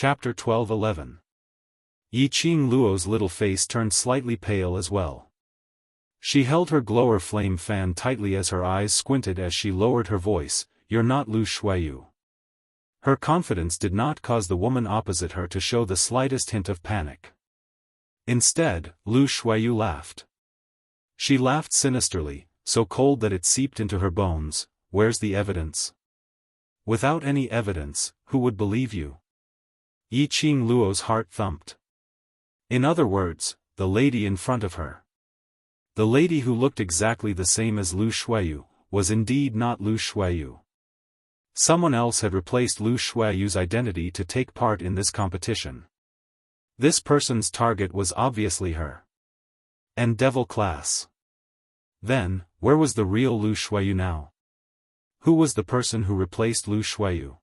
Chapter 12:11. Yiqing Luo's little face turned slightly pale as well. She held her glower flame fan tightly as her eyes squinted as she lowered her voice, "You're not Lu Shuiyu." Her confidence did not cause the woman opposite her to show the slightest hint of panic. Instead, Lu Shuiyu laughed. She laughed sinisterly, so cold that it seeped into her bones. "Where's the evidence?" "Without any evidence, who would believe you?" Yiqing Luo's heart thumped. In other words, the lady in front of her. The lady who looked exactly the same as Lu Shuiyu, was indeed not Lu Shuiyu. Someone else had replaced Lu Shuiyu's identity to take part in this competition. This person's target was obviously her. And devil class. Then, where was the real Lu Shuiyu now? Who was the person who replaced Lu Shuiyu?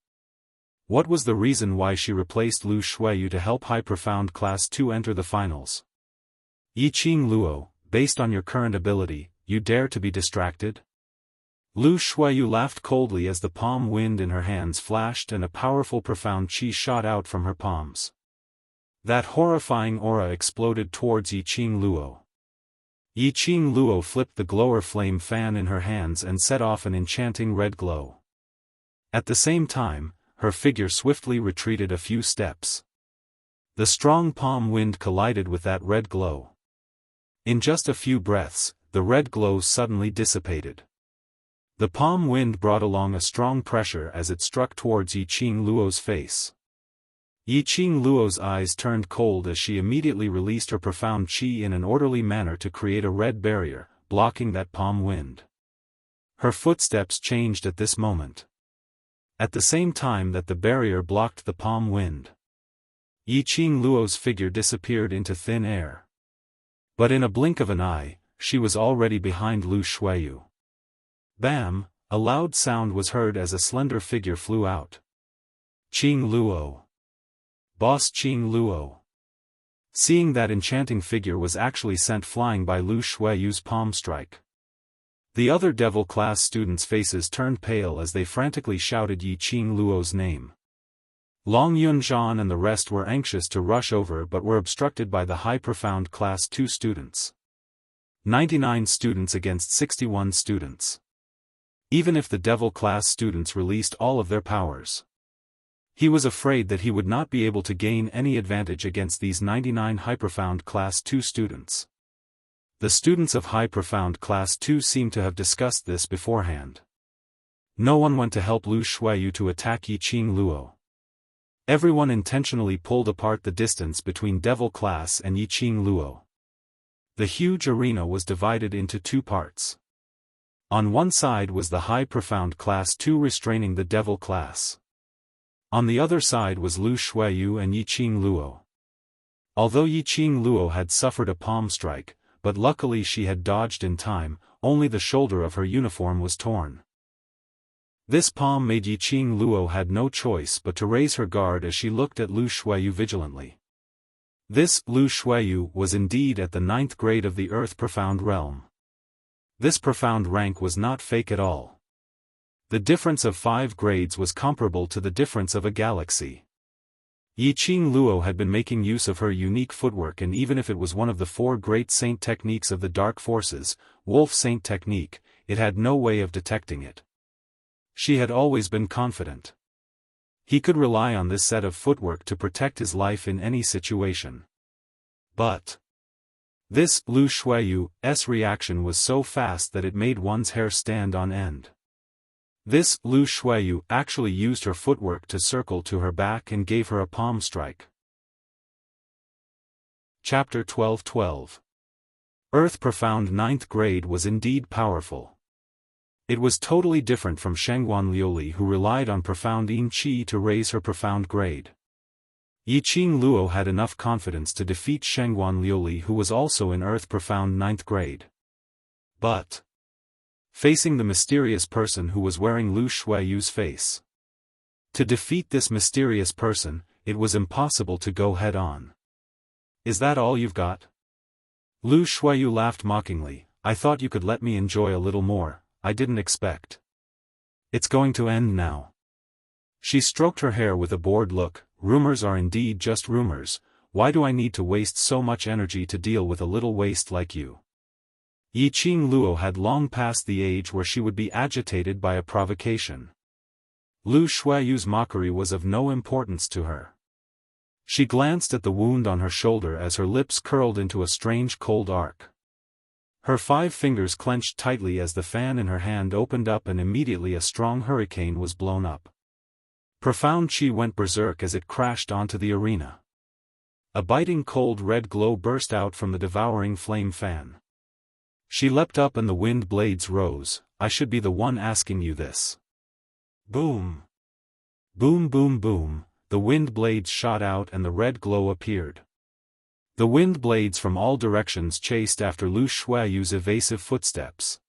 What was the reason why she replaced Lu Shuiyu to help High Profound Class 2 enter the finals? Yiqing Luo, based on your current ability, you dare to be distracted? Lu Shuiyu laughed coldly as the palm wind in her hands flashed and a powerful profound qi shot out from her palms. That horrifying aura exploded towards Yiqing Luo. Yiqing Luo flipped the glower flame fan in her hands and set off an enchanting red glow. At the same time, her figure swiftly retreated a few steps. The strong palm wind collided with that red glow. In just a few breaths, the red glow suddenly dissipated. The palm wind brought along a strong pressure as it struck towards Yiqing Luo's face. Yiqing Luo's eyes turned cold as she immediately released her profound qi in an orderly manner to create a red barrier, blocking that palm wind. Her footsteps changed at this moment. At the same time that the barrier blocked the palm wind, Yiqing Luo's figure disappeared into thin air. But in a blink of an eye, she was already behind Lu Shuiyu. Bam! A loud sound was heard as a slender figure flew out. Qing Luo. Boss Qing Luo. Seeing that enchanting figure was actually sent flying by Lu Shuiyu's palm strike. The other devil class students' faces turned pale as they frantically shouted Yiqing Luo's name. Long Yunzhan and the rest were anxious to rush over but were obstructed by the High Profound Class 2 students. 99 students against 61 students. Even if the devil class students released all of their powers, he was afraid that he would not be able to gain any advantage against these 99 High Profound Class 2 students. The students of High Profound Class 2 seemed to have discussed this beforehand. No one went to help Lu Shuiyu to attack Yiqing Luo. Everyone intentionally pulled apart the distance between Devil Class and Yiqing Luo. The huge arena was divided into two parts. On one side was the High Profound Class 2 restraining the Devil Class. On the other side was Lu Shuiyu and Yiqing Luo. Although Yiqing Luo had suffered a palm strike, but luckily she had dodged in time, only the shoulder of her uniform was torn. This palm made Yiqing Luo had no choice but to raise her guard as she looked at Lu Shuiyu vigilantly. This Lu Shuiyu was indeed at the 9th grade of the Earth Profound Realm. This profound rank was not fake at all. The difference of 5 grades was comparable to the difference of a galaxy. Yiqing Luo had been making use of her unique footwork, and even if it was one of the 4 great saint techniques of the dark forces, Wolf Saint technique, it had no way of detecting it. She had always been confident. He could rely on this set of footwork to protect his life in any situation. But this Lu Shuiyu's reaction was so fast that it made one's hair stand on end. This Lu Shuiyu actually used her footwork to circle to her back and gave her a palm strike. Chapter 12:12. Earth Profound 9th grade was indeed powerful. It was totally different from Shangguan Liuli, who relied on profound Yin Qi to raise her profound grade. Yiqing Luo had enough confidence to defeat Shangguan Liuli, who was also in Earth Profound 9th grade. But facing the mysterious person who was wearing Lu Shuiyu's face. To defeat this mysterious person, it was impossible to go head-on. "Is that all you've got?" Lu Shuiyu laughed mockingly. "I thought you could let me enjoy a little more. I didn't expect. It's going to end now." She stroked her hair with a bored look. rumors are indeed just rumors. Why do I need to waste so much energy to deal with a little waste like you? Yiqing Luo had long passed the age where she would be agitated by a provocation. Lu Shuayu's mockery was of no importance to her. She glanced at the wound on her shoulder as her lips curled into a strange cold arc. Her 5 fingers clenched tightly as the fan in her hand opened up and immediately a strong hurricane was blown up. Profound chi went berserk as it crashed onto the arena. A biting cold red glow burst out from the devouring flame fan. She leapt up and the wind blades rose. I should be the one asking you this. Boom! Boom boom boom, the wind blades shot out and the red glow appeared. The wind blades from all directions chased after Lu Shuayu's evasive footsteps.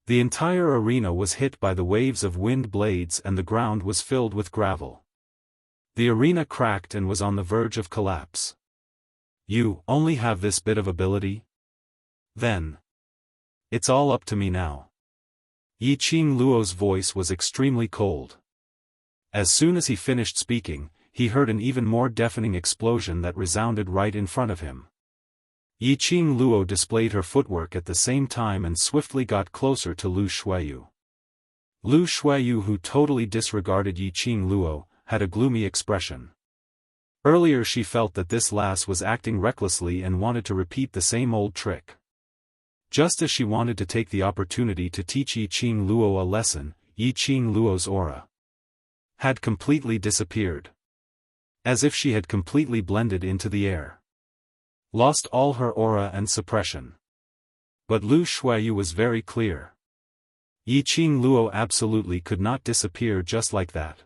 The entire arena was hit by the waves of wind blades and the ground was filled with gravel. The arena cracked and was on the verge of collapse. You only have this bit of ability? Then. It's all up to me now. Yiqing Luo's voice was extremely cold. As soon as he finished speaking, he heard an even more deafening explosion that resounded right in front of him. Yiqing Luo displayed her footwork at the same time and swiftly got closer to Lu Shuayu. Lu Shuayu, who totally disregarded Yiqing Luo, had a gloomy expression. Earlier she felt that this lass was acting recklessly and wanted to repeat the same old trick. Just as she wanted to take the opportunity to teach Yiqing Luo a lesson, Yiqing Luo's aura had completely disappeared. As if she had completely blended into the air. Lost all her aura and suppression. But Lu Shuayu was very clear. Yiqing Luo absolutely could not disappear just like that.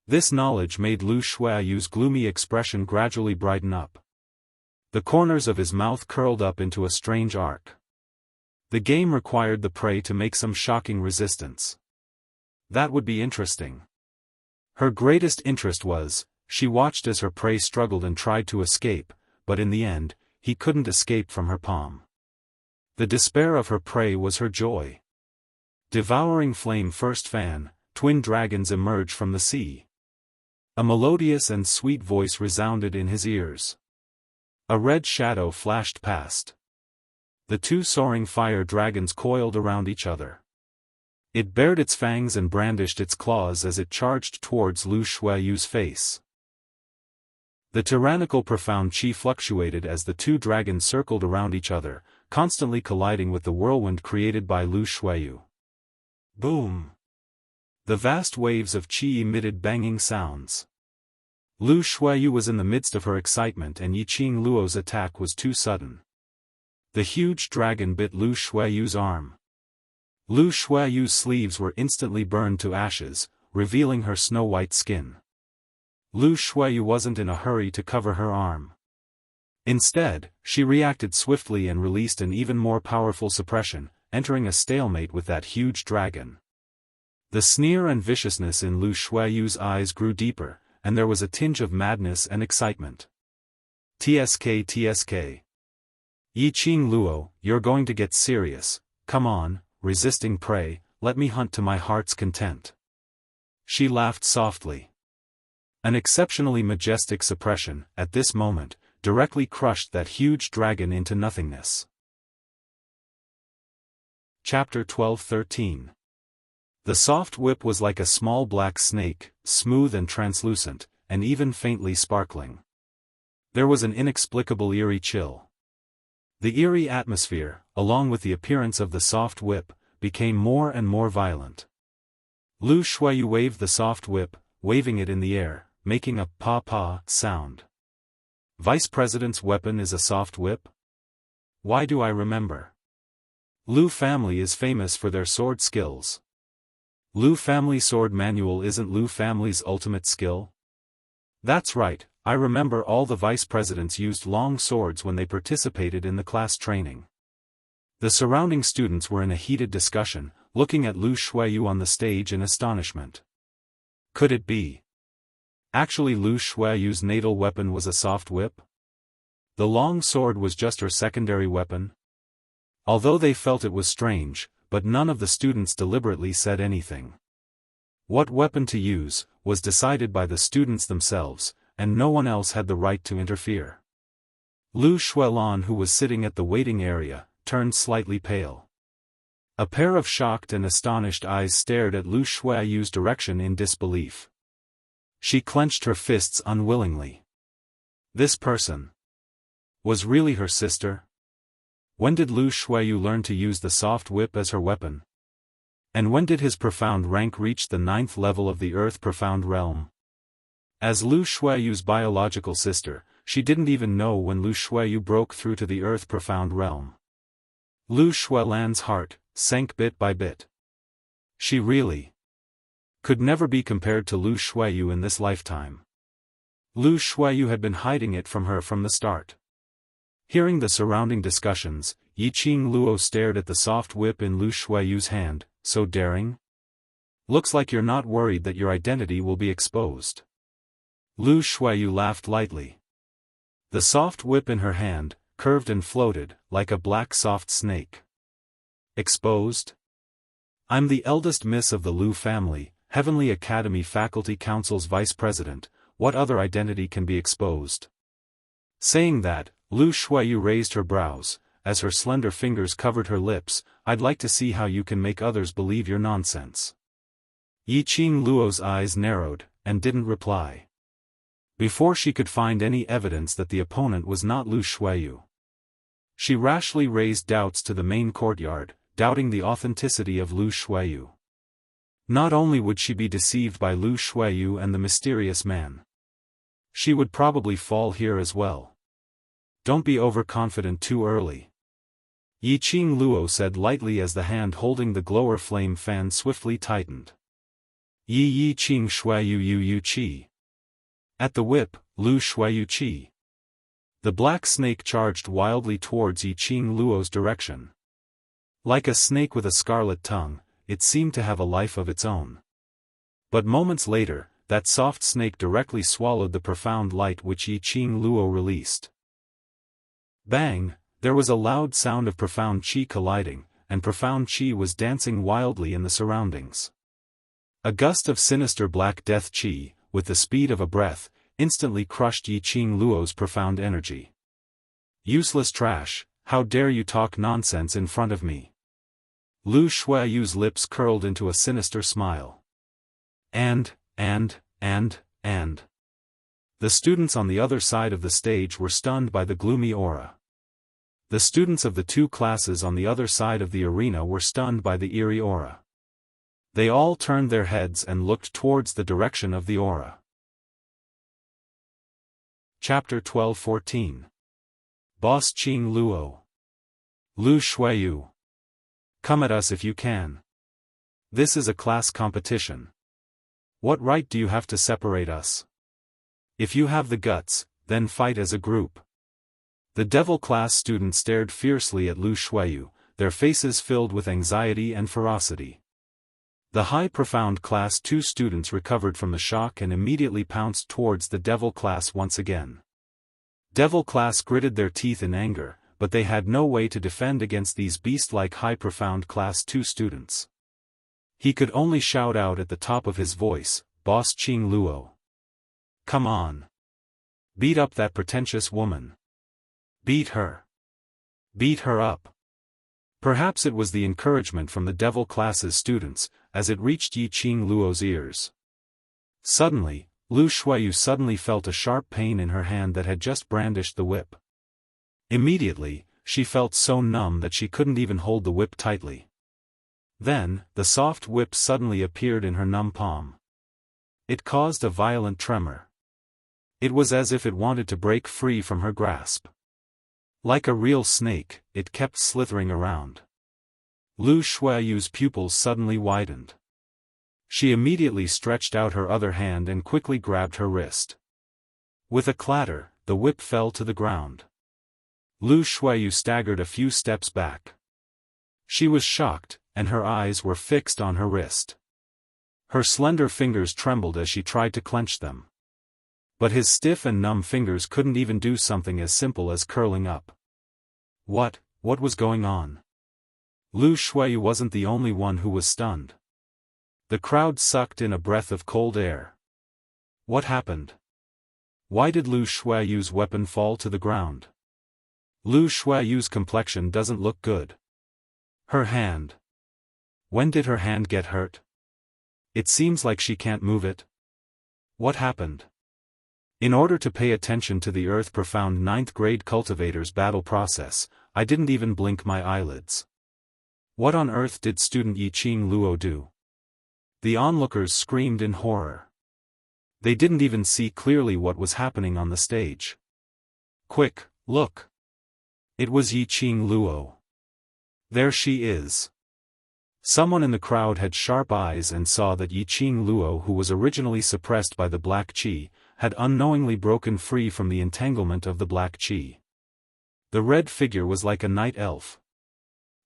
This knowledge made Lu Shuayu's gloomy expression gradually brighten up. The corners of his mouth curled up into a strange arc. The game required the prey to make some shocking resistance. That would be interesting. Her greatest interest was, she watched as her prey struggled and tried to escape, but in the end, he couldn't escape from her palm. The despair of her prey was her joy. Devouring flame first fan, twin dragons emerged from the sea. A melodious and sweet voice resounded in his ears. A red shadow flashed past. The 2 soaring fire dragons coiled around each other. It bared its fangs and brandished its claws as it charged towards Lu Shuayu's face. The tyrannical profound chi fluctuated as the 2 dragons circled around each other, constantly colliding with the whirlwind created by Lu Shuayu. Boom! The vast waves of chi emitted banging sounds. Lu Shuayu was in the midst of her excitement and Yiqing Luo's attack was too sudden. The huge dragon bit Lu Shuayu's arm. Lu Shuayu's sleeves were instantly burned to ashes, revealing her snow-white skin. Lu Shuayu wasn't in a hurry to cover her arm. Instead, she reacted swiftly and released an even more powerful suppression, entering a stalemate with that huge dragon. The sneer and viciousness in Lu Shuayu's eyes grew deeper, and there was a tinge of madness and excitement. TSK TSK. Yiqing Luo, you're going to get serious, come on, resisting prey, let me hunt to my heart's content. She laughed softly. An exceptionally majestic suppression, at this moment, directly crushed that huge dragon into nothingness. Chapter 12-13. The soft whip was like a small black snake, smooth and translucent, and even faintly sparkling. There was an inexplicable eerie chill. The eerie atmosphere, along with the appearance of the soft whip, became more and more violent. Lu Shuayu waved the soft whip, waving it in the air, making a pa-pa sound. Vice President's weapon is a soft whip? Why do I remember? Lu family is famous for their sword skills. Lu family sword manual isn't Lu family's ultimate skill? That's right, I remember all the vice presidents used long swords when they participated in the class training. The surrounding students were in a heated discussion, looking at Lu Shuayu on the stage in astonishment. Could it be? Actually Lu Shuayu's natal weapon was a soft whip? The long sword was just her secondary weapon? Although they felt it was strange, but none of the students deliberately said anything. What weapon to use was decided by the students themselves, and no one else had the right to interfere. Lu Xuelan, who was sitting at the waiting area, turned slightly pale. A pair of shocked and astonished eyes stared at Lu Xueyu's direction in disbelief. She clenched her fists unwillingly. This person was really her sister? When did Lu Xueyu learn to use the soft whip as her weapon? And when did his profound rank reach the 9th level of the Earth Profound Realm? As Lu Xueyu's biological sister, she didn't even know when Lu Xueyu broke through to the Earth Profound Realm. Lu Xuelan's heart sank bit by bit. She really could never be compared to Lu Xueyu in this lifetime. Lu Xueyu had been hiding it from her from the start. Hearing the surrounding discussions, Yiqing Luo stared at the soft whip in Lu Xueyu's hand. So daring? Looks like you're not worried that your identity will be exposed. Lu Xueyu laughed lightly. The soft whip in her hand curved and floated, like a black soft snake. Exposed? I'm the eldest miss of the Lu family, Heavenly Academy Faculty Council's vice president. What other identity can be exposed? Saying that, Lu Xueyu raised her brows. As her slender fingers covered her lips, I'd like to see how you can make others believe your nonsense. Yiqing Luo's eyes narrowed, and didn't reply. Before she could find any evidence that the opponent was not Lu Xueyu, she rashly raised doubts to the main courtyard, doubting the authenticity of Lu Xueyu. Not only would she be deceived by Lu Xueyu and the mysterious man, she would probably fall here as well. Don't be overconfident too early. Yiqing Luo said lightly as the hand holding the glower flame fan swiftly tightened. Yi Qing Xueyu Yu Qi. At the whip, Lu Xueyu Qi. The black snake charged wildly towards Yiqing Luo's direction. Like a snake with a scarlet tongue, it seemed to have a life of its own. But moments later, that soft snake directly swallowed the profound light which Yiqing Luo released. Bang! There was a loud sound of profound qi colliding, and profound qi was dancing wildly in the surroundings. A gust of sinister black death qi, with the speed of a breath, instantly crushed Yiqing Luo's profound energy. Useless trash, how dare you talk nonsense in front of me? Lu Xueyu's lips curled into a sinister smile. And. The students on the other side of the stage were stunned by the gloomy aura. The students of the two classes on the other side of the arena were stunned by the eerie aura. They all turned their heads and looked towards the direction of the aura. Chapter 12-14. Boss Qing Luo. Lu Xueyu. Come at us if you can. This is a class competition. What right do you have to separate us? If you have the guts, then fight as a group. The devil class students stared fiercely at Lu Xueyu, their faces filled with anxiety and ferocity. The high profound class 2 students recovered from the shock and immediately pounced towards the devil class once again. Devil class gritted their teeth in anger, but they had no way to defend against these beast-like high profound class 2 students. He could only shout out at the top of his voice, Boss Qing Luo. Come on. Beat up that pretentious woman. Beat her. Beat her up. Perhaps it was the encouragement from the devil class's students, as it reached Yiqing Luo's ears. Suddenly, Lu Xueyu suddenly felt a sharp pain in her hand that had just brandished the whip. Immediately, she felt so numb that she couldn't even hold the whip tightly. Then, the soft whip suddenly appeared in her numb palm. It caused a violent tremor. It was as if it wanted to break free from her grasp. Like a real snake, it kept slithering around. Lu Xueyu's pupils suddenly widened. She immediately stretched out her other hand and quickly grabbed her wrist. With a clatter, the whip fell to the ground. Lu Xueyu staggered a few steps back. She was shocked, and her eyes were fixed on her wrist. Her slender fingers trembled as she tried to clench them. But his stiff and numb fingers couldn't even do something as simple as curling up. What was going on? Lu Xueyu wasn't the only one who was stunned. The crowd sucked in a breath of cold air. What happened? Why did Lu Shuayu's weapon fall to the ground? Lu Shuayu's complexion doesn't look good. Her hand. When did her hand get hurt? It seems like she can't move it. What happened? In order to pay attention to the Earth Profound 9th grade cultivator's battle process, I didn't even blink my eyelids. What on earth did student Yiqing Luo do? The onlookers screamed in horror. They didn't even see clearly what was happening on the stage. Quick, look! It was Yiqing Luo. There she is. Someone in the crowd had sharp eyes and saw that Yiqing Luo, who was originally suppressed by the black qi, had unknowingly broken free from the entanglement of the black qi. The red figure was like a night elf.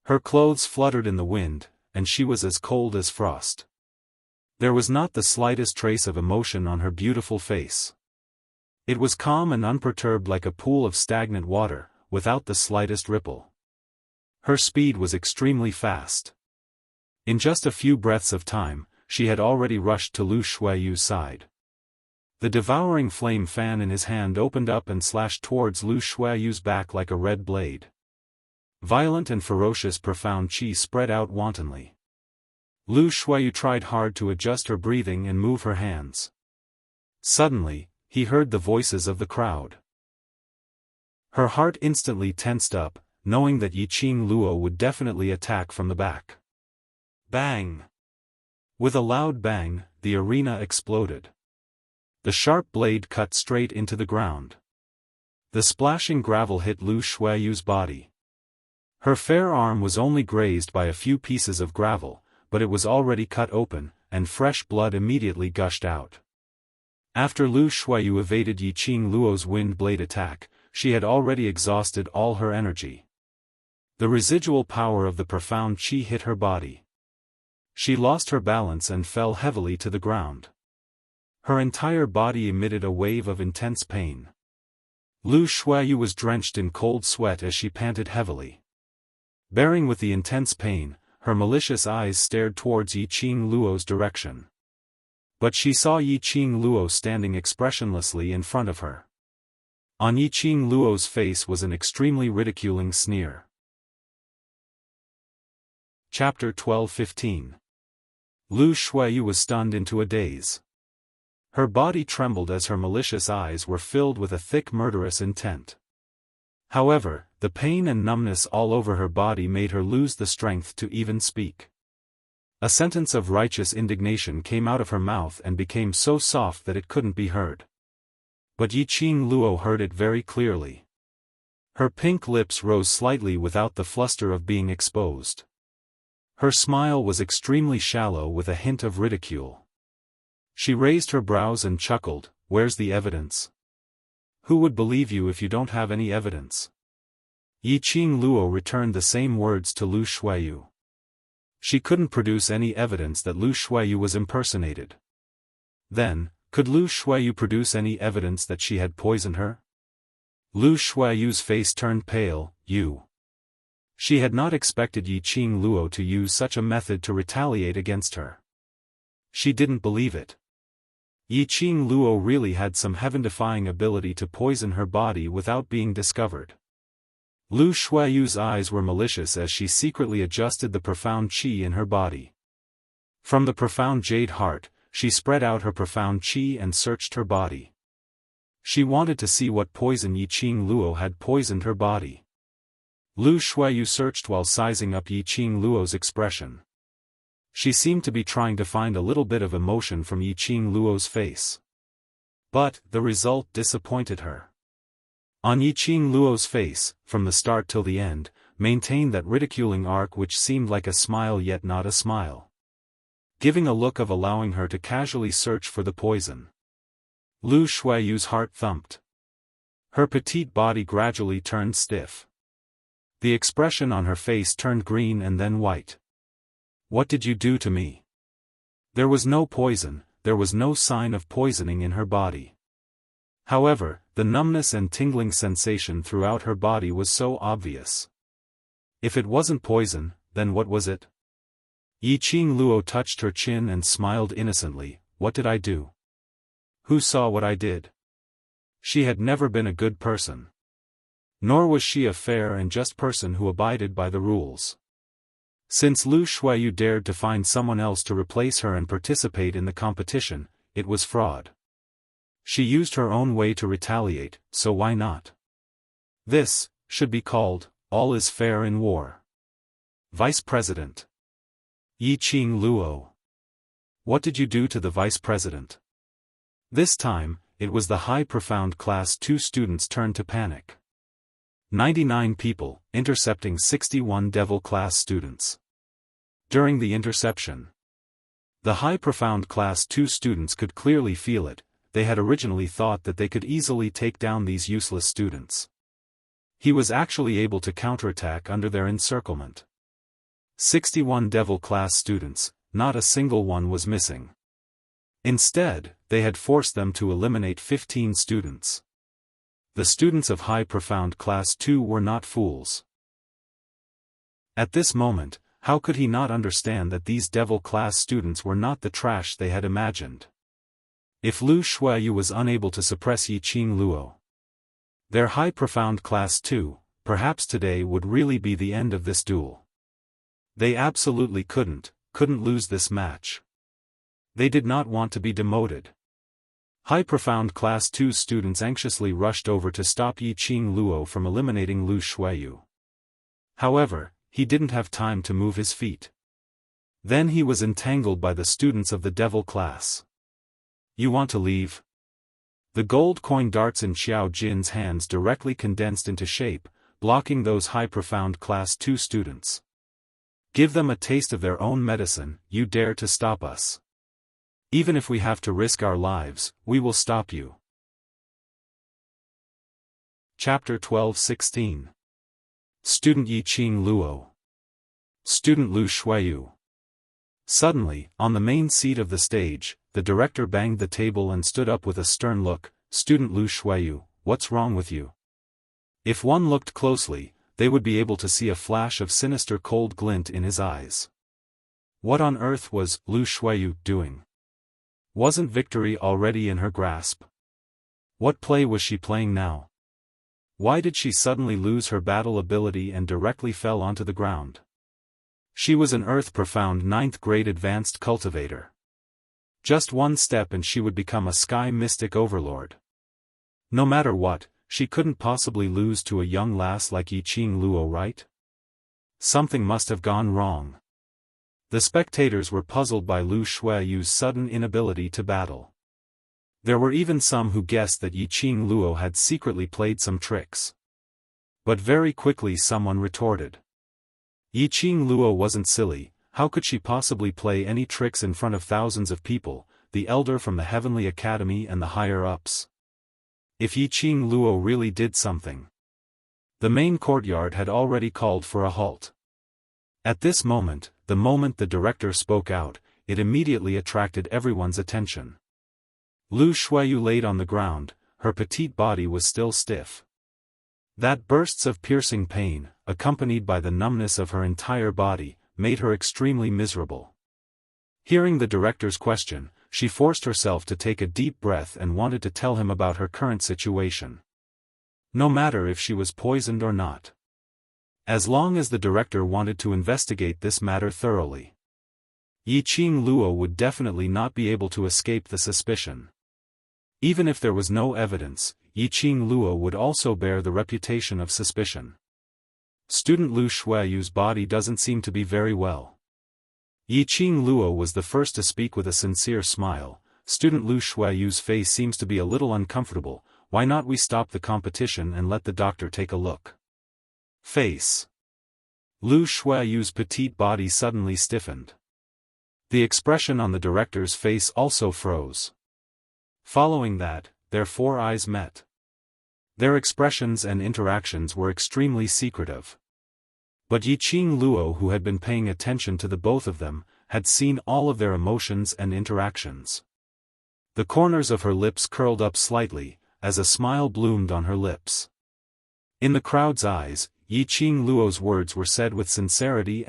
Her clothes fluttered in the wind, and she was as cold as frost. There was not the slightest trace of emotion on her beautiful face. It was calm and unperturbed like a pool of stagnant water, without the slightest ripple. Her speed was extremely fast. In just a few breaths of time, she had already rushed to Lu Shuayu's side. The devouring flame fan in his hand opened up and slashed towards Lu Shuayu's back like a red blade. Violent and ferocious profound qi spread out wantonly. Lu Shuayu tried hard to adjust her breathing and move her hands. Suddenly, he heard the voices of the crowd. Her heart instantly tensed up, knowing that Yiqing Luo would definitely attack from the back. Bang! With a loud bang, the arena exploded. The sharp blade cut straight into the ground. The splashing gravel hit Lu Shuayu's body. Her fair arm was only grazed by a few pieces of gravel, but it was already cut open, and fresh blood immediately gushed out. After Lu Shuayu evaded Yiqing Luo's wind blade attack, she had already exhausted all her energy. The residual power of the profound qi hit her body. She lost her balance and fell heavily to the ground. Her entire body emitted a wave of intense pain. Lu Shuayu was drenched in cold sweat as she panted heavily. Bearing with the intense pain, her malicious eyes stared towards Yiqing Luo's direction. But she saw Yiqing Luo standing expressionlessly in front of her. On Yiqing Luo's face was an extremely ridiculing sneer. Chapter 12-15. Lu Shuayu was stunned into a daze. Her body trembled as her malicious eyes were filled with a thick murderous intent. However, the pain and numbness all over her body made her lose the strength to even speak. A sentence of righteous indignation came out of her mouth and became so soft that it couldn't be heard. But Yiqing Luo heard it very clearly. Her pink lips rose slightly without the fluster of being exposed. Her smile was extremely shallow with a hint of ridicule. She raised her brows and chuckled, "Where's the evidence? Who would believe you if you don't have any evidence?" Yiqing Luo returned the same words to Lu Shuayu. She couldn't produce any evidence that Lu Shuayu was impersonated. Then, could Lu Shuayu produce any evidence that she had poisoned her? Lu Shuayu's face turned pale. She had not expected Yiqing Luo to use such a method to retaliate against her. She didn't believe it. Yiqing Luo really had some heaven-defying ability to poison her body without being discovered. Lu Shuayu's eyes were malicious as she secretly adjusted the profound qi in her body. From the profound jade heart, she spread out her profound qi and searched her body. She wanted to see what poison Yiqing Luo had poisoned her body. Lu Shuayu searched while sizing up Yiqing Luo's expression. She seemed to be trying to find a little bit of emotion from Yiqing Luo's face. But, the result disappointed her. On Yiqing Luo's face, from the start till the end, maintained that ridiculing arc which seemed like a smile yet not a smile. Giving a look of allowing her to casually search for the poison. Lu Shuayu's heart thumped. Her petite body gradually turned stiff. The expression on her face turned green and then white. "What did you do to me?" There was no poison, there was no sign of poisoning in her body. However, the numbness and tingling sensation throughout her body was so obvious. If it wasn't poison, then what was it? Yiqing Luo touched her chin and smiled innocently. What did I do? Who saw what I did? She had never been a good person. Nor was she a fair and just person who abided by the rules. Since Lu Shuiyu dared to find someone else to replace her and participate in the competition, it was fraud. She used her own way to retaliate, so why not? This should be called, all is fair in war. Vice President Yiqing Luo. What did you do to the Vice President? This time, it was the high profound Class 2 students' turn to panic. 99 people, intercepting 61 Devil Class students. During the interception, the high profound Class 2 students could clearly feel it. They had originally thought that they could easily take down these useless students. He was actually able to counterattack under their encirclement. 61 Devil Class students, not a single one was missing. Instead, they had forced them to eliminate 15 students. The students of High Profound Class 2 were not fools. At this moment, how could he not understand that these Devil Class students were not the trash they had imagined? If Lu Shuiyu was unable to suppress Yiqing Luo, their High Profound Class 2, perhaps today would really be the end of this duel. They absolutely couldn't lose this match. They did not want to be demoted. High Profound Class 2 students anxiously rushed over to stop Yiqing Luo from eliminating Lu Shuiyu. However, he didn't have time to move his feet. Then he was entangled by the students of the Devil Class. You want to leave? The gold coin darts in Xiao Jin's hands directly condensed into shape, blocking those High Profound Class 2 students. Give them a taste of their own medicine. You dare to stop us? Even if we have to risk our lives, we will stop you. Chapter 12-16. Student Yiqing Luo. Student Lu Shuiyu. Suddenly, on the main seat of the stage, the director banged the table and stood up with a stern look. Student Lu Shuiyu, what's wrong with you? If one looked closely, they would be able to see a flash of sinister cold glint in his eyes. What on earth was Lu Shuiyu doing? Wasn't victory already in her grasp? What play was she playing now? Why did she suddenly lose her battle ability and directly fell onto the ground? She was an earth-profound 9th grade advanced cultivator. Just one step and she would become a sky mystic overlord. No matter what, she couldn't possibly lose to a young lass like Yiqing Luo, right? Something must have gone wrong. The spectators were puzzled by Lu Shuiyu's sudden inability to battle. There were even some who guessed that Yiqing Luo had secretly played some tricks. But very quickly someone retorted. Yiqing Luo wasn't silly. How could she possibly play any tricks in front of thousands of people, the elder from the Heavenly Academy and the higher-ups? If Yiqing Luo really did something. The main courtyard had already called for a halt. At this moment, the moment the director spoke out, it immediately attracted everyone's attention. Lu Shuiyu laid on the ground, her petite body was still stiff. That bursts of piercing pain, accompanied by the numbness of her entire body, made her extremely miserable. Hearing the director's question, she forced herself to take a deep breath and wanted to tell him about her current situation. No matter if she was poisoned or not. As long as the director wanted to investigate this matter thoroughly. Yiqing Luo would definitely not be able to escape the suspicion. Even if there was no evidence, Yiqing Luo would also bear the reputation of suspicion. Student Lu Shuiyu's body doesn't seem to be very well. Yiqing Luo was the first to speak with a sincere smile. Student Lu Shuiyu's face seems to be a little uncomfortable. Why not we stop the competition and let the doctor take a look? Face. Lu Shuiyu's petite body suddenly stiffened. The expression on the director's face also froze. Following that, their four eyes met. Their expressions and interactions were extremely secretive. But Yiqing Luo, who had been paying attention to the both of them, had seen all of their emotions and interactions. The corners of her lips curled up slightly, as a smile bloomed on her lips. In the crowd's eyes, Yiqing Luo's words were said with sincerity.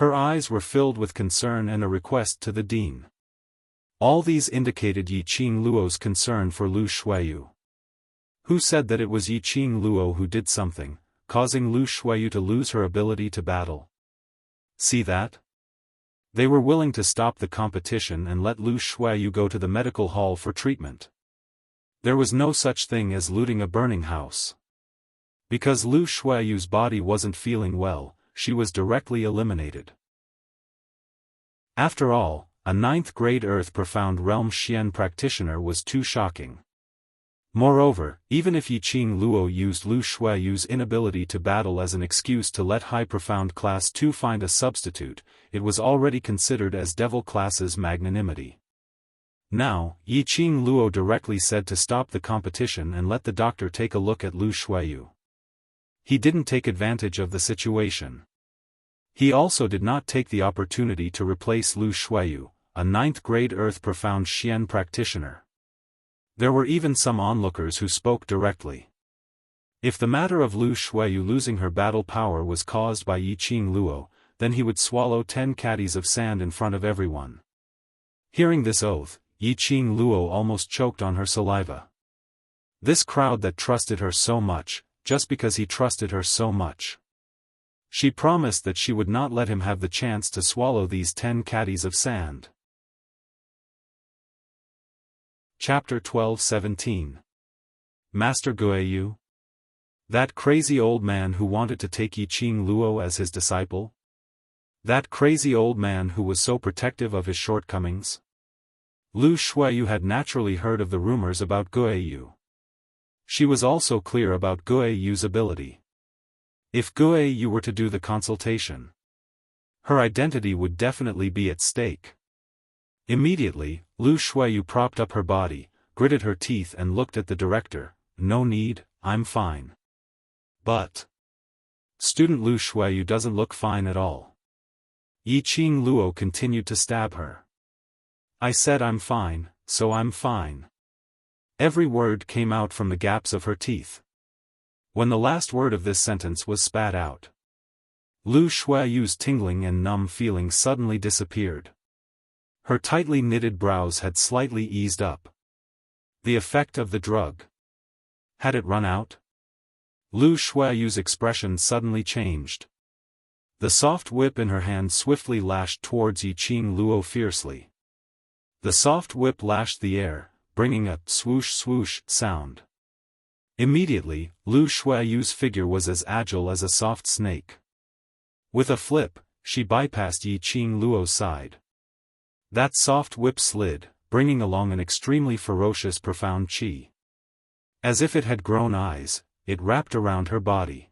Her eyes were filled with concern and a request to the dean. All these indicated Yiqing Luo's concern for Lu Shuiyu. Who said that it was Yiqing Luo who did something, causing Lu Shuiyu to lose her ability to battle? See that? They were willing to stop the competition and let Lu Shuiyu go to the medical hall for treatment. There was no such thing as looting a burning house. Because Lu Shuiyu's body wasn't feeling well, she was directly eliminated. After all, a 9th grade Earth Profound Realm Xian practitioner was too shocking. Moreover, even if Yiqing Luo used Lu Shuiyu's inability to battle as an excuse to let High Profound Class 2 find a substitute, it was already considered as Devil Class's magnanimity. Now, Yiqing Luo directly said to stop the competition and let the doctor take a look at Lu Shuiyu. He didn't take advantage of the situation. He also did not take the opportunity to replace Lu Shuiyu, a 9th grade Earth Profound Xian practitioner. There were even some onlookers who spoke directly. If the matter of Lu Shuiyu losing her battle power was caused by Yiqing Luo, then he would swallow 10 caddies of sand in front of everyone. Hearing this oath, Yiqing Luo almost choked on her saliva. This crowd that trusted her so much, just because he trusted her so much. She promised that she would not let him have the chance to swallow these 10 caddies of sand. Chapter 12-17. Master Guiyu? That crazy old man who wanted to take Yiqing Luo as his disciple? That crazy old man who was so protective of his shortcomings? Lu Shuiyu had naturally heard of the rumors about Guiyu. She was also clear about Guiyu's ability. If Guiyu were to do the consultation, her identity would definitely be at stake. Immediately, Lu Shuiyu propped up her body, gritted her teeth and looked at the director. No need, I'm fine. But student Lu Shuiyu doesn't look fine at all. Yiqing Luo continued to stab her. I said I'm fine, so I'm fine. Every word came out from the gaps of her teeth. When the last word of this sentence was spat out, Lu Shuiyu's tingling and numb feeling suddenly disappeared. Her tightly knitted brows had slightly eased up. The effect of the drug. Had it run out? Lu Shuiyu's expression suddenly changed. The soft whip in her hand swiftly lashed towards Yiqing Luo fiercely. The soft whip lashed the air, bringing a swoosh swoosh sound. Immediately, Lu Shuiyu's figure was as agile as a soft snake. With a flip, she bypassed Yiqing Luo's side. That soft whip slid, bringing along an extremely ferocious profound qi. As if it had grown eyes, it wrapped around her body.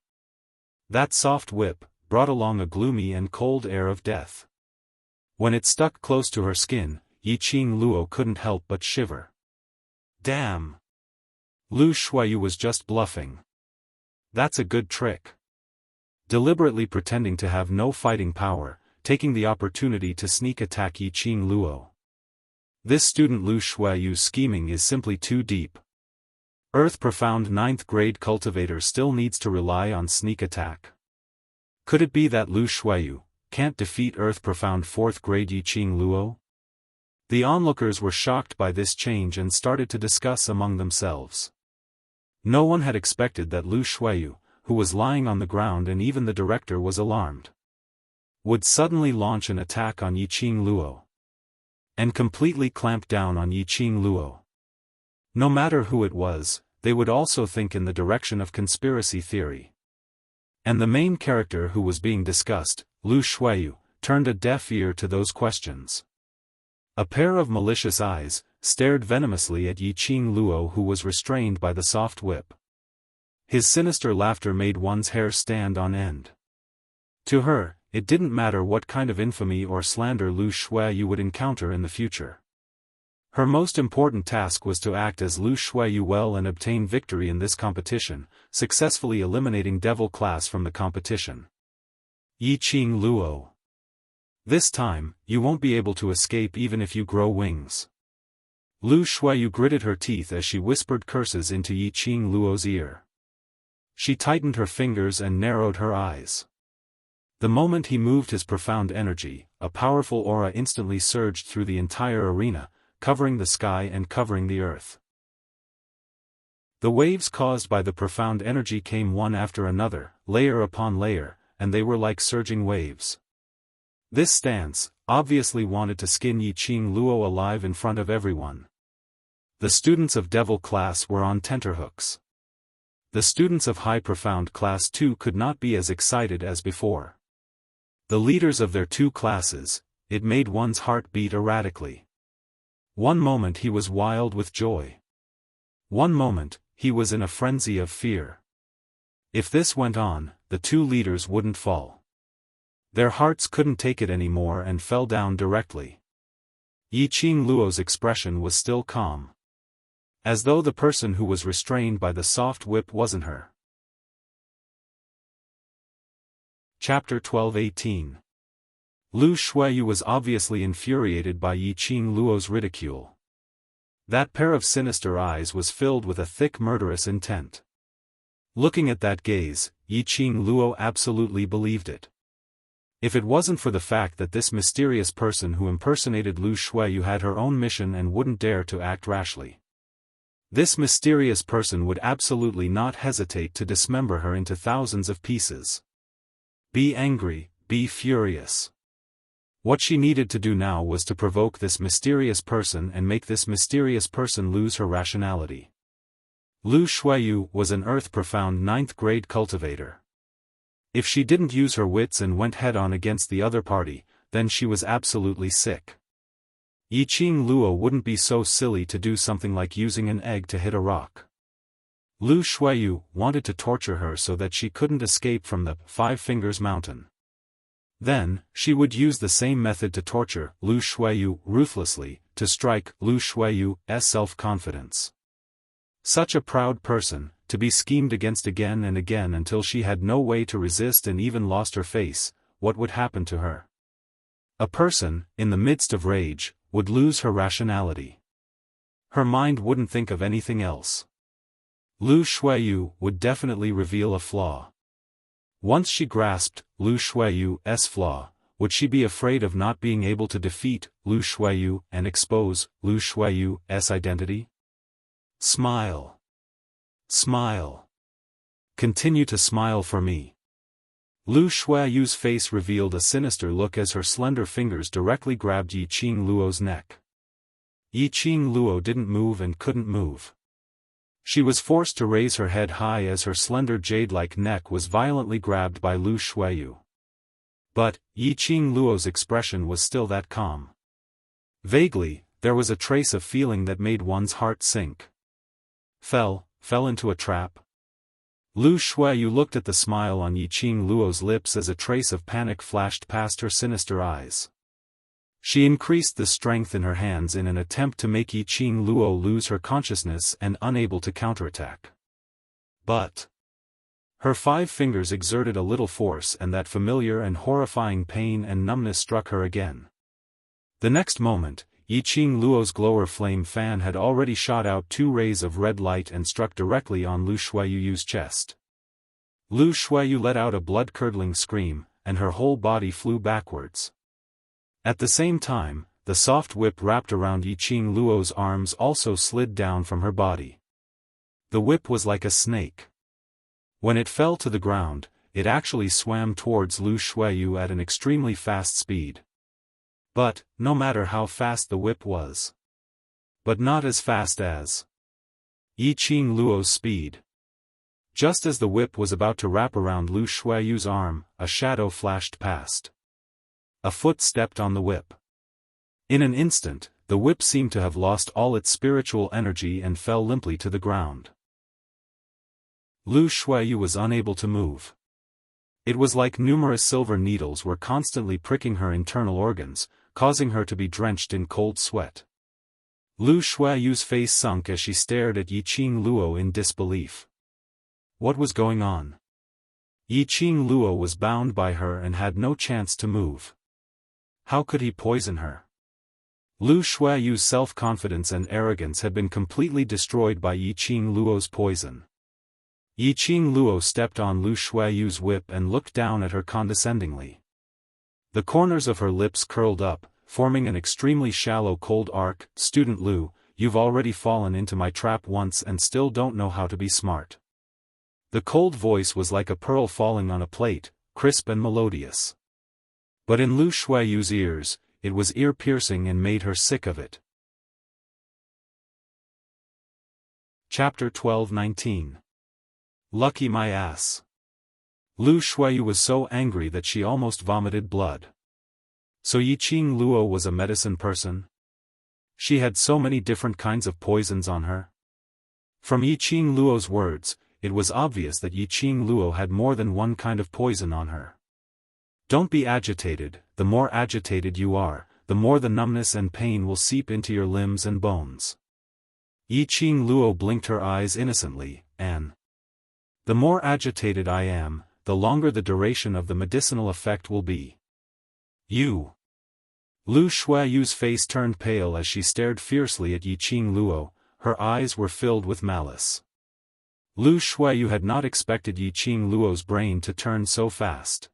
That soft whip brought along a gloomy and cold air of death. When it stuck close to her skin, Yiqing Luo couldn't help but shiver. Damn! Lu Shuiyu was just bluffing. That's a good trick. Deliberately pretending to have no fighting power, taking the opportunity to sneak attack Yiqing Luo. This student Lu Shuiyu's scheming is simply too deep. Earth Profound 9th grade cultivator still needs to rely on sneak attack. Could it be that Lu Shuiyu can't defeat Earth Profound 4th grade Yiqing Luo? The onlookers were shocked by this change and started to discuss among themselves. No one had expected that Lu Shuiyu, who was lying on the ground and even the director was alarmed, would suddenly launch an attack on Yiqing Luo. And completely clamp down on Yiqing Luo. No matter who it was, they would also think in the direction of conspiracy theory. And the main character who was being discussed, Lu Shuiyu, turned a deaf ear to those questions. A pair of malicious eyes stared venomously at Yiqing Luo, who was restrained by the soft whip. His sinister laughter made one's hair stand on end. To her, it didn't matter what kind of infamy or slander Lu Shuiyu would encounter in the future. Her most important task was to act as Lu Shuiyu well and obtain victory in this competition, successfully eliminating Devil Class from the competition. Yiqing Luo. This time, you won't be able to escape even if you grow wings. Lu Shuiyu gritted her teeth as she whispered curses into Yiqing Luo's ear. She tightened her fingers and narrowed her eyes. The moment he moved his profound energy, a powerful aura instantly surged through the entire arena, covering the sky and covering the earth. The waves caused by the profound energy came one after another, layer upon layer, and they were like surging waves. This stance obviously wanted to skin Yiqing Luo alive in front of everyone. The students of Devil class were on tenterhooks. The students of High Profound class 2 could not be as excited as before. The leaders of their two classes, it made one's heart beat erratically. One moment he was wild with joy. One moment, he was in a frenzy of fear. If this went on, the two leaders wouldn't fall. Their hearts couldn't take it anymore and fell down directly. Yiqing Luo's expression was still calm. As though the person who was restrained by the soft whip wasn't her. Chapter 12:18. Lu Shuiyu was obviously infuriated by Yiqing Luo's ridicule. That pair of sinister eyes was filled with a thick murderous intent. Looking at that gaze, Yiqing Luo absolutely believed it. If it wasn't for the fact that this mysterious person who impersonated Lu Shuiyu had her own mission and wouldn't dare to act rashly. This mysterious person would absolutely not hesitate to dismember her into thousands of pieces. Be angry, be furious. What she needed to do now was to provoke this mysterious person and make this mysterious person lose her rationality. Lu Shuiyu was an earth-profound 9th grade cultivator. If she didn't use her wits and went head-on against the other party, then she was absolutely sick. Yiqing Luo wouldn't be so silly to do something like using an egg to hit a rock. Lu Shuiyu wanted to torture her so that she couldn't escape from the Five Fingers Mountain. Then, she would use the same method to torture Lu Shuiyu ruthlessly, to strike Lu Shuiyu's self-confidence. Such a proud person, to be schemed against again and again until she had no way to resist and even lost her face. What would happen to her? A person, in the midst of rage, would lose her rationality. Her mind wouldn't think of anything else. Lu Shuiyu would definitely reveal a flaw. Once she grasped Lu Shuiyu's flaw, would she be afraid of not being able to defeat Lu Shuiyu and expose Lu Shuiyu's identity? Smile. Smile. Continue to smile for me. Lu Shuiyu's face revealed a sinister look as her slender fingers directly grabbed Yiqing Luo's neck. Yiqing Luo didn't move and couldn't move. She was forced to raise her head high as her slender jade-like neck was violently grabbed by Lu Shuiyu. But, Yiqing Luo's expression was still that calm. Vaguely, there was a trace of feeling that made one's heart sink. Fell into a trap? Lu Shuiyu looked at the smile on Yiqing Luo's lips as a trace of panic flashed past her sinister eyes. She increased the strength in her hands in an attempt to make Yiqing Luo lose her consciousness and unable to counterattack. But her 5 fingers exerted a little force and that familiar and horrifying pain and numbness struck her again. The next moment, Yiqing Luo's glower flame fan had already shot out 2 rays of red light and struck directly on Lu Shuiyu's chest. Lu Shuiyu let out a blood-curdling scream, and her whole body flew backwards. At the same time, the soft whip wrapped around Yiqing Luo's arms also slid down from her body. The whip was like a snake. When it fell to the ground, it actually swam towards Lu Shuiyu at an extremely fast speed. But, no matter how fast the whip was. But not as fast as Yiqing Luo's speed. Just as the whip was about to wrap around Lu Shuiyu's arm, a shadow flashed past. A foot stepped on the whip. In an instant, the whip seemed to have lost all its spiritual energy and fell limply to the ground. Lu Shuiyu was unable to move. It was like numerous silver needles were constantly pricking her internal organs, causing her to be drenched in cold sweat. Lu Shuiyu's face sunk as she stared at Yiqing Luo in disbelief. What was going on? Yiqing Luo was bound by her and had no chance to move. How could he poison her? Lu Shuiyu's self-confidence and arrogance had been completely destroyed by Yiqing Luo's poison. Yiqing Luo stepped on Lu Shuayu's whip and looked down at her condescendingly. The corners of her lips curled up, forming an extremely shallow cold arc. "Student Lu, you've already fallen into my trap once and still don't know how to be smart." The cold voice was like a pearl falling on a plate, crisp and melodious. But in Lu Shuayu's ears, it was ear-piercing and made her sick of it. Chapter 12:19. Lucky my ass. Lu Shuayu was so angry that she almost vomited blood. So Yiqing Luo was a medicine person? She had so many different kinds of poisons on her. From Yiqing Luo's words, it was obvious that Yiqing Luo had more than one kind of poison on her. Don't be agitated. The more agitated you are, the more the numbness and pain will seep into your limbs and bones. Yiqing Luo blinked her eyes innocently, and the more agitated I am, the longer the duration of the medicinal effect will be. You. Lu Shuayu's face turned pale as she stared fiercely at Yiqing Luo, her eyes were filled with malice. Lu Shuayu had not expected Yiqing Luo's brain to turn so fast.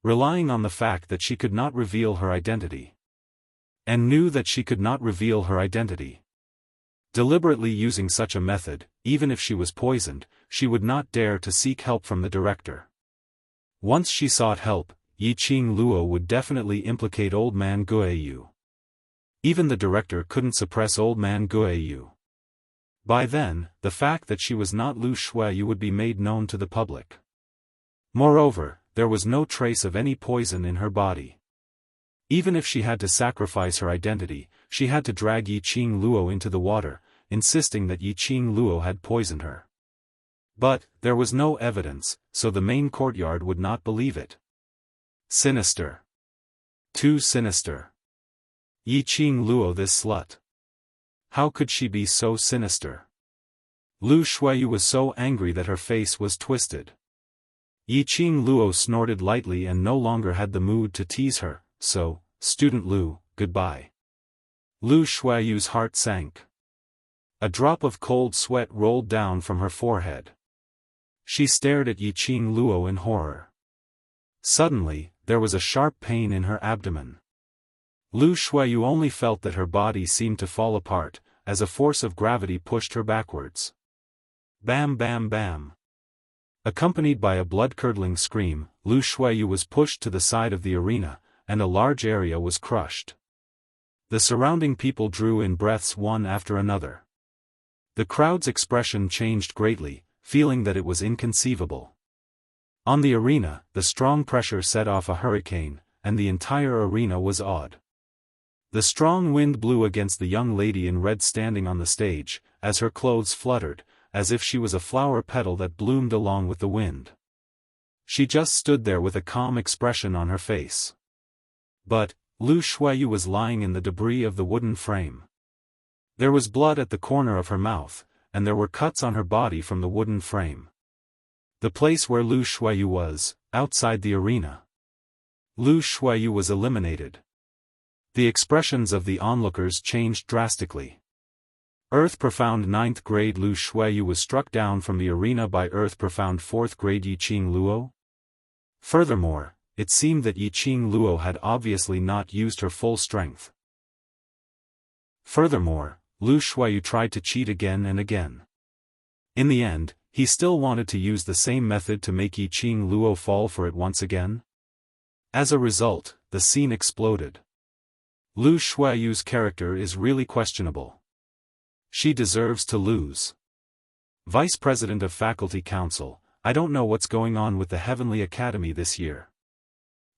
Relying on the fact that she could not reveal her identity. And knew that she could not reveal her identity. Deliberately using such a method, even if she was poisoned, she would not dare to seek help from the director. Once she sought help, Yiqing Luo would definitely implicate Old Man Guiyu. Even the director couldn't suppress Old Man Guiyu. By then, the fact that she was not Lu Shuayu would be made known to the public. Moreover, there was no trace of any poison in her body. Even if she had to sacrifice her identity, she had to drag Yiqing Luo into the water, insisting that Yiqing Luo had poisoned her. But, there was no evidence, so the main courtyard would not believe it. Sinister. Too sinister. Yiqing Luo, this slut. How could she be so sinister? Lu Shuayu was so angry that her face was twisted. Yiqing Luo snorted lightly and no longer had the mood to tease her, so, "Student Lu, goodbye." Lu Shuayu's heart sank. A drop of cold sweat rolled down from her forehead. She stared at Yiqing Luo in horror. Suddenly, there was a sharp pain in her abdomen. Lu Shuayu only felt that her body seemed to fall apart, as a force of gravity pushed her backwards. Bam bam bam. Accompanied by a blood-curdling scream, Lu Shuayu was pushed to the side of the arena, and a large area was crushed. The surrounding people drew in breaths one after another. The crowd's expression changed greatly, feeling that it was inconceivable. On the arena, the strong pressure set off a hurricane, and the entire arena was awed. The strong wind blew against the young lady in red standing on the stage, as her clothes fluttered, as if she was a flower petal that bloomed along with the wind. She just stood there with a calm expression on her face. But, Lu Shuayu was lying in the debris of the wooden frame. There was blood at the corner of her mouth, and there were cuts on her body from the wooden frame. The place where Lu Shuayu was, outside the arena. Lu Shuayu was eliminated. The expressions of the onlookers changed drastically. Earth Profound 9th grade Lu Shuayu was struck down from the arena by Earth Profound 4th grade Yiqing Luo. Furthermore, it seemed that Yiqing Luo had obviously not used her full strength. Furthermore, Lu Shuayu tried to cheat again and again. In the end, he still wanted to use the same method to make Yiqing Luo fall for it once again. As a result, the scene exploded. Lu Shuayu's character is really questionable. She deserves to lose. Vice President of Faculty Council, I don't know what's going on with the Heavenly Academy this year.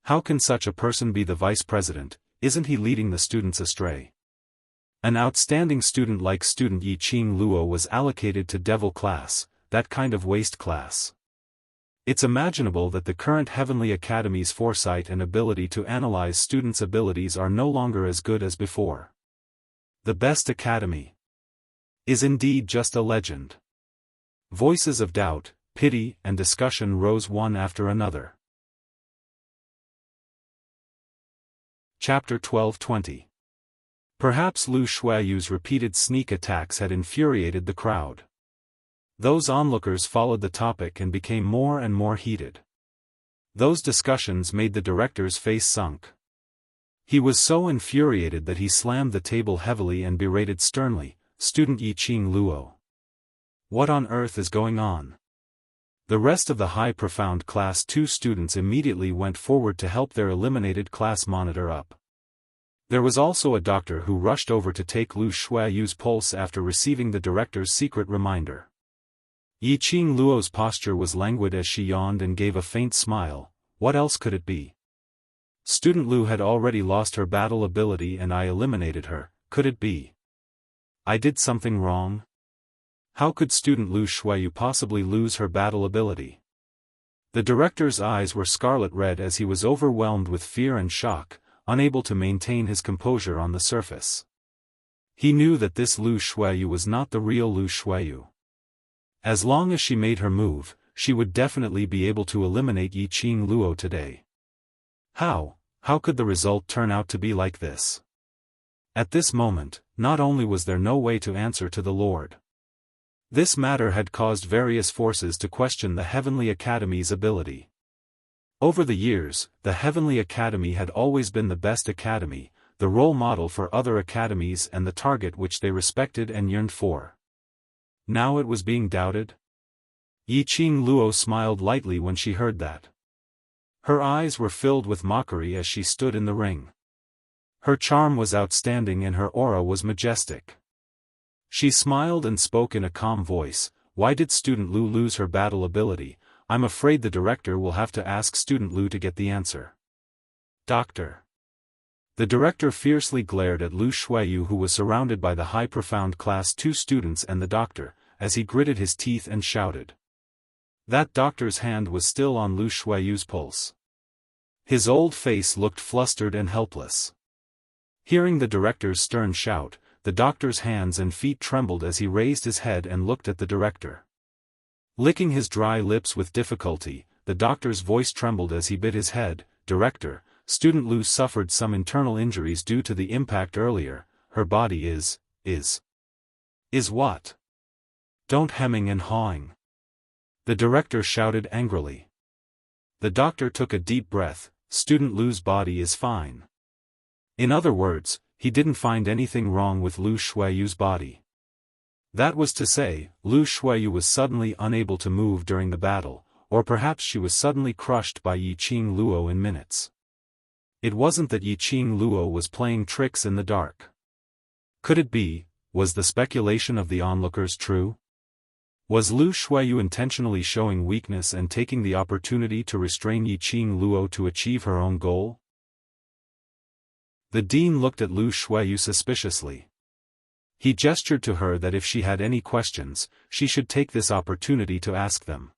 How can such a person be the vice president? Isn't he leading the students astray? An outstanding student like student Yiqing Luo was allocated to devil class, that kind of waste class. It's imaginable that the current Heavenly Academy's foresight and ability to analyze students' abilities are no longer as good as before. The best academy is indeed just a legend. Voices of doubt, pity, and discussion rose one after another. Chapter 12:20. Perhaps Lu Shuayu's repeated sneak attacks had infuriated the crowd. Those onlookers followed the topic and became more and more heated. Those discussions made the director's face sunk. He was so infuriated that he slammed the table heavily and berated sternly, "Student Yiqing Luo. What on earth is going on?" The rest of the high profound class 2 students immediately went forward to help their eliminated class monitor up. There was also a doctor who rushed over to take Lu Shuayu's pulse after receiving the director's secret reminder. Yiqing Luo's posture was languid as she yawned and gave a faint smile. What else could it be? Student Lu had already lost her battle ability and I eliminated her. Could it be I did something wrong? How could student Lu Shuayu possibly lose her battle ability? The director's eyes were scarlet red as he was overwhelmed with fear and shock, unable to maintain his composure on the surface. He knew that this Lu Shuayu was not the real Lu Shuayu. As long as she made her move, she would definitely be able to eliminate Yiqing Luo today. How could the result turn out to be like this? At this moment, not only was there no way to answer to the Lord. This matter had caused various forces to question the Heavenly Academy's ability. Over the years, the Heavenly Academy had always been the best academy, the role model for other academies and the target which they respected and yearned for. Now it was being doubted? Yiqing Luo smiled lightly when she heard that. Her eyes were filled with mockery as she stood in the ring. Her charm was outstanding and her aura was majestic. She smiled and spoke in a calm voice. "Why did student Lu lose her battle ability? I'm afraid the director will have to ask student Lu to get the answer." "Doctor." The director fiercely glared at Lu Shuayu, who was surrounded by the high profound class 2 students and the doctor, as he gritted his teeth and shouted. That doctor's hand was still on Lu Shuayu's pulse. His old face looked flustered and helpless. Hearing the director's stern shout, the doctor's hands and feet trembled as he raised his head and looked at the director. Licking his dry lips with difficulty, the doctor's voice trembled as he bit his head. "Director, student Lu suffered some internal injuries due to the impact earlier. Her body is what? Don't hemming and hawing." The director shouted angrily. The doctor took a deep breath. "Student Lu's body is fine." In other words, he didn't find anything wrong with Lu Shuayu's body. That was to say, Lu Shuayu was suddenly unable to move during the battle, or perhaps she was suddenly crushed by Yiqing Luo in minutes. It wasn't that Yiqing Luo was playing tricks in the dark. Could it be, was the speculation of the onlookers true? Was Lu Shuayu intentionally showing weakness and taking the opportunity to restrain Yiqing Luo to achieve her own goal? The dean looked at Lu Shuayu suspiciously. He gestured to her that if she had any questions, she should take this opportunity to ask them.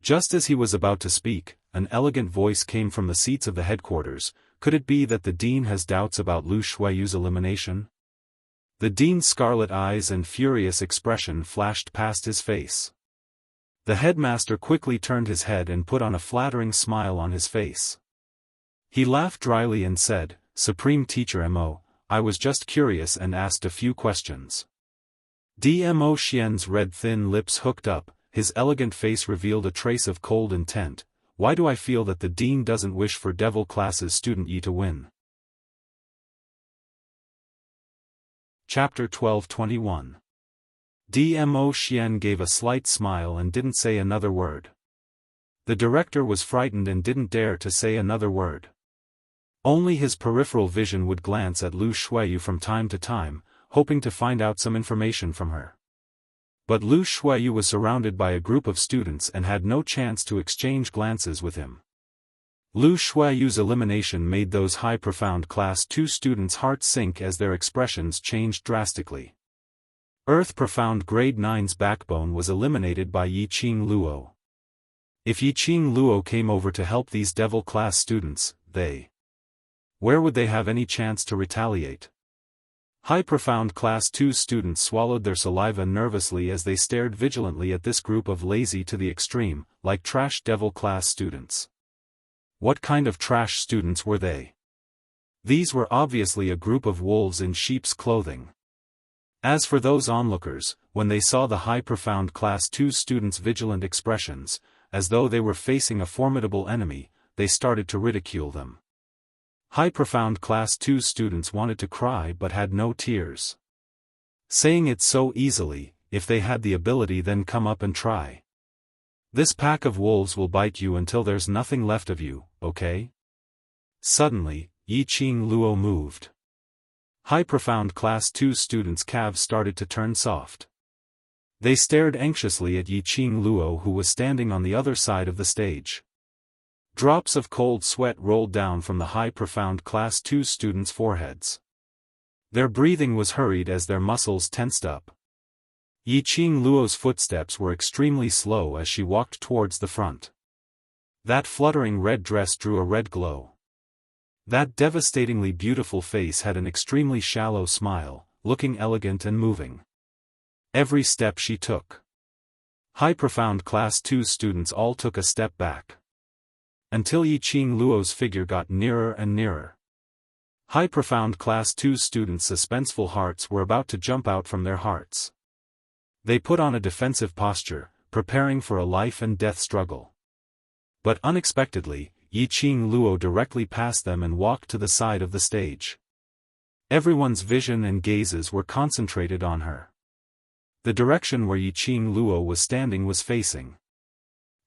Just as he was about to speak, an elegant voice came from the seats of the headquarters. "Could it be that the dean has doubts about Lu Shuayu's elimination?" The dean's scarlet eyes and furious expression flashed past his face. The headmaster quickly turned his head and put on a flattering smile on his face. He laughed dryly and said, "Supreme Teacher Mo, I was just curious and asked a few questions." Dmo Xian's red thin lips hooked up, his elegant face revealed a trace of cold intent. "Why do I feel that the dean doesn't wish for devil class's student Yi to win?" Chapter 12:21. Dmo Xian gave a slight smile and didn't say another word. The director was frightened and didn't dare to say another word. Only his peripheral vision would glance at Lu Shuayu from time to time, hoping to find out some information from her. But Lu Shuayu was surrounded by a group of students and had no chance to exchange glances with him. Lu Shuayu's elimination made those high profound class 2 students' hearts sink as their expressions changed drastically. Earth profound grade 9's backbone was eliminated by Yiqing Luo. If Yiqing Luo came over to help these devil class students, where would they have any chance to retaliate? High profound class 2 students swallowed their saliva nervously as they stared vigilantly at this group of lazy to the extreme, like trash devil class students. What kind of trash students were they? These were obviously a group of wolves in sheep's clothing. As for those onlookers, when they saw the high profound Class 2 students' vigilant expressions, as though they were facing a formidable enemy, they started to ridicule them. High profound Class 2 students wanted to cry but had no tears. Saying it so easily, if they had the ability then come up and try. This pack of wolves will bite you until there's nothing left of you, okay? Suddenly, Yi Qing Luo moved. High profound Class 2 students' calves started to turn soft. They stared anxiously at Yi Qing Luo, who was standing on the other side of the stage. Drops of cold sweat rolled down from the high profound Class 2 students' foreheads. Their breathing was hurried as their muscles tensed up. Yi Qing Luo's footsteps were extremely slow as she walked towards the front. That fluttering red dress drew a red glow. That devastatingly beautiful face had an extremely shallow smile, looking elegant and moving. Every step she took. High profound Class 2 students all took a step back. Until Yi Qing Luo's figure got nearer and nearer. High profound Class 2 students' suspenseful hearts were about to jump out from their hearts. They put on a defensive posture, preparing for a life and death struggle. But unexpectedly, Yi Qing Luo directly passed them and walked to the side of the stage. Everyone's vision and gazes were concentrated on her. The direction where Yi Qing Luo was standing was facing.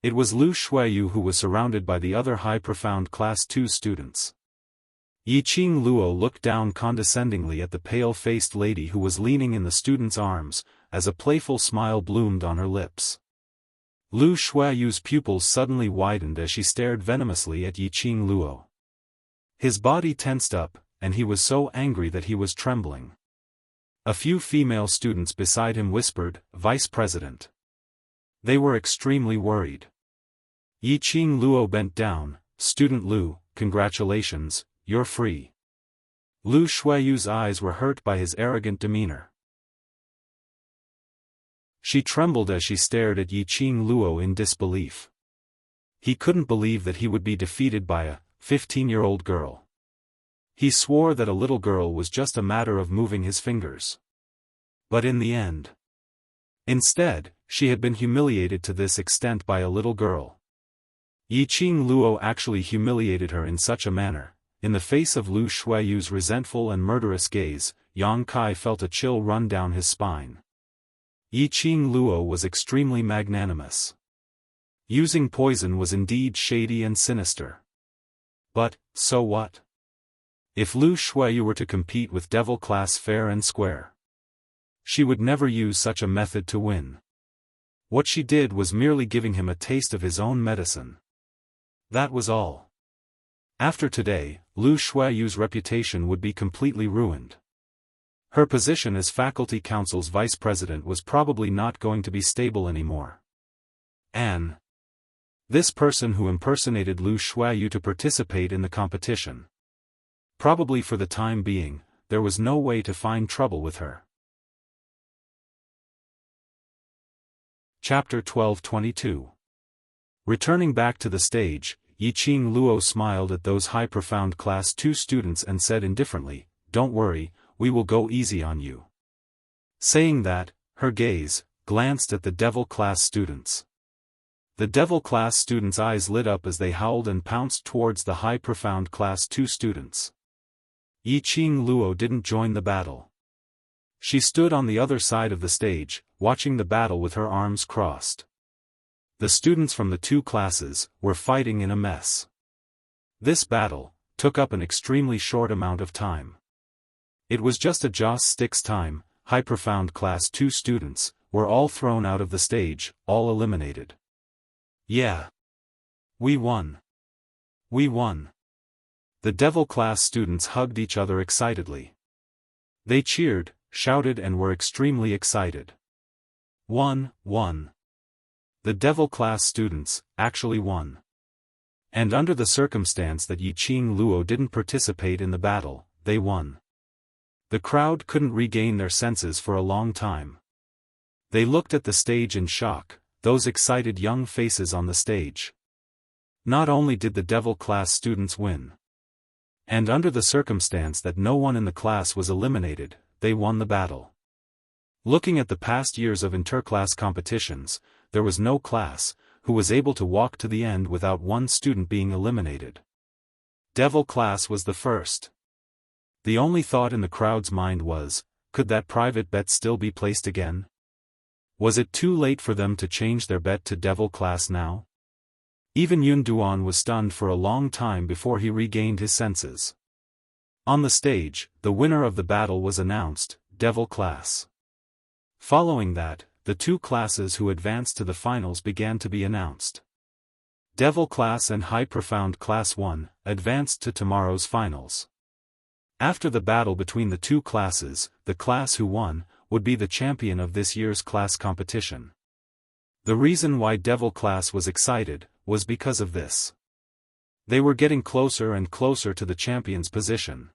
It was Lu Shuiyu, who was surrounded by the other high profound Class 2 students. Yi Qing Luo looked down condescendingly at the pale-faced lady who was leaning in the student's arms, as a playful smile bloomed on her lips. Lu Shuiyu's pupils suddenly widened as she stared venomously at Yi Qing Luo. His body tensed up, and he was so angry that he was trembling. A few female students beside him whispered, "Vice President." They were extremely worried. Yi Qing Luo bent down, "Student Lu, congratulations, you're free." Lu Shuiyu's eyes were hurt by his arrogant demeanor. She trembled as she stared at Yi Qing Luo in disbelief. He couldn't believe that he would be defeated by a 15-year-old girl. He swore that a little girl was just a matter of moving his fingers. But in the end, instead, she had been humiliated to this extent by a little girl. Yi Qing Luo actually humiliated her in such a manner. In the face of Lu Shuiyu's resentful and murderous gaze, Yang Kai felt a chill run down his spine. Yi Qing Luo was extremely magnanimous. Using poison was indeed shady and sinister. But, so what? If Lu Shuiyu were to compete with Devil Class fair and square, she would never use such a method to win. What she did was merely giving him a taste of his own medicine. That was all. After today, Lu Shuiyu's reputation would be completely ruined. Her position as Faculty Council's vice president was probably not going to be stable anymore. And this person who impersonated Lu Shuiyu to participate in the competition. Probably for the time being, there was no way to find trouble with her. Chapter 12:22. Returning back to the stage, Yi Qing Luo smiled at those high profound Class 2 students and said indifferently, "Don't worry, we will go easy on you." Saying that, her gaze glanced at the Devil Class students. The Devil Class students' eyes lit up as they howled and pounced towards the high profound Class 2 students. Yi Qing Luo didn't join the battle. She stood on the other side of the stage, watching the battle with her arms crossed. The students from the two classes were fighting in a mess. This battle took up an extremely short amount of time. It was just a joss sticks time. High profound Class 2 students were all thrown out of the stage, all eliminated. Yeah. We won. We won. The Devil Class students hugged each other excitedly. They cheered, shouted and were extremely excited. Won. The Devil Class students actually won. And under the circumstance that Yi Qing Luo didn't participate in the battle, they won. The crowd couldn't regain their senses for a long time. They looked at the stage in shock, those excited young faces on the stage. Not only did the Devil Class students win, and under the circumstance that no one in the class was eliminated, they won the battle. Looking at the past years of interclass competitions, there was no class who was able to walk to the end without one student being eliminated. Devil class was the first. The only thought in the crowd's mind was, could that private bet still be placed again? Was it too late for them to change their bet to Devil class now? Even Yun Duan was stunned for a long time before he regained his senses. On the stage, the winner of the battle was announced, Devil class. Following that, the two classes who advanced to the finals began to be announced. Devil class and High Profound class 1 advanced to tomorrow's finals. After the battle between the two classes, the class who won would be the champion of this year's class competition. The reason why Devil class was excited was because of this. They were getting closer and closer to the champion's position.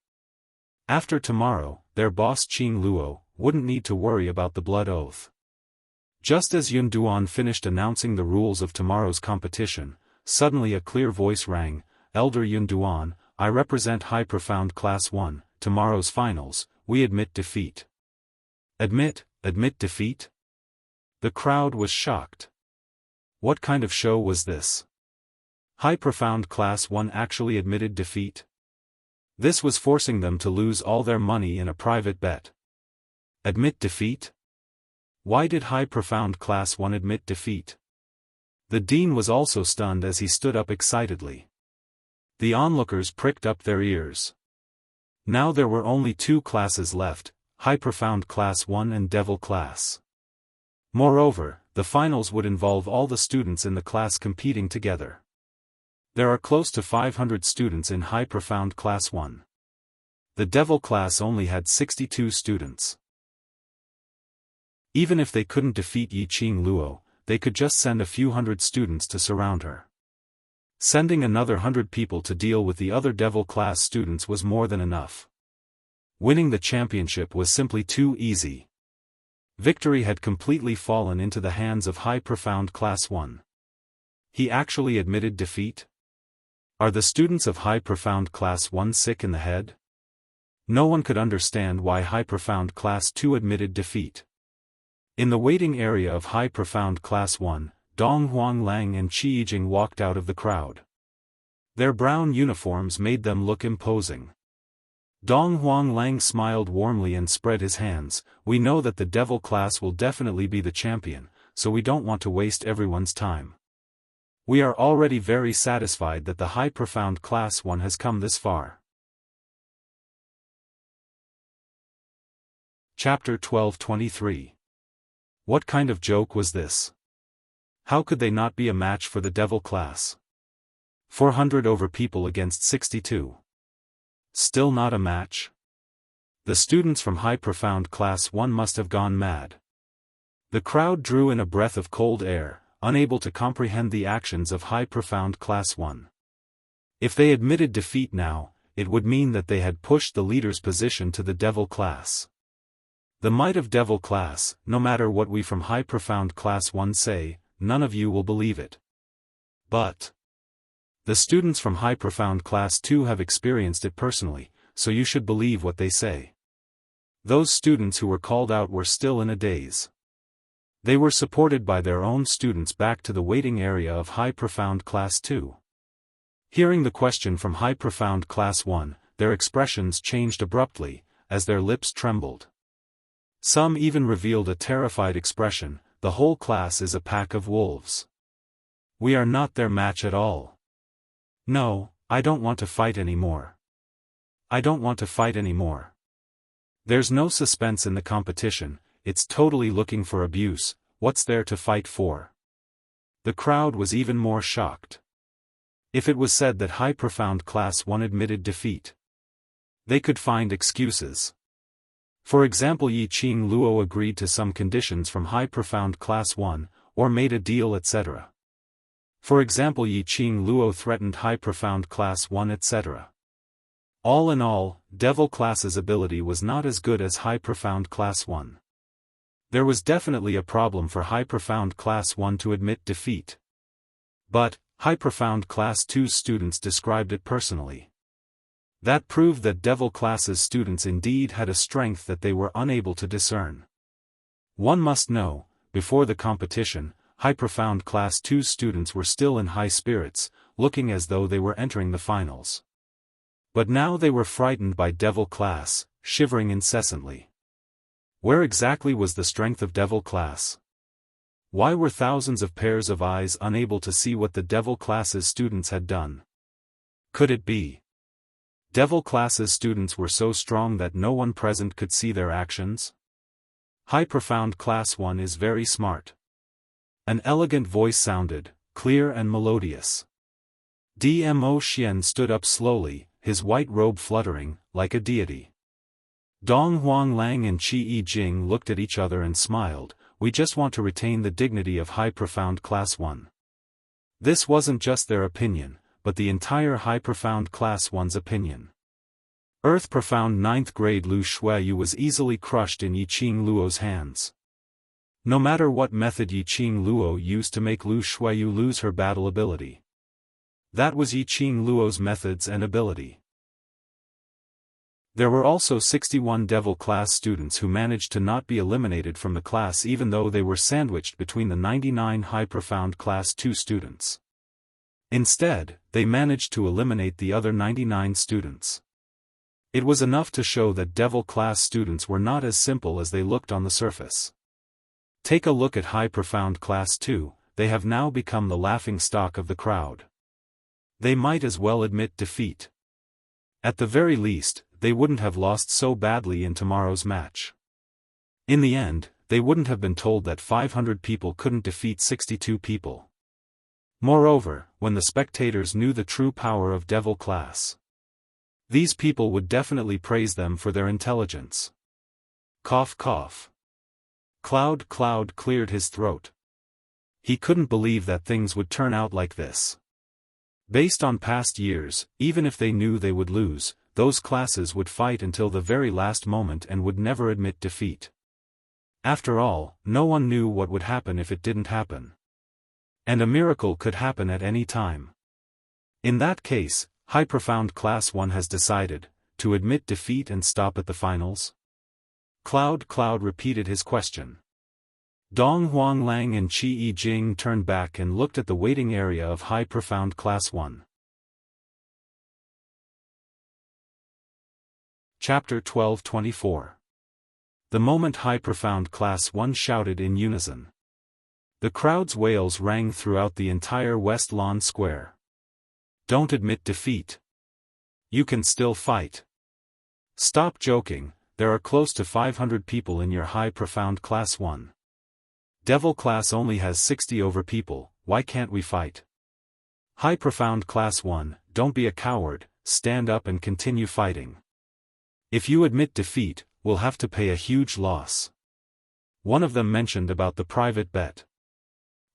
After tomorrow, their boss Qing Luo wouldn't need to worry about the blood oath. Just as Yun Duan finished announcing the rules of tomorrow's competition, suddenly a clear voice rang, "Elder Yun Duan, I represent High Profound Class 1, tomorrow's finals, we admit defeat." Admit defeat? The crowd was shocked. What kind of show was this? High Profound Class 1 actually admitted defeat? This was forcing them to lose all their money in a private bet. Admit defeat? Why did High Profound Class 1 admit defeat? The dean was also stunned as he stood up excitedly. The onlookers pricked up their ears. Now there were only two classes left, High Profound Class 1 and Devil class. Moreover, the finals would involve all the students in the class competing together. There are close to 500 students in High Profound Class 1. The Devil class only had 62 students. Even if they couldn't defeat Qing Luo, they could just send a few hundred students to surround her. Sending another 100 people to deal with the other Devil class students was more than enough. Winning the championship was simply too easy. Victory had completely fallen into the hands of High Profound Class 1. He actually admitted defeat? Are the students of High Profound Class 1 sick in the head? No one could understand why High Profound Class 2 admitted defeat. In the waiting area of High Profound Class 1, Dong Huanglang and Qi Yijing walked out of the crowd. Their brown uniforms made them look imposing. Dong Huanglang smiled warmly and spread his hands. "We know that the Devil class will definitely be the champion, so we don't want to waste everyone's time. We are already very satisfied that the High Profound Class 1 has come this far." Chapter 12:23. What kind of joke was this? How could they not be a match for the Devil class? 400 over people against 62. Still not a match? The students from High Profound Class 1 must have gone mad. The crowd drew in a breath of cold air, unable to comprehend the actions of High Profound Class 1. If they admitted defeat now, it would mean that they had pushed the leader's position to the Devil class. The might of Devil class, no matter what we from High Profound Class 1 say, none of you will believe it. But the students from High Profound Class 2 have experienced it personally, so you should believe what they say. Those students who were called out were still in a daze. They were supported by their own students back to the waiting area of High Profound Class 2. Hearing the question from High Profound Class 1, their expressions changed abruptly, as their lips trembled. Some even revealed a terrified expression. "The whole class is a pack of wolves. We are not their match at all. No, I don't want to fight anymore. I don't want to fight anymore." There's no suspense in the competition, it's totally looking for abuse. What's there to fight for? The crowd was even more shocked. If it was said that High Profound Class 1 admitted defeat, they could find excuses. For example, Qing Luo agreed to some conditions from High Profound Class 1, or made a deal, etc. For example, Qing Luo threatened High Profound Class 1, etc. All in all, Devil class's ability was not as good as High Profound Class 1. There was definitely a problem for High Profound Class 1 to admit defeat. But High Profound Class 2's students described it personally. That proved that Devil class's students indeed had a strength that they were unable to discern. One must know, before the competition, High Profound Class 2 students were still in high spirits, looking as though they were entering the finals. But now they were frightened by Devil Class, shivering incessantly. Where exactly was the strength of Devil Class? Why were thousands of pairs of eyes unable to see what the Devil Class's students had done? Could it be? Devil Class's students were so strong that no one present could see their actions? High Profound Class 1 is very smart. An elegant voice sounded, clear and melodious. Dmo Xian stood up slowly, his white robe fluttering, like a deity. Dong Huanglang and Qi Yijing looked at each other and smiled. We just want to retain the dignity of High Profound Class 1. This wasn't just their opinion, but the entire High Profound Class 1's opinion. Earth Profound 9th grade Lu Shuiyu was easily crushed in Yiqing Luo's hands. No matter what method Yiqing Luo used to make Lu Shuiyu lose her battle ability. That was Yiqing Luo's methods and ability. There were also 61 Devil Class students who managed to not be eliminated from the class even though they were sandwiched between the 99 High Profound Class 2 students. Instead, they managed to eliminate the other 99 students. It was enough to show that Devil Class students were not as simple as they looked on the surface. Take a look at High Profound Class 2, they have now become the laughing stock of the crowd. They might as well admit defeat. At the very least, they wouldn't have lost so badly in tomorrow's match. In the end, they wouldn't have been told that 500 people couldn't defeat 62 people. Moreover, when the spectators knew the true power of Devil Class, these people would definitely praise them for their intelligence. Cough cough. Cloud cleared his throat. He couldn't believe that things would turn out like this. Based on past years, even if they knew they would lose, those classes would fight until the very last moment and would never admit defeat. After all, no one knew what would happen if it didn't happen. And a miracle could happen at any time. In that case, High Profound Class 1 has decided to admit defeat and stop at the finals? Cloud repeated his question. Dong Huanglang and Qi Yijing turned back and looked at the waiting area of High Profound Class 1. Chapter 12:24. The moment High Profound Class 1 shouted in unison. The crowd's wails rang throughout the entire West Lawn Square. Don't admit defeat. You can still fight. Stop joking, there are close to 500 people in your High Profound Class 1. Devil Class only has 60 over people, why can't we fight? High Profound Class 1, don't be a coward, stand up and continue fighting. If you admit defeat, we'll have to pay a huge loss. One of them mentioned about the private bet.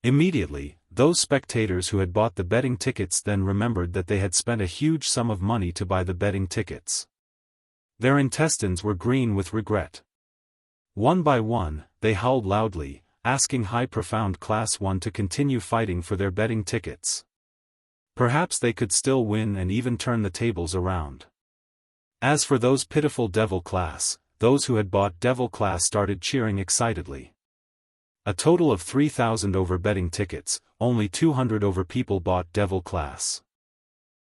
Immediately, those spectators who had bought the betting tickets then remembered that they had spent a huge sum of money to buy the betting tickets. Their intestines were green with regret. One by one, they howled loudly, asking High Profound Class 1 to continue fighting for their betting tickets. Perhaps they could still win and even turn the tables around. As for those pitiful Devil Class, those who had bought Devil Class started cheering excitedly. A total of 3,000 over betting tickets, only 200 over people bought Devil Class.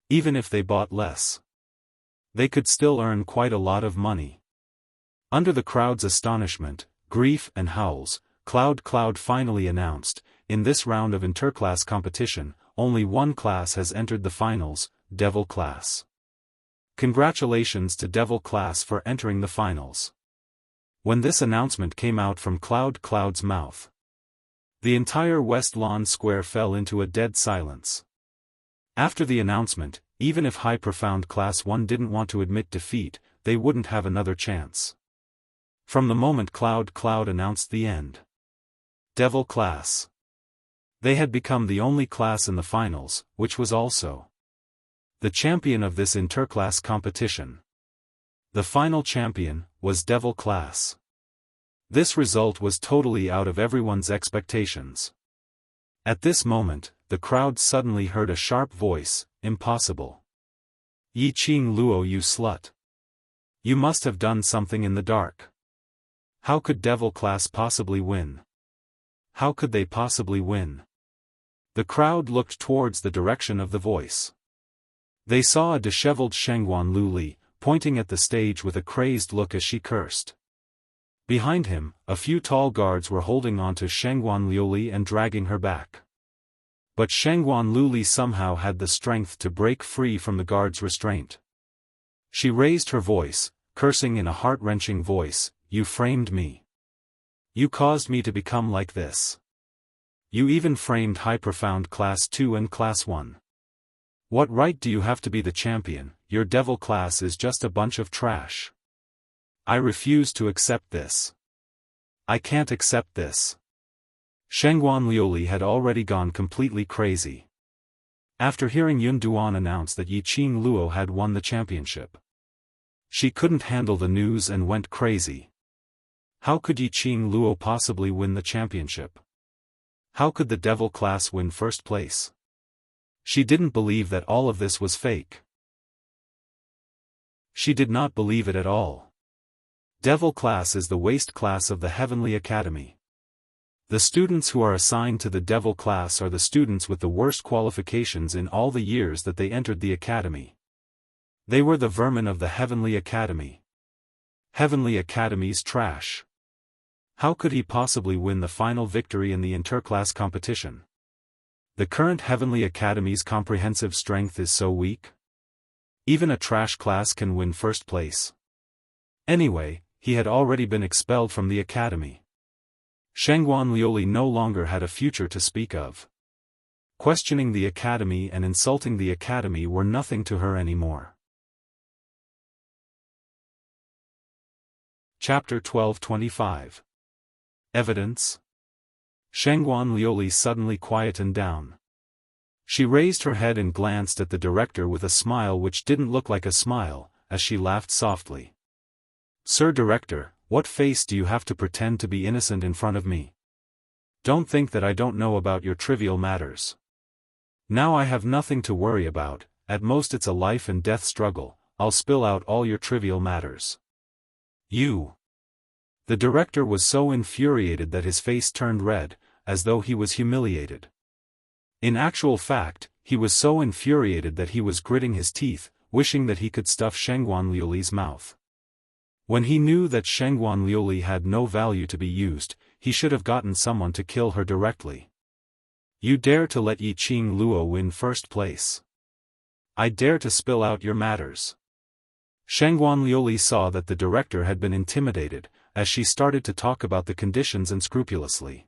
Even if they bought less, they could still earn quite a lot of money. Under the crowd's astonishment, grief and howls, Cloud finally announced, in this round of interclass competition, only one class has entered the finals, Devil Class. Congratulations to Devil Class for entering the finals. When this announcement came out from Cloud's mouth, the entire West Lawn Square fell into a dead silence. After the announcement, even if High Profound Class 1 didn't want to admit defeat, they wouldn't have another chance. From the moment Cloud announced the end. Devil Class. They had become the only class in the finals, which was also the champion of this interclass competition. The final champion was Devil Class. This result was totally out of everyone's expectations. At this moment, the crowd suddenly heard a sharp voice, impossible. Yiqing Luo, you slut. You must have done something in the dark. How could Devil class possibly win? How could they possibly win? The crowd looked towards the direction of the voice. They saw a disheveled Shangguan Luli, pointing at the stage with a crazed look as she cursed. Behind him, a few tall guards were holding on to Shangguan Liuli and dragging her back. But Shangguan Luli somehow had the strength to break free from the guards' restraint. She raised her voice, cursing in a heart-wrenching voice, "You framed me. You caused me to become like this. You even framed High Profound Class 2 and Class 1. What right do you have to be the champion? Your devil class is just a bunch of trash. I refuse to accept this. I can't accept this." Shangguan Liuli had already gone completely crazy. After hearing Yun Duan announce that Yiqing Luo had won the championship, she couldn't handle the news and went crazy. How could Yiqing Luo possibly win the championship? How could the devil class win first place? She didn't believe that all of this was fake. She did not believe it at all. Devil class is the waste class of the Heavenly Academy. The students who are assigned to the devil class are the students with the worst qualifications in all the years that they entered the academy. They were the vermin of the Heavenly Academy. Heavenly Academy's trash. How could he possibly win the final victory in the interclass competition? The current Heavenly Academy's comprehensive strength is so weak. Even a trash class can win first place. Anyway, he had already been expelled from the academy. Shangguan Liuli no longer had a future to speak of. Questioning the academy and insulting the academy were nothing to her anymore. Chapter 1225. Evidence? Shangguan Liuli suddenly quietened down. She raised her head and glanced at the director with a smile which didn't look like a smile, as she laughed softly. "Sir Director, what face do you have to pretend to be innocent in front of me? Don't think that I don't know about your trivial matters. Now I have nothing to worry about, at most it's a life and death struggle, I'll spill out all your trivial matters." "You." The director was so infuriated that his face turned red, as though he was humiliated. In actual fact, he was so infuriated that he was gritting his teeth, wishing that he could stuff Shangguan Liuli's mouth. When he knew that Shangguan Liuli had no value to be used, he should have gotten someone to kill her directly. "You dare to let Yiqing Luo win first place? I dare to spill out your matters." Shangguan Liuli saw that the director had been intimidated, as she started to talk about the conditions unscrupulously.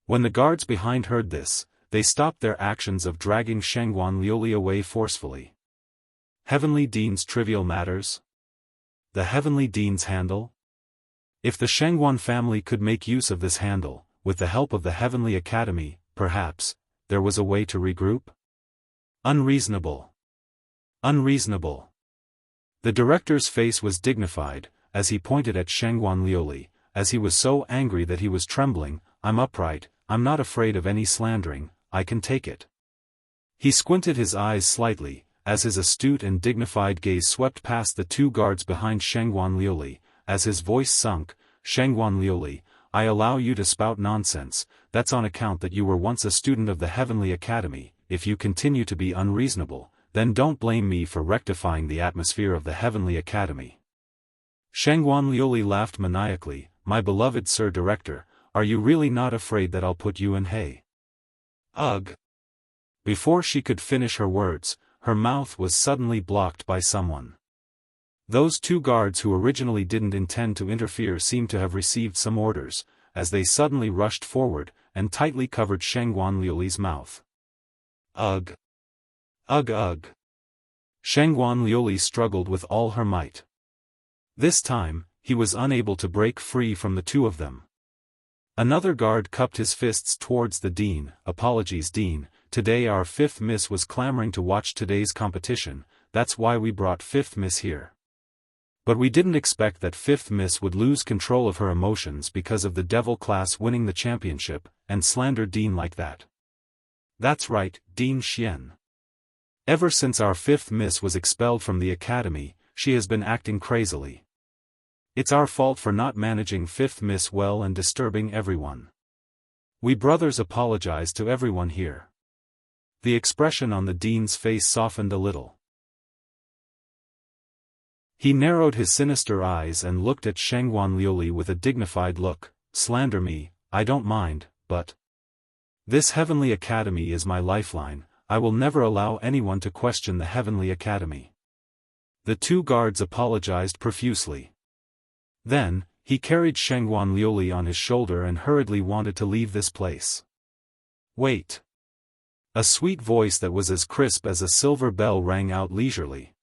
When the guards behind heard this, they stopped their actions of dragging Shangguan Liuli away forcefully. Heavenly Dean's trivial matters? The Heavenly Dean's handle? If the Shangguan family could make use of this handle, with the help of the Heavenly Academy, perhaps, there was a way to regroup? Unreasonable. Unreasonable. The director's face was dignified, as he pointed at Shangguan Liuli, as he was so angry that he was trembling. "I'm upright, I'm not afraid of any slandering, I can take it." He squinted his eyes slightly, as his astute and dignified gaze swept past the two guards behind Shangguan Liuli, as his voice sunk. "Shangguan Liuli, I allow you to spout nonsense, that's on account that you were once a student of the Heavenly Academy. If you continue to be unreasonable, then don't blame me for rectifying the atmosphere of the Heavenly Academy." Shangguan Liuli laughed maniacally. "My beloved Sir Director, are you really not afraid that I'll put you in hay?" Ugh! Before she could finish her words, her mouth was suddenly blocked by someone. Those two guards who originally didn't intend to interfere seemed to have received some orders, as they suddenly rushed forward, and tightly covered Shangguan Liuli's mouth. Ugh! Ugh ugh! Shangguan Liuli struggled with all her might. This time, he was unable to break free from the two of them. Another guard cupped his fists towards the dean. "Apologies, Dean, today our fifth miss was clamoring to watch today's competition, that's why we brought fifth miss here. But we didn't expect that fifth miss would lose control of her emotions because of the devil class winning the championship, and slander Dean like that." "That's right, Dean Xian. Ever since our fifth miss was expelled from the academy, she has been acting crazily. It's our fault for not managing fifth miss well and disturbing everyone. We brothers apologize to everyone here. The expression on the dean's face softened a little. He narrowed his sinister eyes and looked at Shangguan Liuli with a dignified look. Slander me, I don't mind, but this Heavenly Academy is my lifeline. I will never allow anyone to question the Heavenly Academy. The two guards apologized profusely. Then, he carried Shangguan Liuli on his shoulder and hurriedly wanted to leave this place. Wait. A sweet voice that was as crisp as a silver bell rang out leisurely.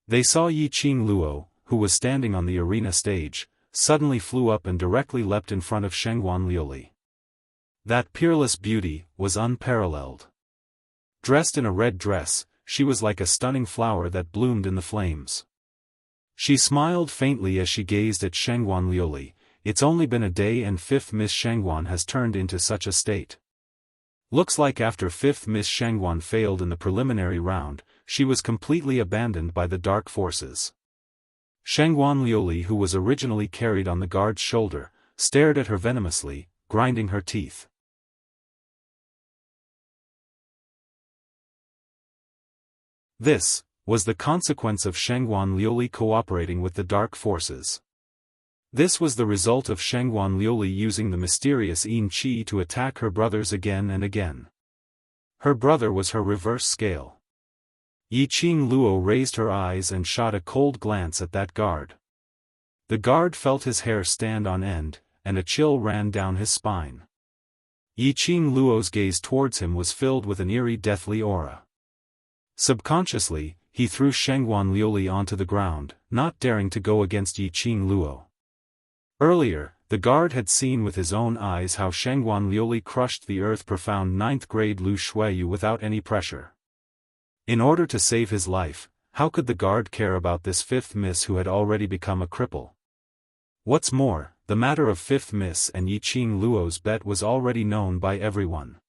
They saw Yiqing Luo, who was standing on the arena stage, suddenly flew up and directly leapt in front of Shangguan Liuli. That peerless beauty was unparalleled. Dressed in a red dress, she was like a stunning flower that bloomed in the flames. She smiled faintly as she gazed at Shangguan Liuli. It's only been a day and fifth Miss Shangguan has turned into such a state. Looks like after fifth Miss Shangguan failed in the preliminary round, she was completely abandoned by the dark forces. Shangguan Liuli, who was originally carried on the guard's shoulder, stared at her venomously, grinding her teeth. This was the consequence of Shangguan Liuli cooperating with the dark forces. This was the result of Shangguan Liuli using the mysterious Yin Qi to attack her brothers again and again. Her brother was her reverse scale. Yiqing Luo raised her eyes and shot a cold glance at that guard. The guard felt his hair stand on end, and a chill ran down his spine. Yiqing Luo's gaze towards him was filled with an eerie deathly aura. Subconsciously, he threw Shangguan Liuli onto the ground, not daring to go against Yiqing Luo. Earlier, the guard had seen with his own eyes how Shangguan Liuli crushed the earth-profound 9th grade Lu Shuiyu without any pressure. In order to save his life, how could the guard care about this fifth miss who had already become a cripple? What's more, the matter of fifth miss and Yiqing Luo's bet was already known by everyone.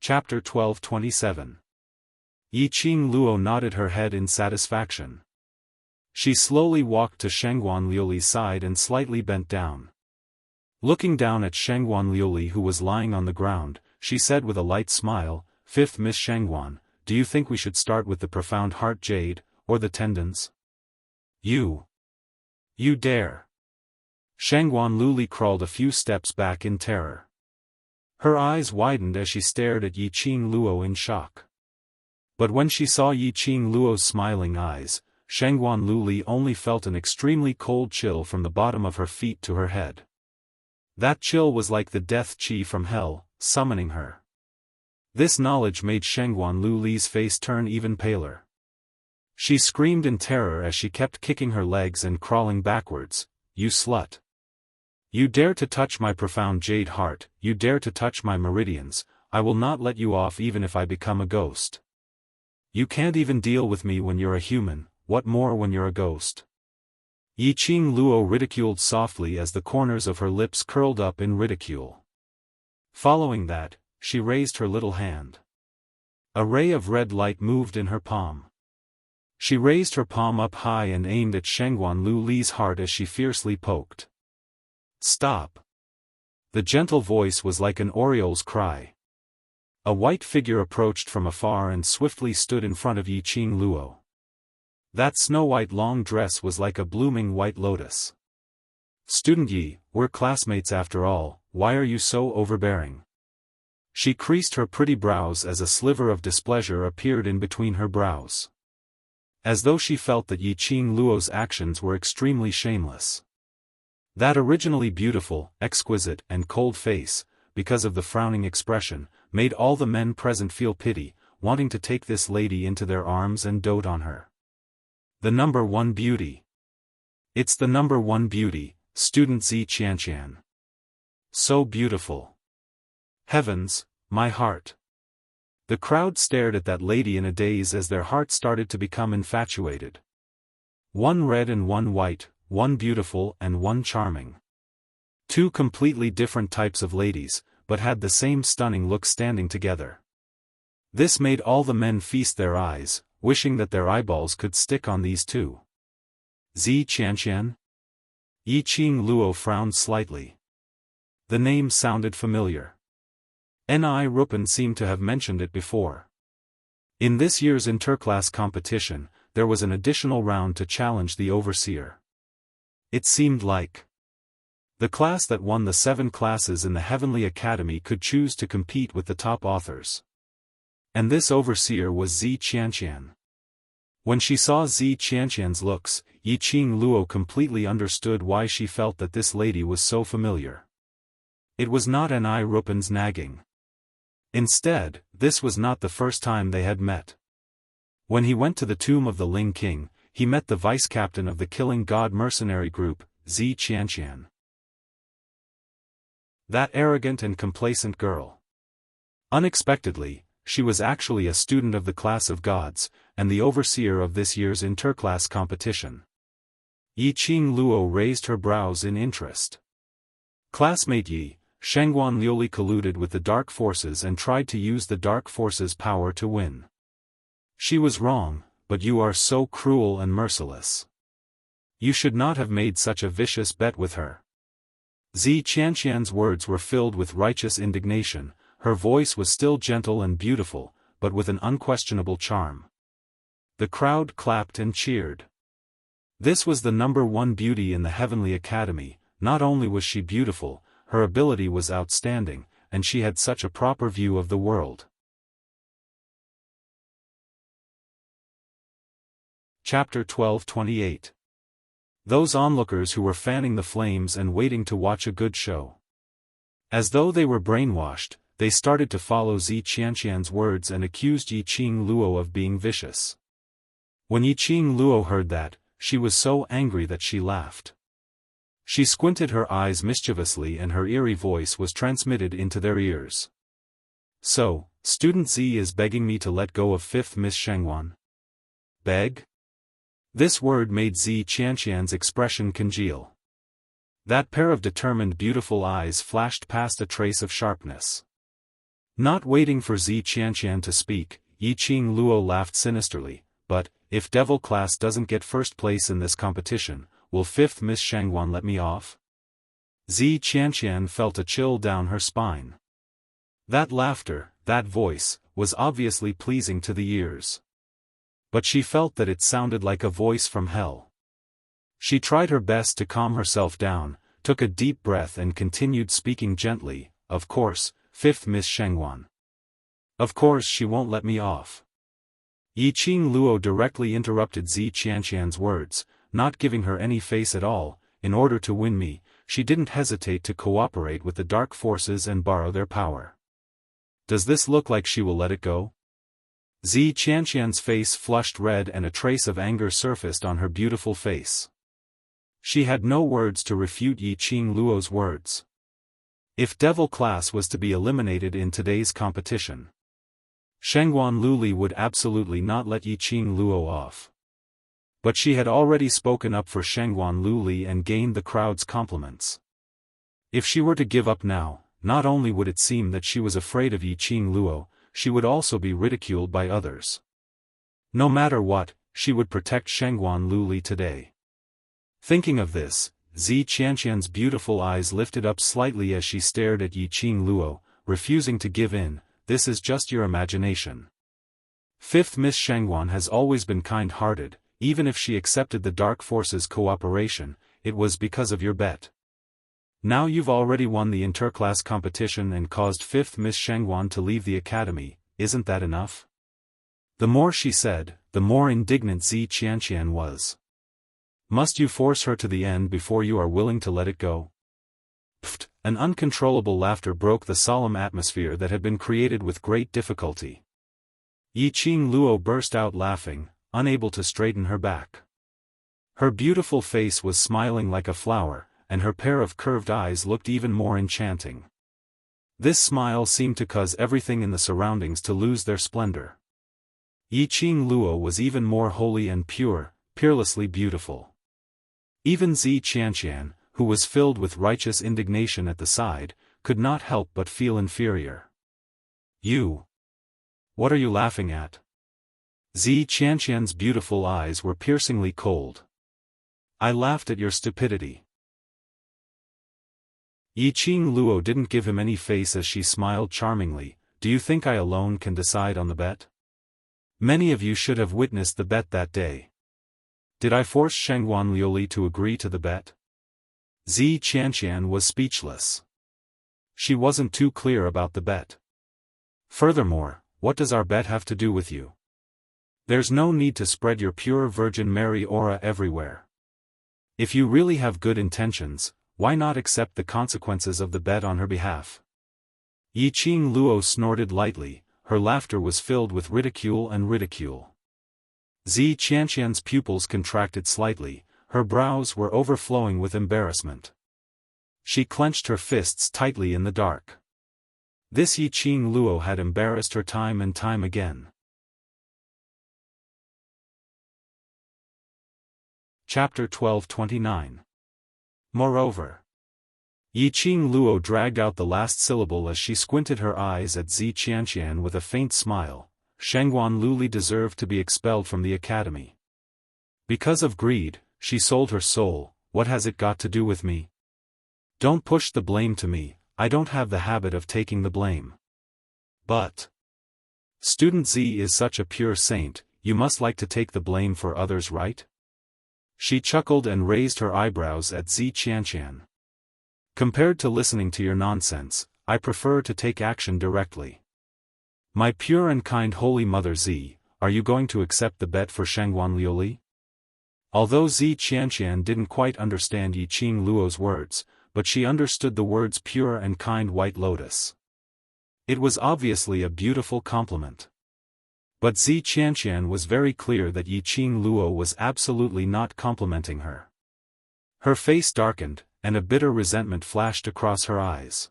Chapter 12:27. Yiqing Luo nodded her head in satisfaction. She slowly walked to Shangguan Liuli's side and slightly bent down. Looking down at Shangguan Liuli, who was lying on the ground, she said with a light smile, "Fifth Miss Shangguan, do you think we should start with the profound heart jade, or the tendons?" You dare." Shangguan Liuli crawled a few steps back in terror. Her eyes widened as she stared at Yiqing Luo in shock. But when she saw Yiqing Luo's smiling eyes, Shangguan Liuli only felt an extremely cold chill from the bottom of her feet to her head. That chill was like the death chi from hell, summoning her. This knowledge made Shangguan Liuli's face turn even paler. She screamed in terror as she kept kicking her legs and crawling backwards. "You slut! You dare to touch my profound jade heart, you dare to touch my meridians, I will not let you off even if I become a ghost. You can't even deal with me when you're a human, what more when you're a ghost?" Yiqing Luo ridiculed softly as the corners of her lips curled up in ridicule. Following that, she raised her little hand. A ray of red light moved in her palm. She raised her palm up high and aimed at Shangguan Liuli's heart as she fiercely poked. "Stop!" The gentle voice was like an oriole's cry. A white figure approached from afar and swiftly stood in front of Yiqing Luo. That snow-white long dress was like a blooming white lotus. "Student Yi, we're classmates after all, why are you so overbearing?" She creased her pretty brows as a sliver of displeasure appeared in between her brows. As though she felt that Yiqing Luo's actions were extremely shameless. That originally beautiful, exquisite, and cold face, because of the frowning expression, made all the men present feel pity, wanting to take this lady into their arms and dote on her. The number one beauty. It's the number one beauty, student Zi Qianqian. So beautiful. Heavens, my heart. The crowd stared at that lady in a daze as their hearts started to become infatuated. One red and one white, one beautiful and one charming. Two completely different types of ladies, but had the same stunning look standing together. This made all the men feast their eyes, wishing that their eyeballs could stick on these two. Zi Qianqian? Yi Qing Luo frowned slightly. The name sounded familiar. Ni Rupan seemed to have mentioned it before. In this year's interclass competition, there was an additional round to challenge the overseer. It seemed like the class that won the 7 classes in the Heavenly Academy could choose to compete with the top authors. And this overseer was Zi Qianqian. When she saw Zi Qianqian's looks, Yi Qing Luo completely understood why she felt that this lady was so familiar. It was not Ni Rupan's nagging. Instead, this was not the first time they had met. When he went to the tomb of the Ling King, he met the vice-captain of the Killing God mercenary group, Zi Qianqian. That arrogant and complacent girl. Unexpectedly, she was actually a student of the class of gods, and the overseer of this year's interclass competition. Yi Qing Luo raised her brows in interest. Classmate Yi, Shengguan Liuli colluded with the dark forces and tried to use the dark forces' power to win. She was wrong, but you are so cruel and merciless. You should not have made such a vicious bet with her. Zi Qianqian's words were filled with righteous indignation. Her voice was still gentle and beautiful, but with an unquestionable charm. The crowd clapped and cheered. This was the #1 beauty in the Heavenly Academy. Not only was she beautiful, her ability was outstanding, and she had such a proper view of the world. Chapter 12:28. Those onlookers who were fanning the flames and waiting to watch a good show. As though they were brainwashed, they started to follow Zi Qianqian's words and accused Yi Qing Luo of being vicious. When Yi Qing Luo heard that, she was so angry that she laughed. She squinted her eyes mischievously and her eerie voice was transmitted into their ears. So, Student Z is begging me to let go of 5th Miss Shengguan. Beg? This word made Zi Qianqian's expression congeal. That pair of determined beautiful eyes flashed past a trace of sharpness. Not waiting for Zi Qianqian to speak, Yi Qing Luo laughed sinisterly, but, if Devil class doesn't get first place in this competition, will 5th Miss Shengguan let me off? Zi Qianqian felt a chill down her spine. That laughter, that voice, was obviously pleasing to the ears. But she felt that it sounded like a voice from hell. She tried her best to calm herself down, took a deep breath and continued speaking gently. Of course, 5th Miss Shengguan. Of course she won't let me off. Yi Qing Luo directly interrupted Zi Qianqian's words, not giving her any face at all. In order to win me, she didn't hesitate to cooperate with the dark forces and borrow their power. Does this look like she will let it go? Zi Qianqian's face flushed red and a trace of anger surfaced on her beautiful face. She had no words to refute Yi Qing Luo's words. If Devil class was to be eliminated in today's competition, Shengguan Luli would absolutely not let Yi Qing Luo off. But she had already spoken up for Shengguan Luli and gained the crowd's compliments. If she were to give up now, not only would it seem that she was afraid of Yi Qing Luo, she would also be ridiculed by others. No matter what, she would protect Shengguan Luli today. Thinking of this, Zi Qianqian's beautiful eyes lifted up slightly as she stared at Yi Qing Luo, refusing to give in. This is just your imagination. 5th Miss Shengguan has always been kind-hearted. Even if she accepted the dark forces' cooperation, it was because of your bet. Now you've already won the interclass competition and caused 5th Miss Shengguan to leave the academy. Isn't that enough? The more she said, the more indignant Zi Qianqian was. Must you force her to the end before you are willing to let it go? Pfft! An uncontrollable laughter broke the solemn atmosphere that had been created with great difficulty. Yi Qing Luo burst out laughing, unable to straighten her back. Her beautiful face was smiling like a flower, and her pair of curved eyes looked even more enchanting. This smile seemed to cause everything in the surroundings to lose their splendor. Yi Qing Luo was even more holy and pure, peerlessly beautiful. Even Zi Qianqian, who was filled with righteous indignation at the side, could not help but feel inferior. You! What are you laughing at? Zi Qianqian's beautiful eyes were piercingly cold. I laughed at your stupidity. Yiqing Luo didn't give him any face as she smiled charmingly. Do you think I alone can decide on the bet? Many of you should have witnessed the bet that day. Did I force Shengguan Liuli to agree to the bet? Zi Qianqian was speechless. She wasn't too clear about the bet. Furthermore, what does our bet have to do with you? There's no need to spread your pure Virgin Mary aura everywhere. If you really have good intentions, why not accept the consequences of the bet on her behalf? Yiqing Luo snorted lightly, her laughter was filled with ridicule and ridicule. Zi Qianqian's pupils contracted slightly, her brows were overflowing with embarrassment. She clenched her fists tightly in the dark. This Yiqing Luo had embarrassed her time and time again. Chapter 1229. Moreover, Yiqing Luo dragged out the last syllable as she squinted her eyes at Zi Qianqian with a faint smile. Shengguan Luli deserved to be expelled from the academy. Because of greed, she sold her soul. What has it got to do with me? Don't push the blame to me, I don't have the habit of taking the blame. But Student Z is such a pure saint, you must like to take the blame for others, right? She chuckled and raised her eyebrows at Zi Qianqian. Compared to listening to your nonsense, I prefer to take action directly. My pure and kind Holy Mother Zi, are you going to accept the bet for Shengguan Liuli? Although Zi Qianqian didn't quite understand Yiqing Luo's words, but she understood the words pure and kind white lotus. It was obviously a beautiful compliment. But Zi Qianqian was very clear that Yiqing Luo was absolutely not complimenting her. Her face darkened, and a bitter resentment flashed across her eyes.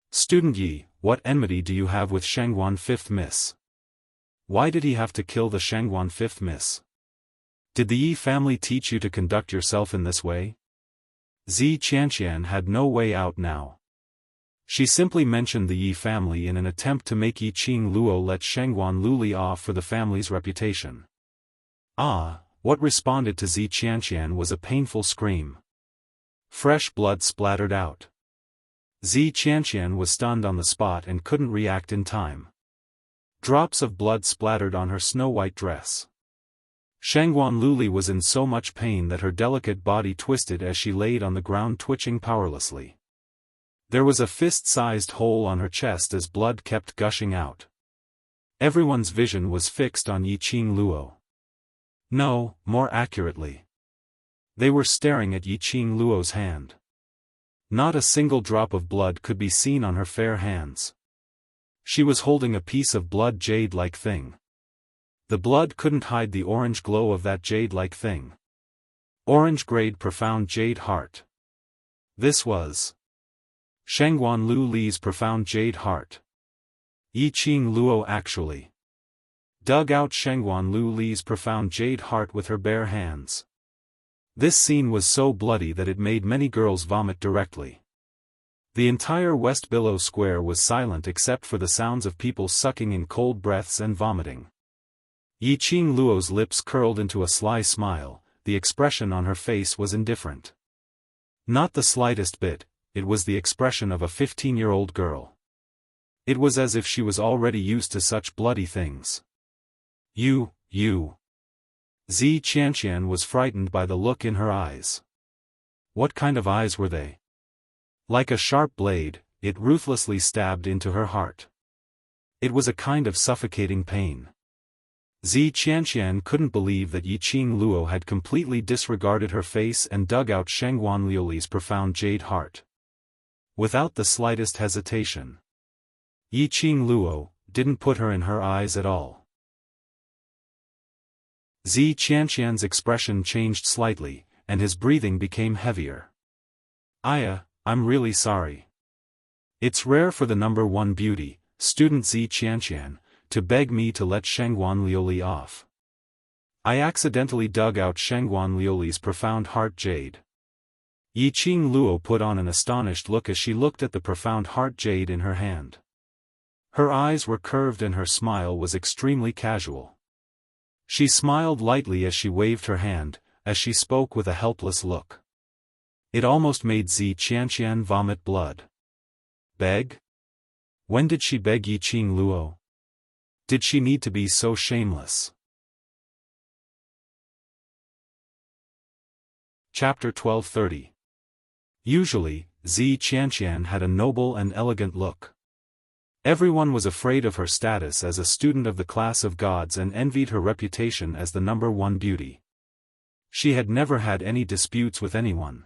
Student Yi, what enmity do you have with Shengguan 5th Miss? Why did he have to kill the Shengguan 5th Miss? Did the Yi family teach you to conduct yourself in this way? Zi Qianqian had no way out now. She simply mentioned the Yi family in an attempt to make Yiqing Luo let Shengguan Luli off for the family's reputation. Ah, what responded to Zi Qianqian was a painful scream. Fresh blood splattered out. Zi Qianqian was stunned on the spot and couldn't react in time. Drops of blood splattered on her snow-white dress. Shengguan Luli was in so much pain that her delicate body twisted as she laid on the ground twitching powerlessly. There was a fist-sized hole on her chest as blood kept gushing out. Everyone's vision was fixed on Yiqing Luo. No, more accurately. They were staring at Yiqing Luo's hand. Not a single drop of blood could be seen on her fair hands. She was holding a piece of blood jade-like thing. The blood couldn't hide the orange glow of that jade-like thing. Orange-grade profound jade heart. This was Shengguan Luli's profound jade heart. Yiqing Luo actually dug out Shengguan Luli's profound jade heart with her bare hands. This scene was so bloody that it made many girls vomit directly. The entire West Billow Square was silent except for the sounds of people sucking in cold breaths and vomiting. Yiqing Luo's lips curled into a sly smile, the expression on her face was indifferent. Not the slightest bit, it was the expression of a 15-year-old girl. It was as if she was already used to such bloody things. You. Zi Qianqian was frightened by the look in her eyes. What kind of eyes were they? Like a sharp blade, it ruthlessly stabbed into her heart. It was a kind of suffocating pain. Zi Qianqian couldn't believe that Yiqing Luo had completely disregarded her face and dug out Shengguan Liuli's profound jade heart. Without the slightest hesitation. Yiqing Luo didn't put her in her eyes at all. Zi Qianqian's expression changed slightly, and his breathing became heavier. I'm really sorry. It's rare for the number one beauty, student Zi Qianqian, to beg me to let Shengguan Liuli off. I accidentally dug out Shengguan Liuli's profound heart jade. Yiqing Luo put on an astonished look as she looked at the profound heart jade in her hand. Her eyes were curved and her smile was extremely casual. She smiled lightly as she waved her hand, as she spoke with a helpless look. It almost made Zi Qianqian vomit blood. Beg? When did she beg Yiqing Luo? Did she need to be so shameless? Chapter 1230. Usually, Zi Qianqian had a noble and elegant look. Everyone was afraid of her status as a student of the class of gods and envied her reputation as the #1 beauty. She had never had any disputes with anyone.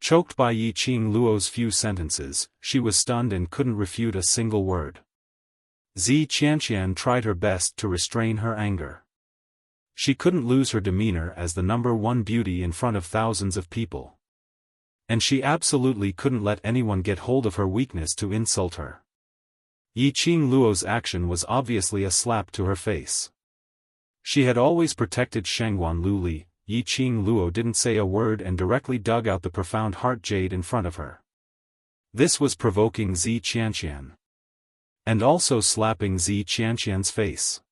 Choked by Yiqing Luo's few sentences, she was stunned and couldn't refute a single word. Zi Qianqian tried her best to restrain her anger. She couldn't lose her demeanor as the #1 beauty in front of thousands of people. And she absolutely couldn't let anyone get hold of her weakness to insult her. Yiqing Luo's action was obviously a slap to her face. She had always protected Shengguan Luli. Yiqing Luo didn't say a word and directly dug out the profound heart jade in front of her. This was provoking Zi Qianqian. And also slapping Zi Qianqian's face.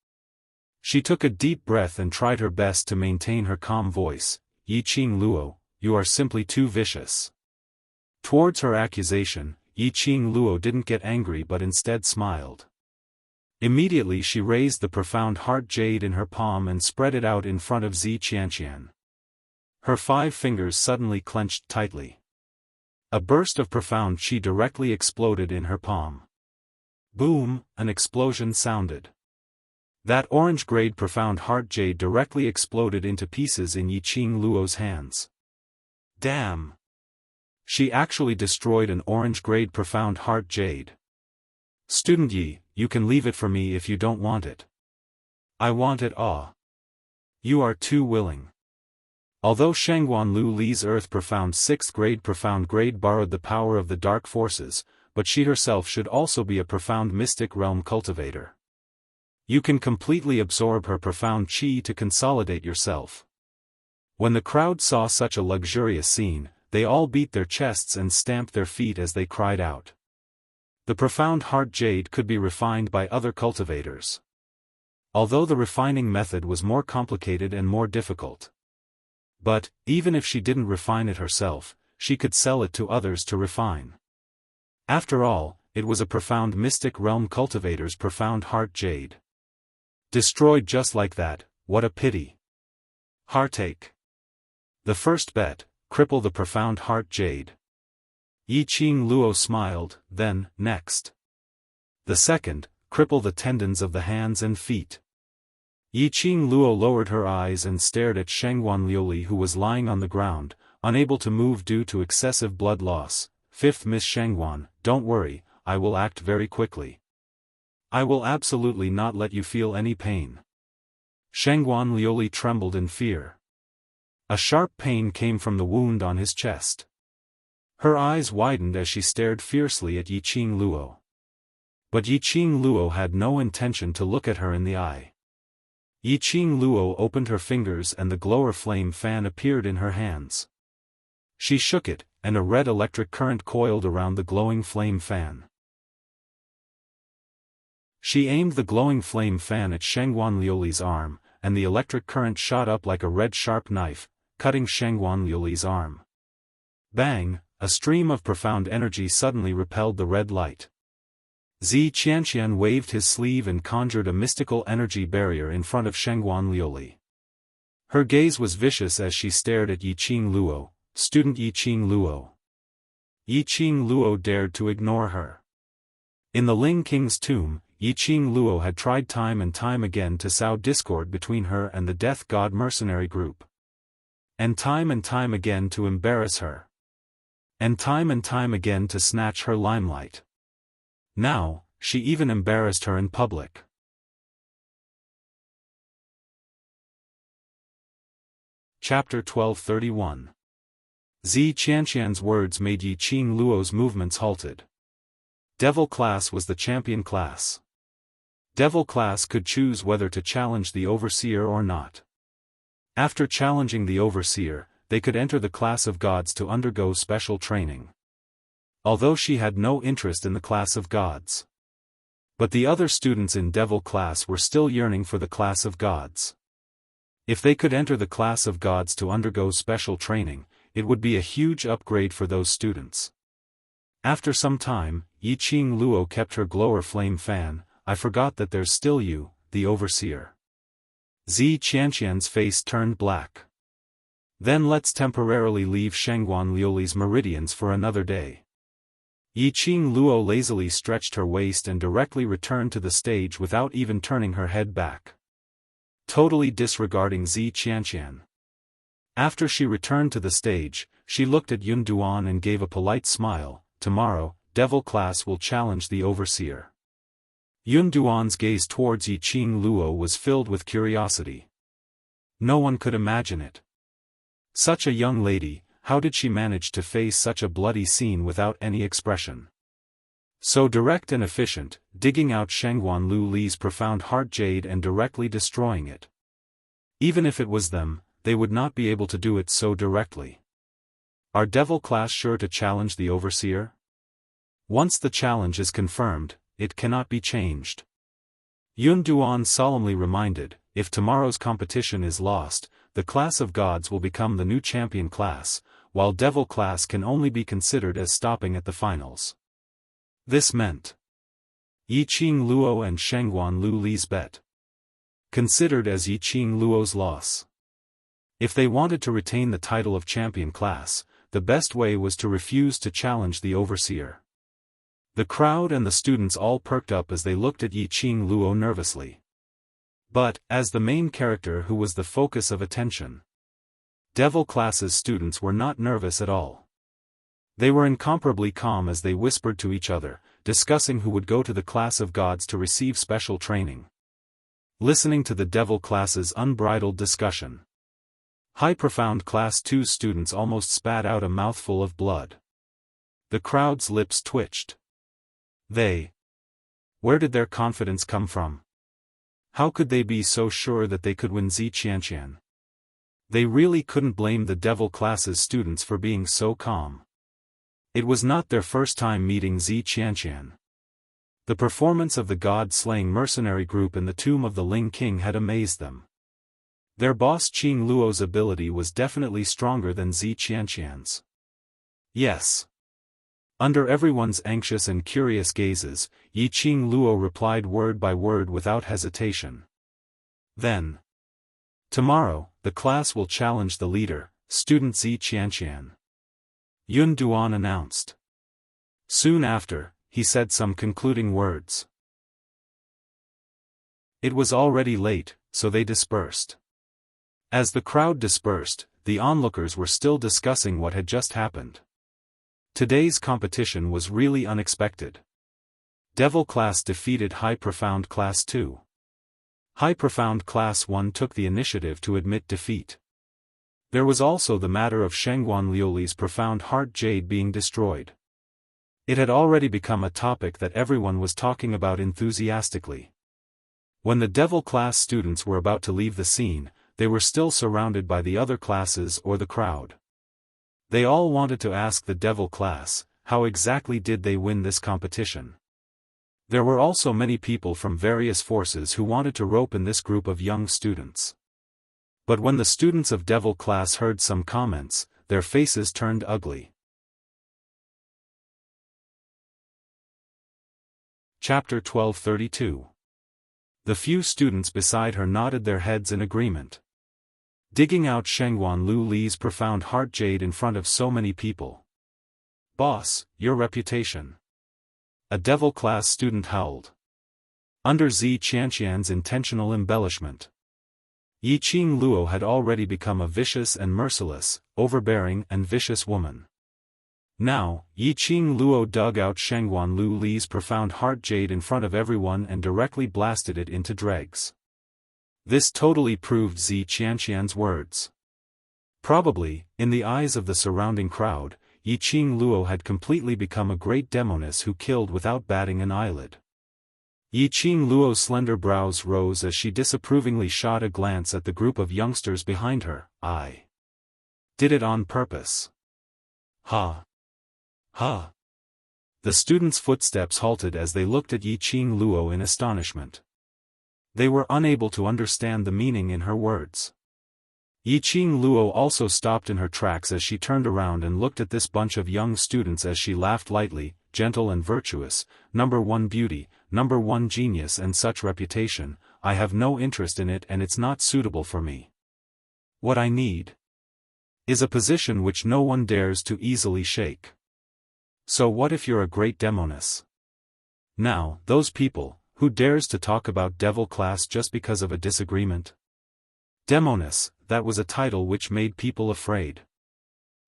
She took a deep breath and tried her best to maintain her calm voice. Yiqing Luo, you are simply too vicious. Towards her accusation, Yiqing Luo didn't get angry but instead smiled. Immediately she raised the profound heart jade in her palm and spread it out in front of Zi Qianqian. Her 5 fingers suddenly clenched tightly. A burst of profound qi directly exploded in her palm. Boom, an explosion sounded. That orange-grade profound heart jade directly exploded into pieces in Yiqing Luo's hands. Damn! She actually destroyed an orange-grade profound heart jade. Student Yi, you can leave it for me if you don't want it. I want it all. You are too willing. Although Shengguan Lu Li's Earth Profound 6th grade Profound grade borrowed the power of the dark forces, but she herself should also be a profound mystic realm cultivator. You can completely absorb her profound qi to consolidate yourself. When the crowd saw such a luxurious scene, they all beat their chests and stamped their feet as they cried out. The profound heart jade could be refined by other cultivators. Although the refining method was more complicated and more difficult. But, even if she didn't refine it herself, she could sell it to others to refine. After all, it was a profound mystic realm cultivator's profound heart jade. Destroyed just like that, what a pity. Heartache. The first bet, cripple the profound heart jade. Yiqing Luo smiled, then, next. The second, cripple the tendons of the hands and feet. Yiqing Luo lowered her eyes and stared at Shengguan Liuli who was lying on the ground, unable to move due to excessive blood loss. Fifth Miss Shengguan, don't worry, I will act very quickly. I will absolutely not let you feel any pain. Shengguan Liuli trembled in fear. A sharp pain came from the wound on his chest. Her eyes widened as she stared fiercely at Yiqing Luo. But Yiqing Luo had no intention to look at her in the eye. Yiqing Luo opened her fingers and the glower flame fan appeared in her hands. She shook it, and a red electric current coiled around the glowing flame fan. She aimed the glowing flame fan at Shengguan Liuli's arm, and the electric current shot up like a red sharp knife, cutting Shengguan Liuli's arm. Bang! A stream of profound energy suddenly repelled the red light. Zi Qianqian waved his sleeve and conjured a mystical energy barrier in front of Shengguan Liuli. Her gaze was vicious as she stared at Yiqing Luo, student Yiqing Luo. Yiqing Luo dared to ignore her. In the Ling King's tomb, Yiqing Luo had tried time and time again to sow discord between her and the Death God mercenary group. And time again to embarrass her. And time again to snatch her limelight. Now, she even embarrassed her in public. Chapter 1231. Zi Qianqian's words made Yiqing Luo's movements halted. Devil class was the champion class. Devil class could choose whether to challenge the overseer or not. After challenging the overseer, they could enter the class of gods to undergo special training. Although she had no interest in the class of gods. But the other students in Devil class were still yearning for the class of gods. If they could enter the class of gods to undergo special training, it would be a huge upgrade for those students. After some time, Yi Qing Luo kept her glower flame fan. I forgot that there's still you, the overseer. Zi Qianqian's face turned black. Then let's temporarily leave Shengguan Liuli's meridians for another day. Yi Qing Luo lazily stretched her waist and directly returned to the stage without even turning her head back. Totally disregarding Zi Qianqian. After she returned to the stage, she looked at Yun Duan and gave a polite smile. Tomorrow, Devil class will challenge the overseer. Yun Duan's gaze towards Yi Qing Luo was filled with curiosity. No one could imagine it. Such a young lady, how did she manage to face such a bloody scene without any expression? So direct and efficient, digging out Shengguan Liuli's profound heart jade and directly destroying it. Even if it was them, they would not be able to do it so directly. Are Devil class sure to challenge the overseer? Once the challenge is confirmed, it cannot be changed. Yun Duan solemnly reminded, if tomorrow's competition is lost, the class of gods will become the new champion class, while Devil class can only be considered as stopping at the finals. This meant Yi Qing Luo and Shengguan Liuli's bet considered as Yi Qing Luo's loss. If they wanted to retain the title of champion class, the best way was to refuse to challenge the overseer. The crowd and the students all perked up as they looked at Yi Qing Luo nervously. But, as the main character who was the focus of attention, Devil class's students were not nervous at all. They were incomparably calm as they whispered to each other, discussing who would go to the class of gods to receive special training. Listening to the Devil class's unbridled discussion, High Profound Class 2 students almost spat out a mouthful of blood. The crowd's lips twitched. Where did their confidence come from? How could they be so sure that they could win Zi Qianqian? They really couldn't blame the Devil class's students for being so calm. It was not their first time meeting Zi Qianqian. The performance of the god-slaying mercenary group in the tomb of the Ling King had amazed them. Their boss Qing Luo's ability was definitely stronger than Zi Qianqian's. Yes. Under everyone's anxious and curious gazes, Yi Qing Luo replied word by word without hesitation. Then, tomorrow, the class will challenge the leader, student Zi Qianqian. Yun Duan announced. Soon after, he said some concluding words. It was already late, so they dispersed. As the crowd dispersed, the onlookers were still discussing what had just happened. Today's competition was really unexpected. Devil class defeated High Profound Class 2. High Profound Class 1 took the initiative to admit defeat. There was also the matter of Shengguan Liuli's profound heart jade being destroyed. It had already become a topic that everyone was talking about enthusiastically. When the Devil class students were about to leave the scene, they were still surrounded by the other classes or the crowd. They all wanted to ask the Devil class, how exactly did they win this competition? There were also many people from various forces who wanted to rope in this group of young students. But when the students of Devil class heard some comments, their faces turned ugly. Chapter 1232. The few students beside her nodded their heads in agreement. Digging out Shengguan Liuli's profound heart jade in front of so many people. Boss, your reputation. A Devil class student howled. Under Zi Qianqian's intentional embellishment, Yi Qing Luo had already become a vicious and merciless, overbearing and vicious woman. Now, Yi Qing Luo dug out Shengguan Liuli's profound heart jade in front of everyone and directly blasted it into dregs. This totally proved Zi Qianqian's words. Probably, in the eyes of the surrounding crowd, Yi Qing Luo had completely become a great demoness who killed without batting an eyelid. Yi Qing Luo's slender brows rose as she disapprovingly shot a glance at the group of youngsters behind her. I did it on purpose. Ha! Ha! The students' footsteps halted as they looked at Yi Qing Luo in astonishment. They were unable to understand the meaning in her words. Yiqing Luo also stopped in her tracks as she turned around and looked at this bunch of young students as she laughed lightly, gentle and virtuous, #1 beauty, #1 genius and such reputation, I have no interest in it and it's not suitable for me. What I need is a position which no one dares to easily shake. So what if you're a great demoness? Now, those people, who dares to talk about devil class just because of a disagreement? Demoness, that was a title which made people afraid.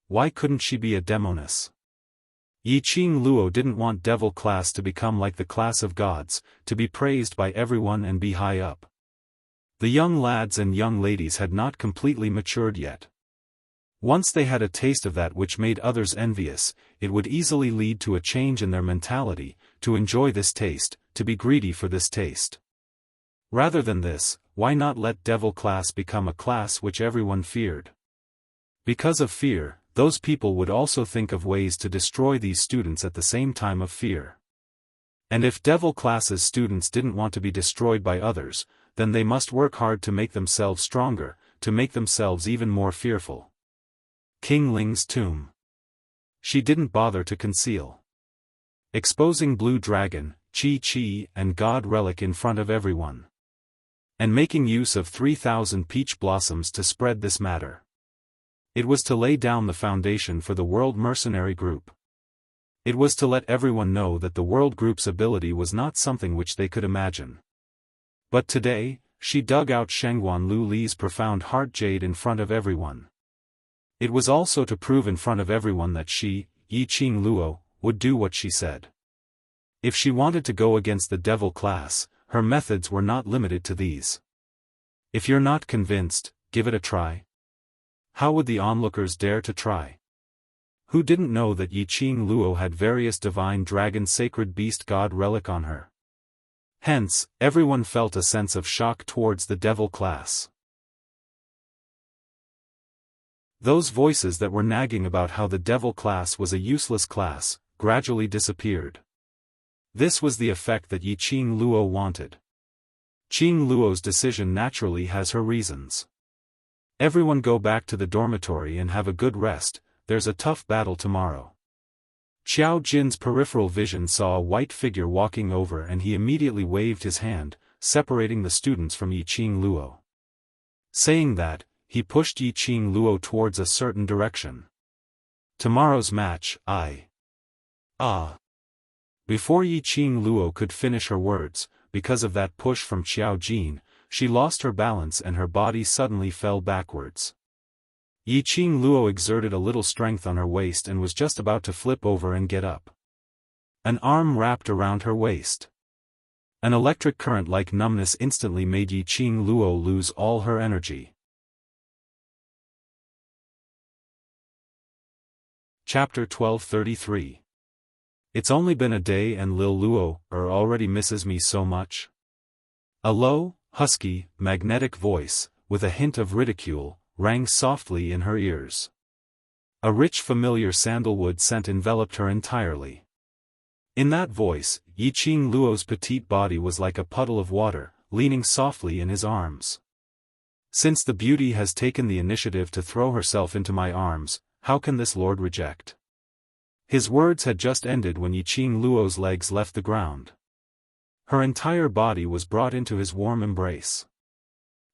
Why couldn't she be a demoness? Yiqing Luo didn't want devil class to become like the class of gods, to be praised by everyone and be high up. The young lads and young ladies had not completely matured yet. Once they had a taste of that which made others envious, it would easily lead to a change in their mentality, to enjoy this taste, to be greedy for this taste. Rather than this, why not let devil class become a class which everyone feared? Because of fear, those people would also think of ways to destroy these students at the same time of fear. And if devil class's students didn't want to be destroyed by others, then they must work hard to make themselves stronger, to make themselves even more fearful. King Ling's tomb. She didn't bother to conceal. Exposing Blue Dragon, Chi, and God Relic in front of everyone. And making use of 3,000 peach blossoms to spread this matter. It was to lay down the foundation for the World Mercenary Group. It was to let everyone know that the World Group's ability was not something which they could imagine. But today, she dug out Shengguan Lu Li's profound heart jade in front of everyone. It was also to prove in front of everyone that she, Yiqing Luo, would do what she said. If she wanted to go against the devil class, her methods were not limited to these. If you're not convinced, give it a try. How would the onlookers dare to try? Who didn't know that Yiqing Luo had various divine dragon sacred beast god relic on her? Hence, everyone felt a sense of shock towards the devil class. Those voices that were nagging about how the devil class was a useless class, gradually disappeared. This was the effect that Yiqing Luo wanted. Qing Luo's decision naturally has her reasons. Everyone go back to the dormitory and have a good rest, there's a tough battle tomorrow. Xiao Jin's peripheral vision saw a white figure walking over and he immediately waved his hand, separating the students from Yiqing Luo. Saying that, he pushed Yiqing Luo towards a certain direction. Tomorrow's match, Before Yiqing Luo could finish her words, because of that push from Xiao Jin, she lost her balance and her body suddenly fell backwards. Yiqing Luo exerted a little strength on her waist and was just about to flip over and get up. An arm wrapped around her waist. An electric current-like numbness instantly made Yiqing Luo lose all her energy. Chapter 1233. It's only been a day and Lil Luo already misses me so much. A low, husky, magnetic voice, with a hint of ridicule, rang softly in her ears. A rich familiar sandalwood scent enveloped her entirely. In that voice, Yiqing Luo's petite body was like a puddle of water, leaning softly in his arms. Since the beauty has taken the initiative to throw herself into my arms, how can this lord reject? His words had just ended when Yiqing Luo's legs left the ground. Her entire body was brought into his warm embrace.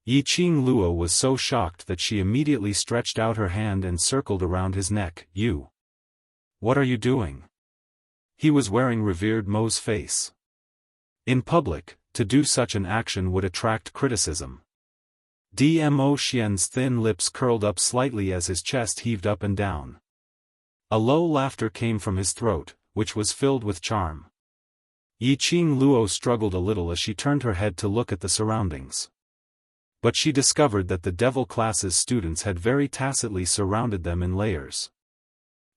Yiqing Luo was so shocked that she immediately stretched out her hand and circled around his neck. You. What are you doing? He was wearing revered Mo's face. In public, to do such an action would attract criticism. Dmo Xian's thin lips curled up slightly as his chest heaved up and down. A low laughter came from his throat, which was filled with charm. Yiqing Luo struggled a little as she turned her head to look at the surroundings. But she discovered that the devil class's students had very tacitly surrounded them in layers.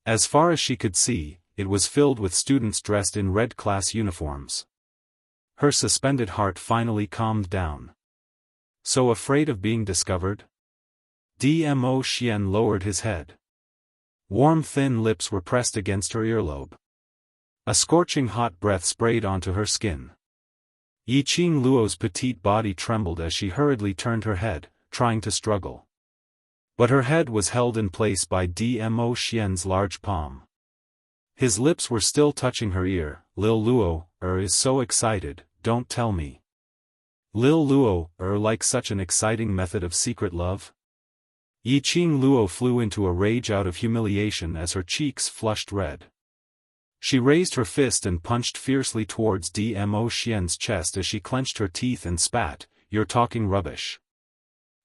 As far as she could see, it was filled with students dressed in red class uniforms. Her suspended heart finally calmed down. So afraid of being discovered? Dmo Xian lowered his head. Warm thin lips were pressed against her earlobe. A scorching hot breath sprayed onto her skin. Yiqing Luo's petite body trembled as she hurriedly turned her head, trying to struggle. But her head was held in place by Dmo Xian's large palm. His lips were still touching her ear. Lil Luo, is so excited, don't tell me. Lil Luo, like such an exciting method of secret love? Yiqing Luo flew into a rage out of humiliation as her cheeks flushed red. She raised her fist and punched fiercely towards Dmo Xian's chest as she clenched her teeth and spat, "You're talking rubbish.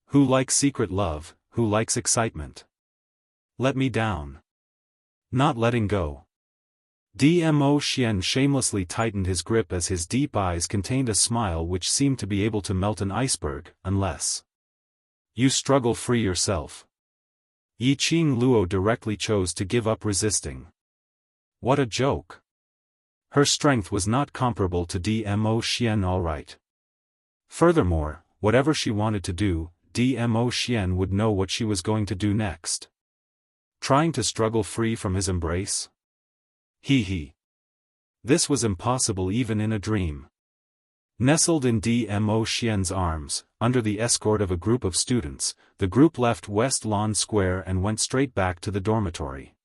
Who likes secret love, who likes excitement? Let me down." Not letting go. Dmo Xian shamelessly tightened his grip as his deep eyes contained a smile which seemed to be able to melt an iceberg, unless you struggle free yourself. Yiqing Luo directly chose to give up resisting. What a joke. Her strength was not comparable to Dmo Xian, all right. Furthermore, whatever she wanted to do, Dmo Xian would know what she was going to do next. Trying to struggle free from his embrace? Hee. This was impossible even in a dream. Nestled in Dmo Xian's arms, under the escort of a group of students, the group left West Lawn Square and went straight back to the dormitory.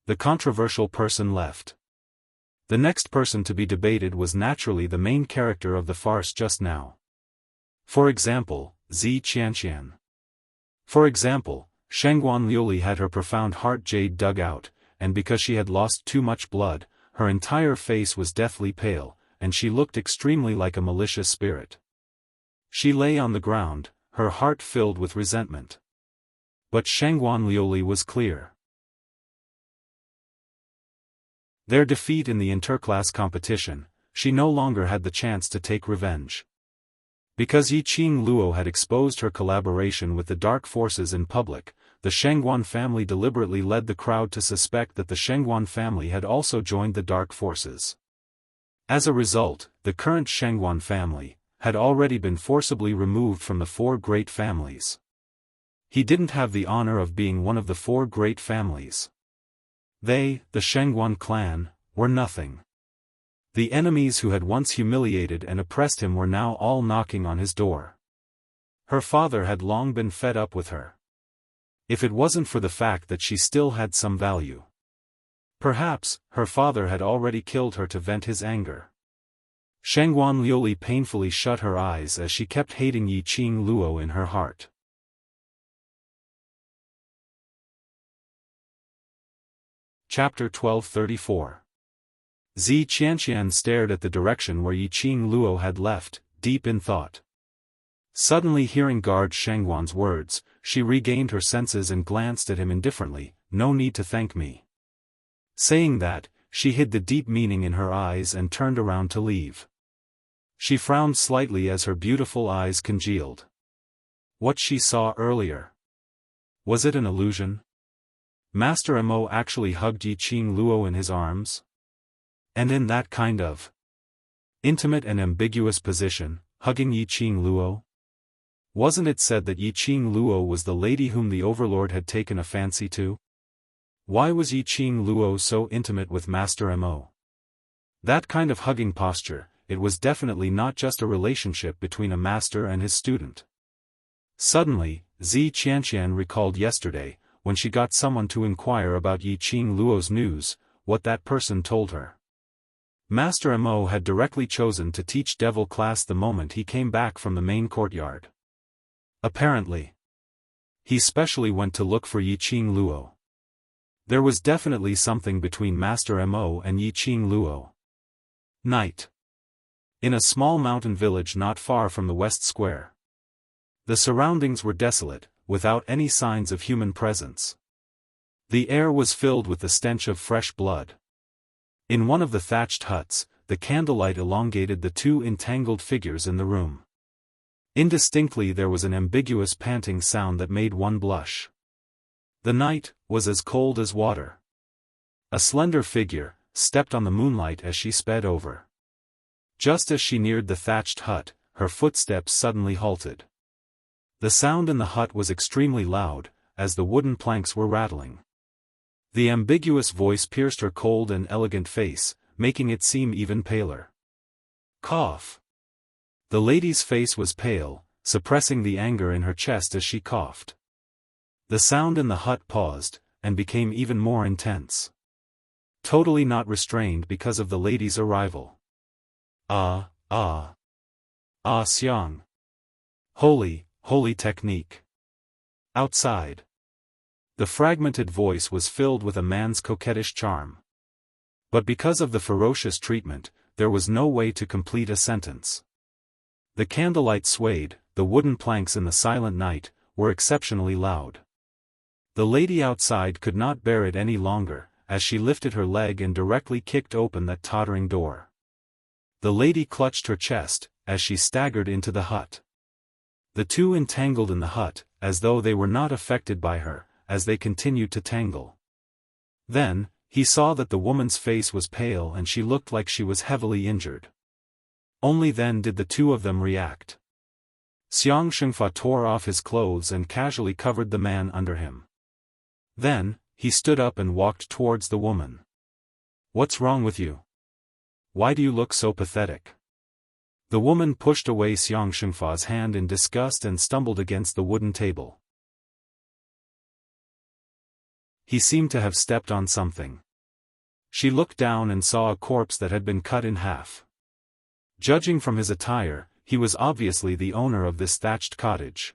The controversial person left. The next person to be debated was naturally the main character of the farce just now. For example, Zi Qianqian. For example, Shengguan Liuli had her profound heart jade dug out, and because she had lost too much blood, her entire face was deathly pale, and she looked extremely like a malicious spirit. She lay on the ground, her heart filled with resentment. But Shengguan Liuli was clear. Their defeat in the interclass competition, she no longer had the chance to take revenge. Because Yiqing Luo had exposed her collaboration with the dark forces in public, the Shengguan family deliberately led the crowd to suspect that the Shengguan family had also joined the dark forces. As a result, the current Shengguan family had already been forcibly removed from the four great families. He didn't have the honor of being one of the four great families. They, the Shengguan clan, were nothing. The enemies who had once humiliated and oppressed him were now all knocking on his door. Her father had long been fed up with her. If it wasn't for the fact that she still had some value. Perhaps, her father had already killed her to vent his anger. Shengguan Liuli painfully shut her eyes as she kept hating Yiqing Luo in her heart. Chapter 1234. Zi Qianqian stared at the direction where Yiqing Luo had left, deep in thought. Suddenly hearing guard Shengguan's words, she regained her senses and glanced at him indifferently. "No need to thank me." Saying that, she hid the deep meaning in her eyes and turned around to leave. She frowned slightly as her beautiful eyes congealed. What she saw earlier. Was it an illusion? Master Mo actually hugged Yiqing Luo in his arms? And in that kind of intimate and ambiguous position, hugging Yiqing Luo? Wasn't it said that Yiqing Luo was the lady whom the Overlord had taken a fancy to? Why was Yiqing Luo so intimate with Master Mo? That kind of hugging posture, it was definitely not just a relationship between a master and his student. Suddenly, Zi Qianqian recalled yesterday, when she got someone to inquire about Yiqing Luo's news, what that person told her. Master Mo had directly chosen to teach devil class the moment he came back from the main courtyard. Apparently, he specially went to look for Yiqing Luo. There was definitely something between Master Mo and Yiqing Luo. Night. In a small mountain village not far from the West Square. The surroundings were desolate, without any signs of human presence. The air was filled with the stench of fresh blood. In one of the thatched huts, the candlelight elongated the two entangled figures in the room. Indistinctly there was an ambiguous panting sound that made one blush. The night was as cold as water. A slender figure stepped on the moonlight as she sped over. Just as she neared the thatched hut, her footsteps suddenly halted. The sound in the hut was extremely loud, as the wooden planks were rattling. The ambiguous voice pierced her cold and elegant face, making it seem even paler. Cough. The lady's face was pale, suppressing the anger in her chest as she coughed. The sound in the hut paused, and became even more intense. Totally not restrained because of the lady's arrival. Ah, Xiang. Holy technique. Outside. The fragmented voice was filled with a man's coquettish charm. But because of the ferocious treatment, there was no way to complete a sentence. The candlelight swayed, the wooden planks in the silent night were exceptionally loud. The lady outside could not bear it any longer, as she lifted her leg and directly kicked open that tottering door. The lady clutched her chest, as she staggered into the hut. The two entangled in the hut, as though they were not affected by her, as they continued to tangle. Then, he saw that the woman's face was pale and she looked like she was heavily injured. Only then did the two of them react. Xiang Shengfa tore off his clothes and casually covered the man under him. Then, he stood up and walked towards the woman. "What's wrong with you? Why do you look so pathetic?" The woman pushed away Xiang Shengfa's hand in disgust and stumbled against the wooden table. He seemed to have stepped on something. She looked down and saw a corpse that had been cut in half. Judging from his attire, he was obviously the owner of this thatched cottage.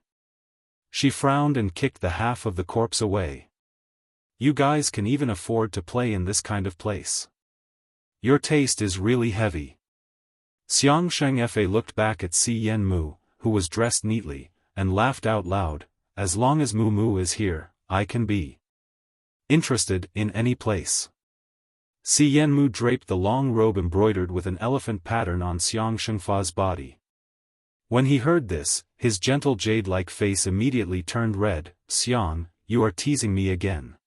She frowned and kicked the half of the corpse away. "You guys can even afford to play in this kind of place. Your taste is really heavy." Xiang Shengfa looked back at Si Yenmu, who was dressed neatly, and laughed out loud. "As long as Mu is here, I can be interested in any place." Si Yenmu draped the long robe embroidered with an elephant pattern on Xiang Shengfa's body. When he heard this, his gentle jade-like face immediately turned red. "Xiang, you are teasing me again."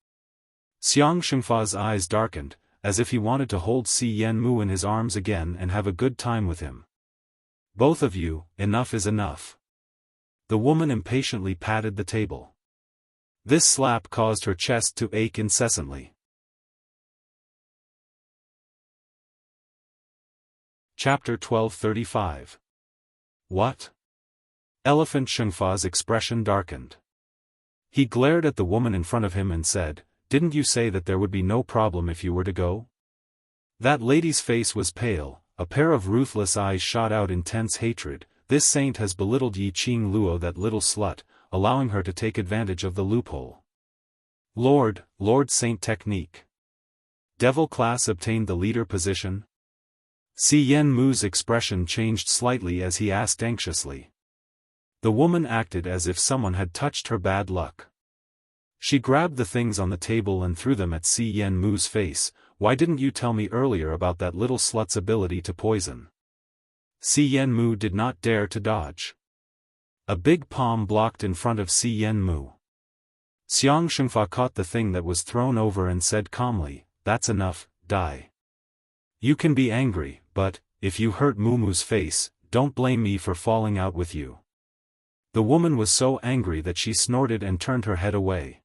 Xiang Shengfa's eyes darkened, as if he wanted to hold Si Yenmu in his arms again and have a good time with him. "Both of you, enough is enough." The woman impatiently patted the table. This slap caused her chest to ache incessantly. Chapter 1235. What? Elephant Shengfa's expression darkened. He glared at the woman in front of him and said, "Didn't you say that there would be no problem if you were to go?" That lady's face was pale, a pair of ruthless eyes shot out intense hatred. "This saint has belittled Yi Qing Luo, that little slut, allowing her to take advantage of the loophole. Lord Saint technique. Devil class obtained the leader position?" Si Yenmu's expression changed slightly as he asked anxiously. The woman acted as if someone had touched her bad luck. She grabbed the things on the table and threw them at Si Yenmu's face. "Why didn't you tell me earlier about that little slut's ability to poison?" Si Yenmu did not dare to dodge. A big palm blocked in front of Si Yenmu. Xiang Shengfa caught the thing that was thrown over and said calmly, "That's enough, die. You can be angry, but, if you hurt Mumu's face, don't blame me for falling out with you." The woman was so angry that she snorted and turned her head away.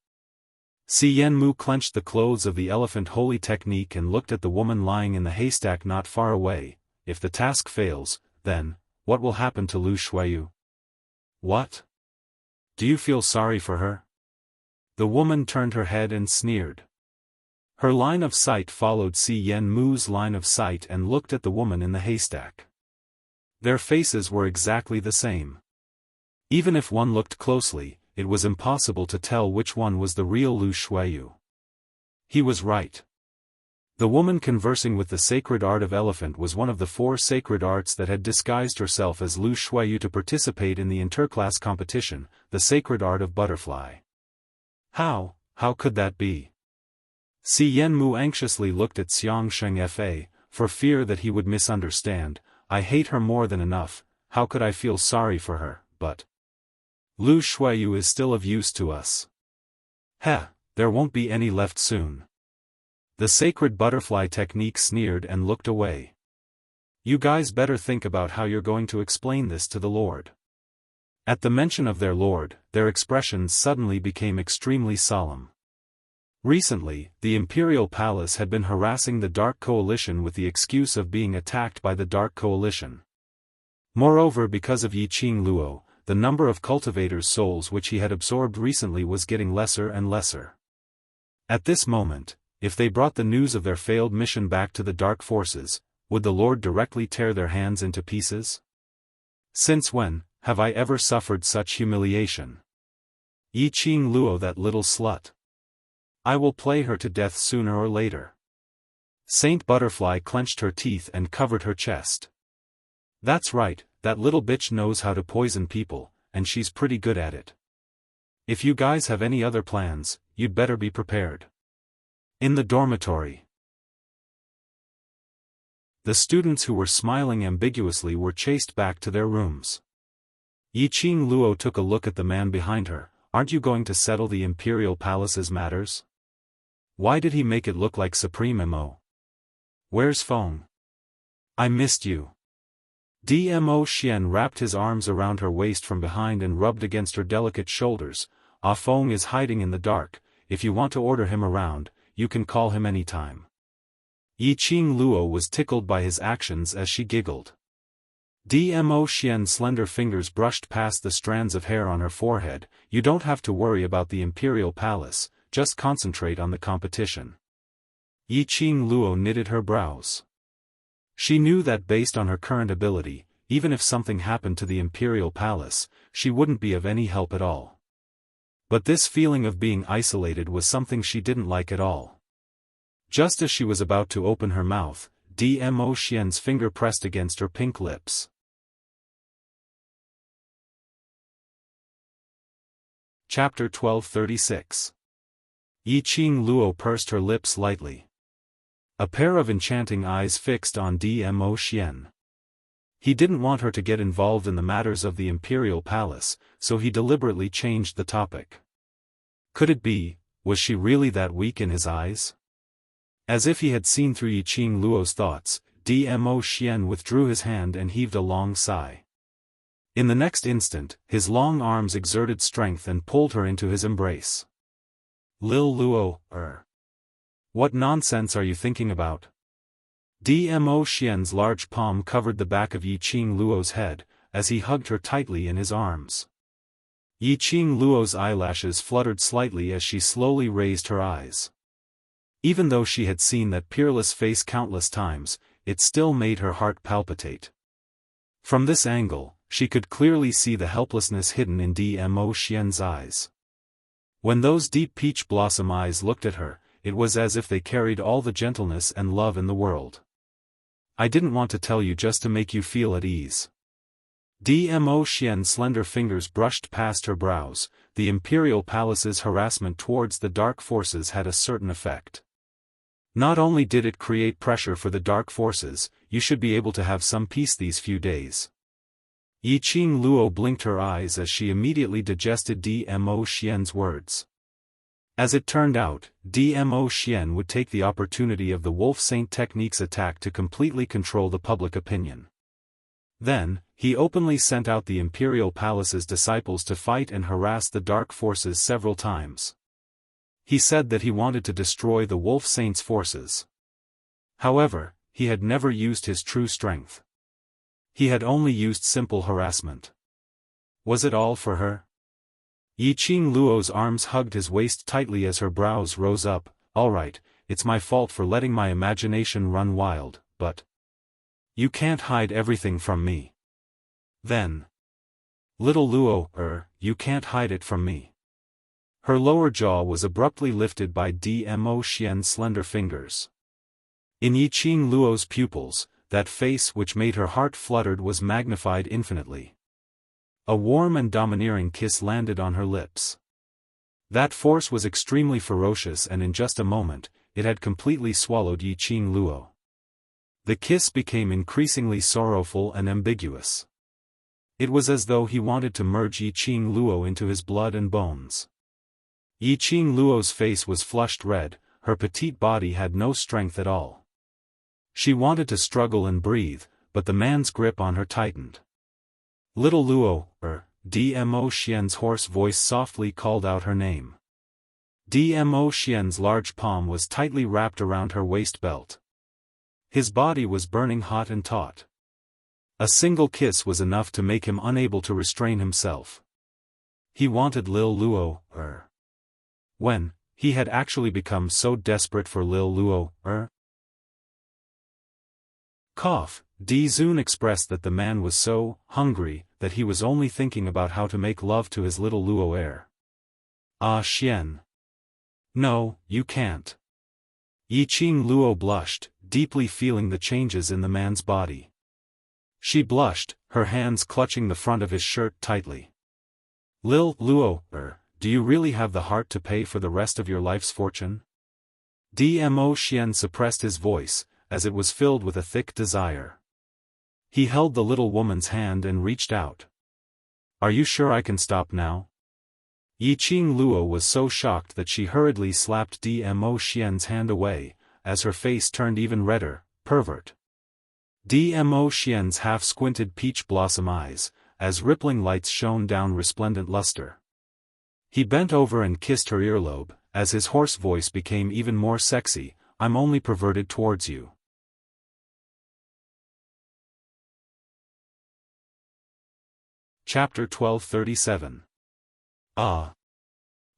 Si Yenmu clenched the clothes of the elephant holy technique and looked at the woman lying in the haystack not far away. "If the task fails, then, what will happen to Lu Shuiyu?" "What? Do you feel sorry for her?" The woman turned her head and sneered. Her line of sight followed Si Yenmu's line of sight and looked at the woman in the haystack. Their faces were exactly the same. Even if one looked closely, it was impossible to tell which one was the real Lu Shuiyu. He was right. The woman conversing with the sacred art of elephant was one of the 4 sacred arts that had disguised herself as Lu Shuiyu to participate in the interclass competition, the sacred art of butterfly. How could that be? Si Yenmu anxiously looked at Xiang Shengfa, for fear that he would misunderstand. "I hate her more than enough, how could I feel sorry for her, but Lu Shuiyu is still of use to us. There won't be any left soon." The sacred butterfly technique sneered and looked away. "You guys better think about how you're going to explain this to the Lord." At the mention of their Lord, their expressions suddenly became extremely solemn. Recently, the Imperial Palace had been harassing the Dark Coalition with the excuse of being attacked by the Dark Coalition. Moreover, because of Yi Qing Luo, the number of cultivators' souls which he had absorbed recently was getting lesser and lesser. At this moment, if they brought the news of their failed mission back to the dark forces, would the Lord directly tear their hands into pieces? Since when have I ever suffered such humiliation? Yi Qing Luo, that little slut. I will play her to death sooner or later. Saint Butterfly clenched her teeth and covered her chest. That's right, that little bitch knows how to poison people, and she's pretty good at it. If you guys have any other plans, you'd better be prepared. In the dormitory. The students who were smiling ambiguously were chased back to their rooms. Yi Qing Luo took a look at the man behind her. Aren't you going to settle the Imperial Palace's matters? Why did he make it look like Supreme Mo? Where's Feng? I missed you. Dmo Xian wrapped his arms around her waist from behind and rubbed against her delicate shoulders. Ah Feng is hiding in the dark. If you want to order him around, you can call him anytime. Yi Qing Luo was tickled by his actions as she giggled. Dmo Xian's slender fingers brushed past the strands of hair on her forehead. You don't have to worry about the Imperial Palace, just concentrate on the competition. Yi Qing Luo knitted her brows. She knew that based on her current ability, even if something happened to the Imperial Palace, she wouldn't be of any help at all. But this feeling of being isolated was something she didn't like at all. Just as she was about to open her mouth, Dmo Xian's finger pressed against her pink lips. Chapter 1236. Yi Qing Luo pursed her lips lightly. A pair of enchanting eyes fixed on Dmo Xian. He didn't want her to get involved in the matters of the Imperial Palace, so he deliberately changed the topic. Could it be, was she really that weak in his eyes? As if he had seen through Yi Qing Luo's thoughts, Dmo Xian withdrew his hand and heaved a long sigh. In the next instant, his long arms exerted strength and pulled her into his embrace. Lil Luo, what nonsense are you thinking about? Dmo Xian's large palm covered the back of Yi Qing Luo's head, as he hugged her tightly in his arms. Yi Qing Luo's eyelashes fluttered slightly as she slowly raised her eyes. Even though she had seen that peerless face countless times, it still made her heart palpitate. From this angle, she could clearly see the helplessness hidden in Dmo Xian's eyes. When those deep peach blossom eyes looked at her, it was as if they carried all the gentleness and love in the world. I didn't want to tell you just to make you feel at ease. Dmo Xian's slender fingers brushed past her brows. The Imperial Palace's harassment towards the dark forces had a certain effect. Not only did it create pressure for the dark forces, you should be able to have some peace these few days. Yi Qing Luo blinked her eyes as she immediately digested Dmo Xian's words. As it turned out, Dmo Xian would take the opportunity of the Wolf Saint Technique's attack to completely control the public opinion. Then, he openly sent out the Imperial Palace's disciples to fight and harass the dark forces several times. He said that he wanted to destroy the Wolf Saint's forces. However, he had never used his true strength. He had only used simple harassment. Was it all for her? Yi Qing Luo's arms hugged his waist tightly as her brows rose up. All right, it's my fault for letting my imagination run wild, but you can't hide everything from me. Then, little Luo, you can't hide it from me. Her lower jaw was abruptly lifted by Dmo Xian's slender fingers. In Yi Qing Luo's pupils, that face which made her heart fluttered was magnified infinitely. A warm and domineering kiss landed on her lips. That force was extremely ferocious, and in just a moment, it had completely swallowed Yi Qing Luo. The kiss became increasingly sorrowful and ambiguous. It was as though he wanted to merge Yi Qing Luo into his blood and bones. Yi Qing Luo's face was flushed red, her petite body had no strength at all. She wanted to struggle and breathe, but the man's grip on her tightened. Little Luo, Dmo Xian's hoarse voice softly called out her name. Dmo Xian's large palm was tightly wrapped around her waist belt. His body was burning hot and taut. A single kiss was enough to make him unable to restrain himself. He wanted Lil Luo, When, he had actually become so desperate for Lil Luo, Cough. Di Zun expressed that the man was so hungry that he was only thinking about how to make love to his little Luo heir. Ah Xian. No, you can't. Yiqing Luo blushed, deeply feeling the changes in the man's body. She blushed, her hands clutching the front of his shirt tightly. Lil Luo, do you really have the heart to pay for the rest of your life's fortune? Dmo Xian suppressed his voice, as it was filled with a thick desire. He held the little woman's hand and reached out. Are you sure I can stop now? Yiqing Luo was so shocked that she hurriedly slapped Dmo Xian's hand away, as her face turned even redder. Pervert. Dmo Xian's half-squinted peach blossom eyes, as rippling lights shone down resplendent luster. He bent over and kissed her earlobe, as his hoarse voice became even more sexy. I'm only perverted towards you. Chapter 1237. Ah!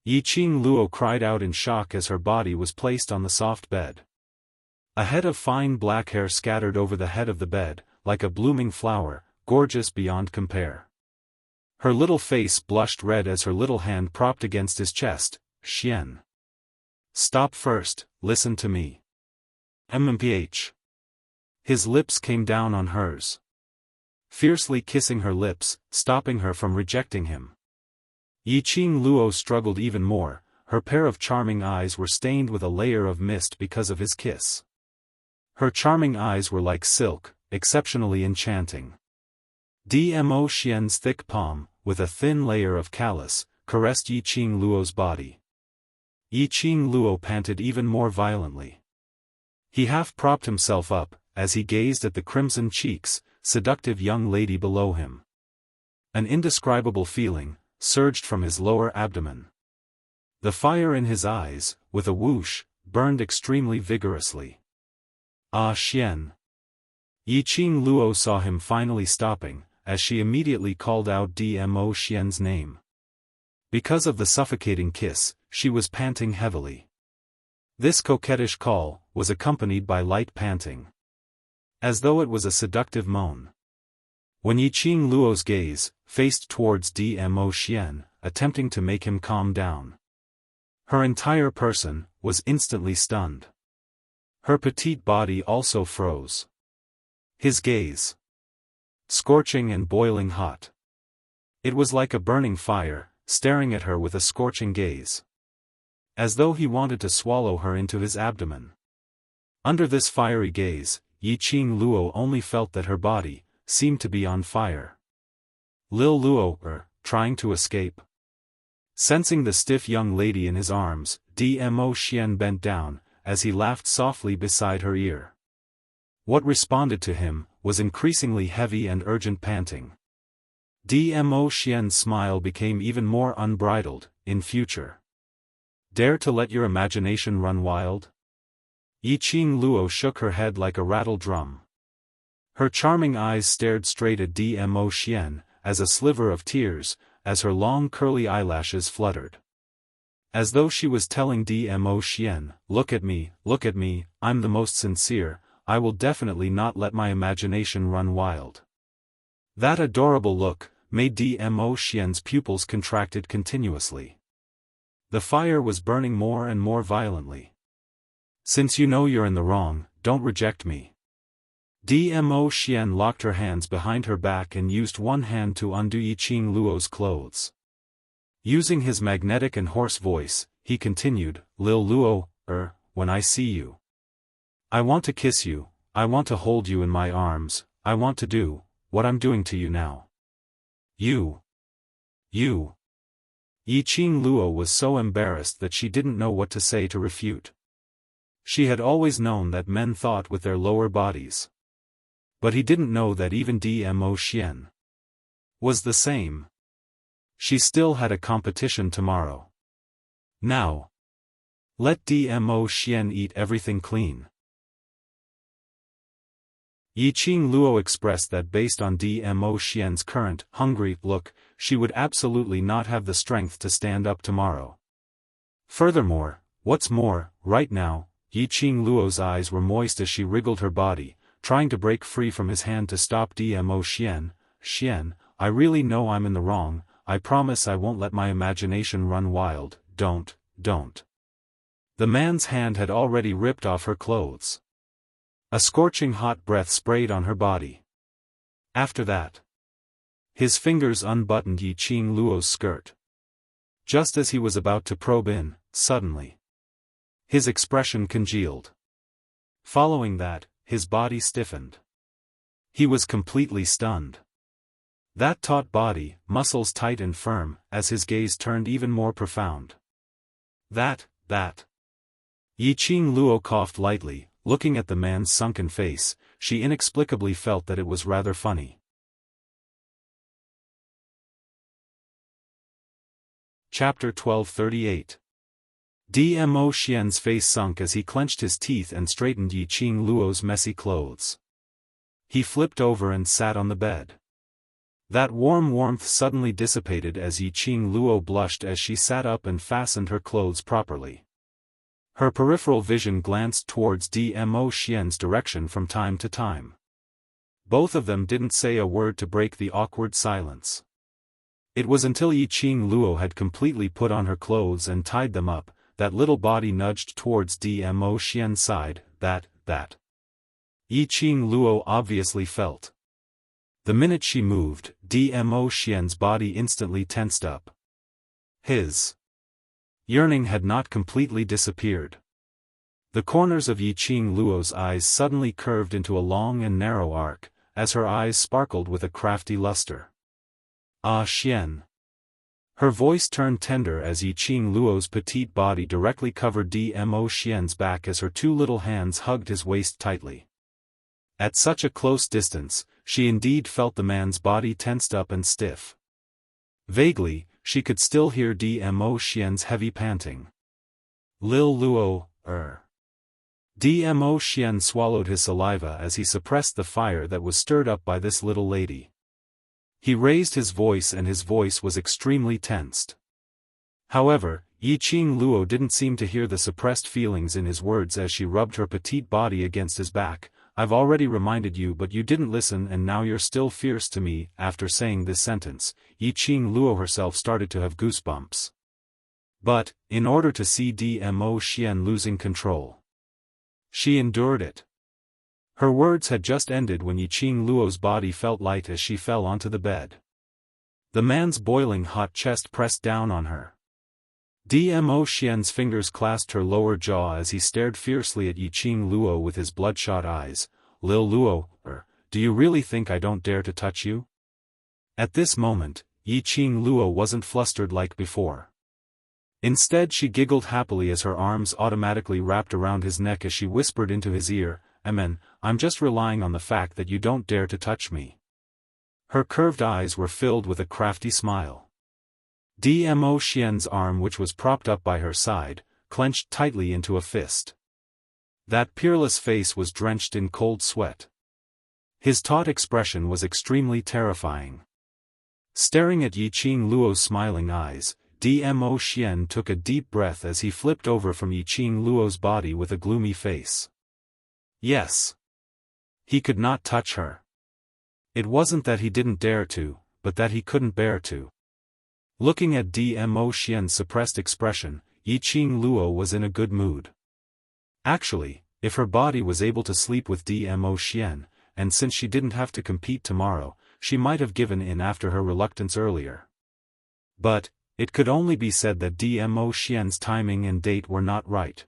Yiqing Luo cried out in shock as her body was placed on the soft bed. A head of fine black hair scattered over the head of the bed, like a blooming flower, gorgeous beyond compare. Her little face blushed red as her little hand propped against his chest. Xian. Stop first, listen to me. MMPH. His lips came down on hers. Fiercely kissing her lips, stopping her from rejecting him. Yiqing Luo struggled even more, her pair of charming eyes were stained with a layer of mist because of his kiss. Her charming eyes were like silk, exceptionally enchanting. Dmo Xian's thick palm, with a thin layer of callus, caressed Yiqing Luo's body. Yiqing Luo panted even more violently. He half propped himself up, as he gazed at the crimson cheeks, seductive young lady below him. An indescribable feeling surged from his lower abdomen. The fire in his eyes, with a whoosh, burned extremely vigorously. Ah Xian. Yiqing Luo saw him finally stopping, as she immediately called out Dmo Xian's name. Because of the suffocating kiss, she was panting heavily. This coquettish call was accompanied by light panting, as though it was a seductive moan. When Yiqing Luo's gaze faced towards Dmo Xian, attempting to make him calm down, her entire person was instantly stunned. Her petite body also froze. His gaze, scorching and boiling hot. It was like a burning fire, staring at her with a scorching gaze, as though he wanted to swallow her into his abdomen. Under this fiery gaze, Yiqing Luo only felt that her body seemed to be on fire. Lil Luo, trying to escape. Sensing the stiff young lady in his arms, Dmo Xian bent down, as he laughed softly beside her ear. What responded to him was increasingly heavy and urgent panting. Dmo Xian's smile became even more unbridled. In future, dare to let your imagination run wild? Yiqing Luo shook her head like a rattle drum. Her charming eyes stared straight at Dmo Xian, as a sliver of tears, as her long curly eyelashes fluttered. As though she was telling Dmo Xian, look at me, I'm the most sincere, I will definitely not let my imagination run wild. That adorable look made Dmo Xian's pupils contracted continuously. The fire was burning more and more violently. Since you know you're in the wrong, don't reject me. Dmo Xian locked her hands behind her back and used one hand to undo Yiqing Luo's clothes. Using his magnetic and hoarse voice, he continued, Lil Luo, when I see you, I want to kiss you, I want to hold you in my arms, I want to do what I'm doing to you now. You. Yiqing Luo was so embarrassed that she didn't know what to say to refute. She had always known that men thought with their lower bodies. But he didn't know that even Dmo Xian was the same. She still had a competition tomorrow. Now, let Dmo Xian eat everything clean. Yiqing Luo expressed that based on Dmo Xian's current, hungry look, she would absolutely not have the strength to stand up tomorrow. Furthermore, what's more, right now, Yiqing Luo's eyes were moist as she wriggled her body, trying to break free from his hand to stop Dmo Xian. Xian, I really know I'm in the wrong, I promise I won't let my imagination run wild, don't. The man's hand had already ripped off her clothes. A scorching hot breath sprayed on her body. After that, his fingers unbuttoned Yiqing Luo's skirt. Just as he was about to probe in, suddenly, his expression congealed. Following that, his body stiffened. He was completely stunned. That taut body, muscles tight and firm, as his gaze turned even more profound. That. Yiqing Luo coughed lightly, looking at the man's sunken face. She inexplicably felt that it was rather funny. Chapter 1238. Dmo Xian's face sunk as he clenched his teeth and straightened Yiqing Luo's messy clothes. He flipped over and sat on the bed. That warm warmth suddenly dissipated as Yiqing Luo blushed as she sat up and fastened her clothes properly. Her peripheral vision glanced towards Dmo Xian's direction from time to time. Both of them didn't say a word to break the awkward silence. It was until Yiqing Luo had completely put on her clothes and tied them up, that little body nudged towards Dmo Xian's side, that. Yiqing Luo obviously felt. The minute she moved, Dmo Xian's body instantly tensed up. His yearning had not completely disappeared. The corners of Yiqing Luo's eyes suddenly curved into a long and narrow arc, as her eyes sparkled with a crafty luster. Ah Xian. Her voice turned tender as Yiqing Luo's petite body directly covered Dmo Xian's back as her two little hands hugged his waist tightly. At such a close distance, she indeed felt the man's body tensed up and stiff. Vaguely, she could still hear Dmo Xian's heavy panting. Lil Luo, Dmo Xian swallowed his saliva as he suppressed the fire that was stirred up by this little lady. He raised his voice and his voice was extremely tensed. However, Yiqing Luo didn't seem to hear the suppressed feelings in his words as she rubbed her petite body against his back. I've already reminded you but you didn't listen and now you're still fierce to me. After saying this sentence, Yiqing Luo herself started to have goosebumps. But, in order to see Dmo Xian losing control, she endured it. Her words had just ended when Yiqing Luo's body felt light as she fell onto the bed. The man's boiling hot chest pressed down on her. Dmo Xian's fingers clasped her lower jaw as he stared fiercely at Yiqing Luo with his bloodshot eyes. Lil Luo, do you really think I don't dare to touch you? At this moment, Yiqing Luo wasn't flustered like before. Instead she giggled happily as her arms automatically wrapped around his neck as she whispered into his ear, I'm just relying on the fact that you don't dare to touch me. Her curved eyes were filled with a crafty smile. Dmo Xian's arm, which was propped up by her side, clenched tightly into a fist. That peerless face was drenched in cold sweat. His taut expression was extremely terrifying. Staring at Yiqing Luo's smiling eyes, Dmo Xian took a deep breath as he flipped over from Yiqing Luo's body with a gloomy face. Yes. He could not touch her. It wasn't that he didn't dare to, but that he couldn't bear to. Looking at Dmo Xian's suppressed expression, Yiqing Luo was in a good mood. Actually, if her body was able to sleep with Dmo Xian, and since she didn't have to compete tomorrow, she might have given in after her reluctance earlier. But, it could only be said that Dmo Xian's timing and date were not right.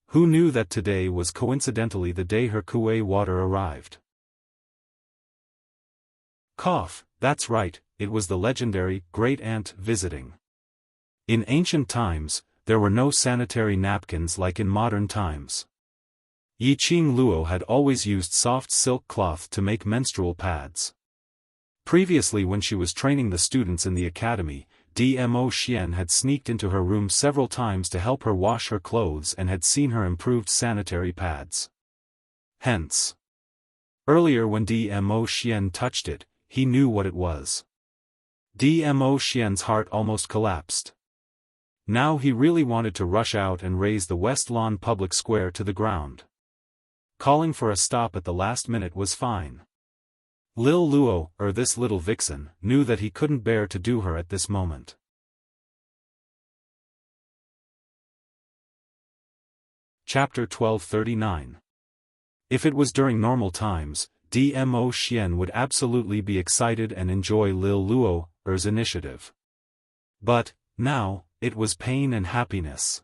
Who knew that today was coincidentally the day her kuei water arrived? Cough, that's right, it was the legendary Great Aunt visiting. In ancient times, there were no sanitary napkins like in modern times. Yiqing Luo had always used soft silk cloth to make menstrual pads. Previously, when she was training the students in the academy, Dmo Xian had sneaked into her room several times to help her wash her clothes and had seen her improved sanitary pads. Hence, Earlier when Dmo Xian touched it, he knew what it was. Dmo Xian's heart almost collapsed. Now he really wanted to rush out and raze the West Lawn public square to the ground. Calling for a stop at the last minute was fine. Lil Luo, this little vixen, knew that he couldn't bear to do her at this moment. Chapter 1239. If it was during normal times, Dmo Xian would absolutely be excited and enjoy Lil Luo's initiative. But, now, it was pain and happiness.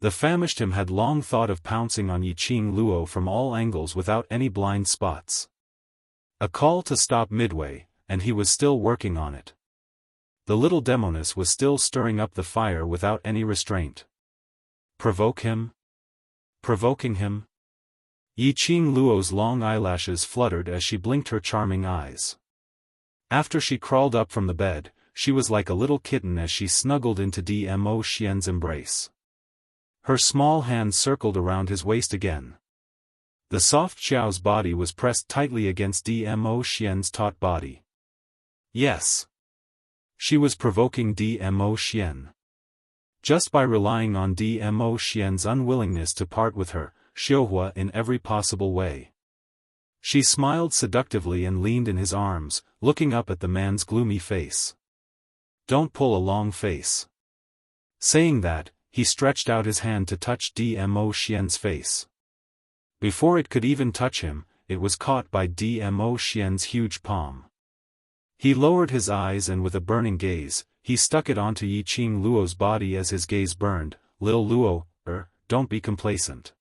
The famished him had long thought of pouncing on Yiqing Luo from all angles without any blind spots. A call to stop midway, and he was still working on it. The little demoness was still stirring up the fire without any restraint. Provoke him? Provoking him? Yiqing Luo's long eyelashes fluttered as she blinked her charming eyes. After she crawled up from the bed, she was like a little kitten as she snuggled into Dmo Xian's embrace. Her small hands circled around his waist again. The soft Xiao's body was pressed tightly against Dmo Xian's taut body. Yes. She was provoking Dmo Xian. Just by relying on Dmo Xian's unwillingness to part with her, Xiaohua in every possible way. She smiled seductively and leaned in his arms, looking up at the man's gloomy face. Don't pull a long face. Saying that, he stretched out his hand to touch Dmo Xian's face. Before it could even touch him, it was caught by Dmo Xian's huge palm. He lowered his eyes and with a burning gaze, he stuck it onto Yiqing Luo's body as his gaze burned. Lil Luo, don't be complacent.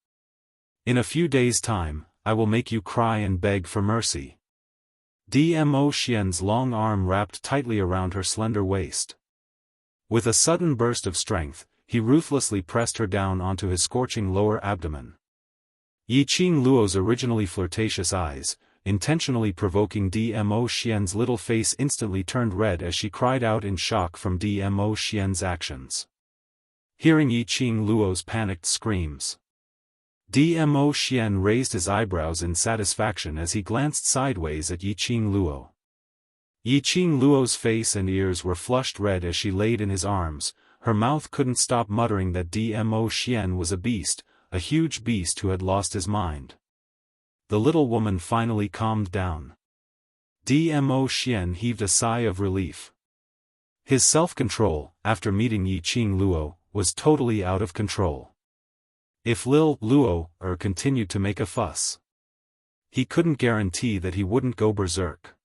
In a few days' time, I will make you cry and beg for mercy. Dmo Xian's long arm wrapped tightly around her slender waist. With a sudden burst of strength, he ruthlessly pressed her down onto his scorching lower abdomen. Yiqing Luo's originally flirtatious eyes, intentionally provoking Dmo Xian's little face, instantly turned red as she cried out in shock from Dmo Xian's actions. Hearing Yiqing Luo's panicked screams, Dmo Xian raised his eyebrows in satisfaction as he glanced sideways at Yiqing Luo. Yiqing Luo's face and ears were flushed red as she laid in his arms. Her mouth couldn't stop muttering that Dmo Xian was a beast, a huge beast who had lost his mind. The little woman finally calmed down. Dmo Xian heaved a sigh of relief. His self-control, after meeting Yiqing Luo, was totally out of control. If Lil Luo continued to make a fuss, he couldn't guarantee that he wouldn't go berserk.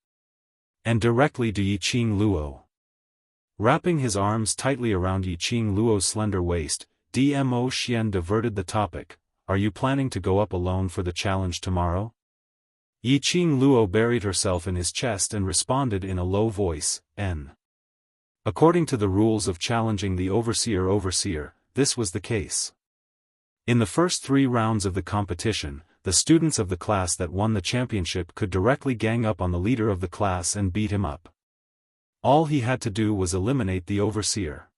And directly to Yiqing Luo. Wrapping his arms tightly around Yiqing Luo's slender waist, Dmo Xian diverted the topic. Are you planning to go up alone for the challenge tomorrow? Yiqing Luo buried herself in his chest and responded in a low voice, N. According to the rules of challenging the overseer, this was the case. In the first 3 rounds of the competition, the students of the class that won the championship could directly gang up on the leader of the class and beat him up. All he had to do was eliminate the overseer.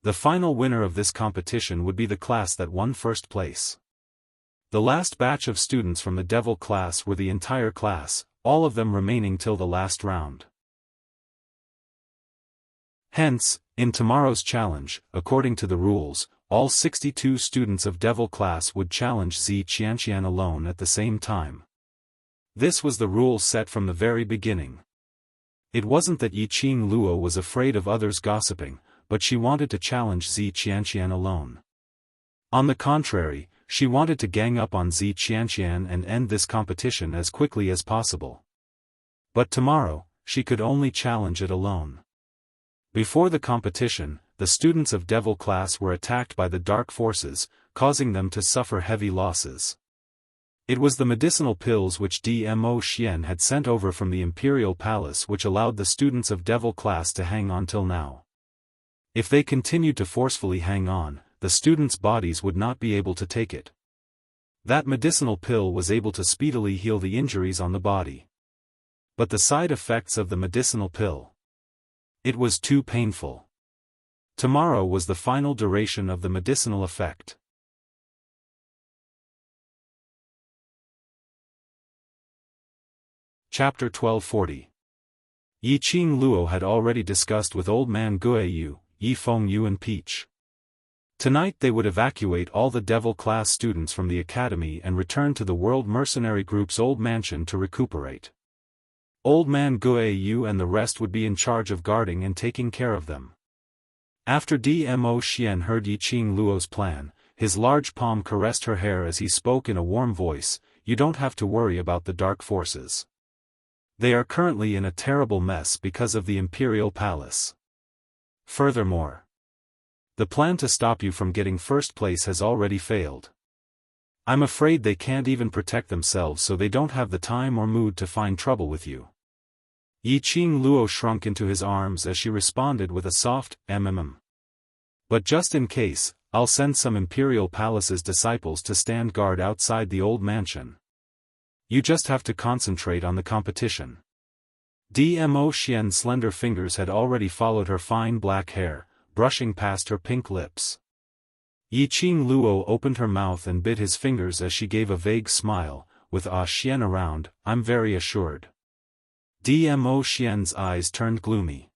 The final winner of this competition would be the class that won first place. The last batch of students from the devil class were the entire class, all of them remaining till the last round. Hence, in tomorrow's challenge, according to the rules, all 62 students of devil class would challenge Zi Qianqian alone at the same time. This was the rule set from the very beginning. It wasn't that Yiqing Luo was afraid of others gossiping, but she wanted to challenge Zi Qianqian alone. On the contrary, she wanted to gang up on Zi Qianqian and end this competition as quickly as possible. But tomorrow, she could only challenge it alone. Before the competition, the students of devil class were attacked by the dark forces, causing them to suffer heavy losses. It was the medicinal pills which Dmo Xian had sent over from the imperial palace which allowed the students of devil class to hang on till now. If they continued to forcefully hang on, the students' bodies would not be able to take it. That medicinal pill was able to speedily heal the injuries on the body. But the side effects of the medicinal pill. It was too painful. Tomorrow was the final duration of the medicinal effect. Chapter 1240. Yi Qing Luo had already discussed with Old Man Guiyu, Yi Feng Yu and Peach. Tonight they would evacuate all the Devil class students from the academy and return to the World Mercenary Group's old mansion to recuperate. Old Man Guiyu and the rest would be in charge of guarding and taking care of them. After Dmo Xian heard Yi Qing Luo's plan, his large palm caressed her hair as he spoke in a warm voice, "You don't have to worry about the dark forces. They are currently in a terrible mess because of the Imperial Palace. Furthermore, the plan to stop you from getting first place has already failed. I'm afraid they can't even protect themselves, so they don't have the time or mood to find trouble with you." Yi Qing Luo shrunk into his arms as she responded with a soft, "But just in case, I'll send some Imperial Palace's disciples to stand guard outside the old mansion. You just have to concentrate on the competition." Dmo Xian's slender fingers had already followed her fine black hair, brushing past her pink lips. Yi Qing Luo opened her mouth and bit his fingers as she gave a vague smile, with Xian around, "I'm very assured." Dmo Xian's eyes turned gloomy.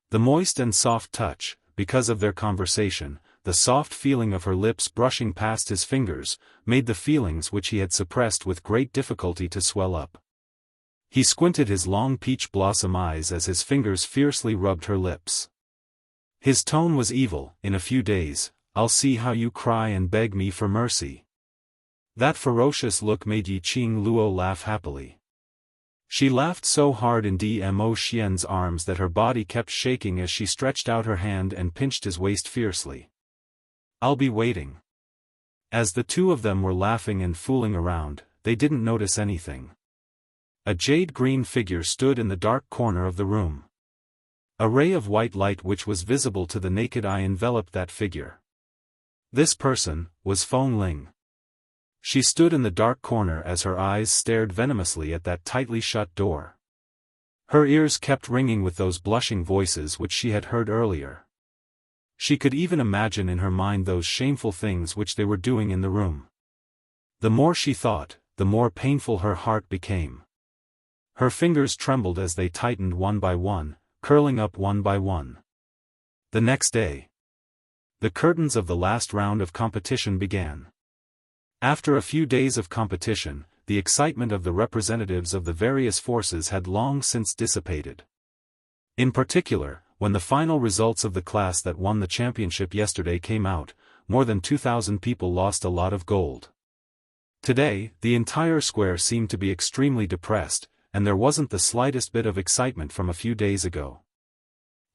The moist and soft touch, because of their conversation, the soft feeling of her lips brushing past his fingers, made the feelings which he had suppressed with great difficulty to swell up. He squinted his long peach blossom eyes as his fingers fiercely rubbed her lips. His tone was evil. "In a few days, I'll see how you cry and beg me for mercy." That ferocious look made Yi Qing Luo laugh happily. She laughed so hard in Dmo Xian's arms that her body kept shaking as she stretched out her hand and pinched his waist fiercely. "I'll be waiting." As the two of them were laughing and fooling around, they didn't notice anything. A jade-green figure stood in the dark corner of the room. A ray of white light which was visible to the naked eye enveloped that figure. This person was Feng Ling. She stood in the dark corner as her eyes stared venomously at that tightly shut door. Her ears kept ringing with those blushing voices which she had heard earlier. She could even imagine in her mind those shameful things which they were doing in the room. The more she thought, the more painful her heart became. Her fingers trembled as they tightened one by one, curling up one by one. The next day, the curtains of the last round of competition began. After a few days of competition, the excitement of the representatives of the various forces had long since dissipated. In particular, when the final results of the class that won the championship yesterday came out, more than 2,000 people lost a lot of gold. Today, the entire square seemed to be extremely depressed, and there wasn't the slightest bit of excitement from a few days ago.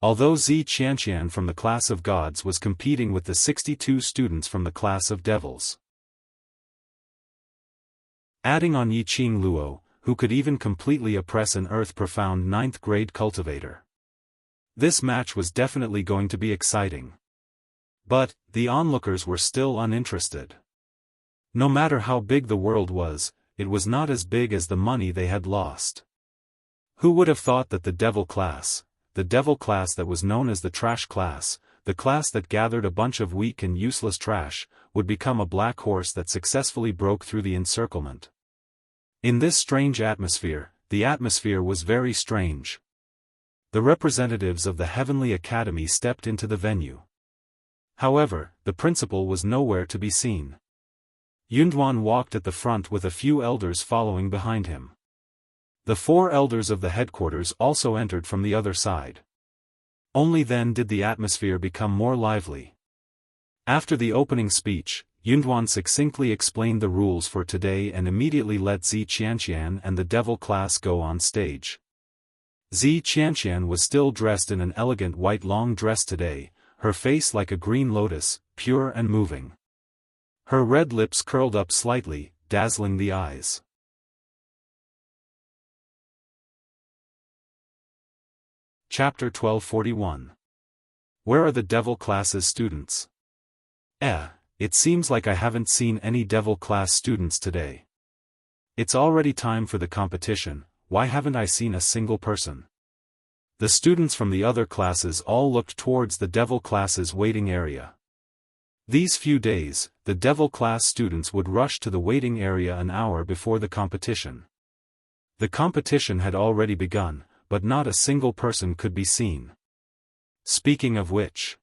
Although Zi Qianqian from the class of gods was competing with the 62 students from the class of devils. Adding on Yi Qing Luo, who could even completely oppress an earth-profound 9th grade cultivator. This match was definitely going to be exciting. But, the onlookers were still uninterested. No matter how big the world was, it was not as big as the money they had lost. Who would have thought that the devil class that was known as the trash class, the class that gathered a bunch of weak and useless trash, would become a black horse that successfully broke through the encirclement. In this strange atmosphere, the atmosphere was very strange. The representatives of the Heavenly Academy stepped into the venue. However, the principal was nowhere to be seen. Yunduan walked at the front with a few elders following behind him. The 4 elders of the headquarters also entered from the other side. Only then did the atmosphere become more lively. After the opening speech, Yunduan succinctly explained the rules for today and immediately let Zi Qianqian and the devil class go on stage. Zi Qianqian was still dressed in an elegant white long dress today, her face like a green lotus, pure and moving. Her red lips curled up slightly, dazzling the eyes. Chapter 1241. Where are the devil class's students? It seems like I haven't seen any devil class students today. It's already time for the competition. Why haven't I seen a single person? The students from the other classes all looked towards the devil class's waiting area. These few days, the devil class students would rush to the waiting area an hour before the competition. The competition had already begun, but not a single person could be seen. Speaking of which,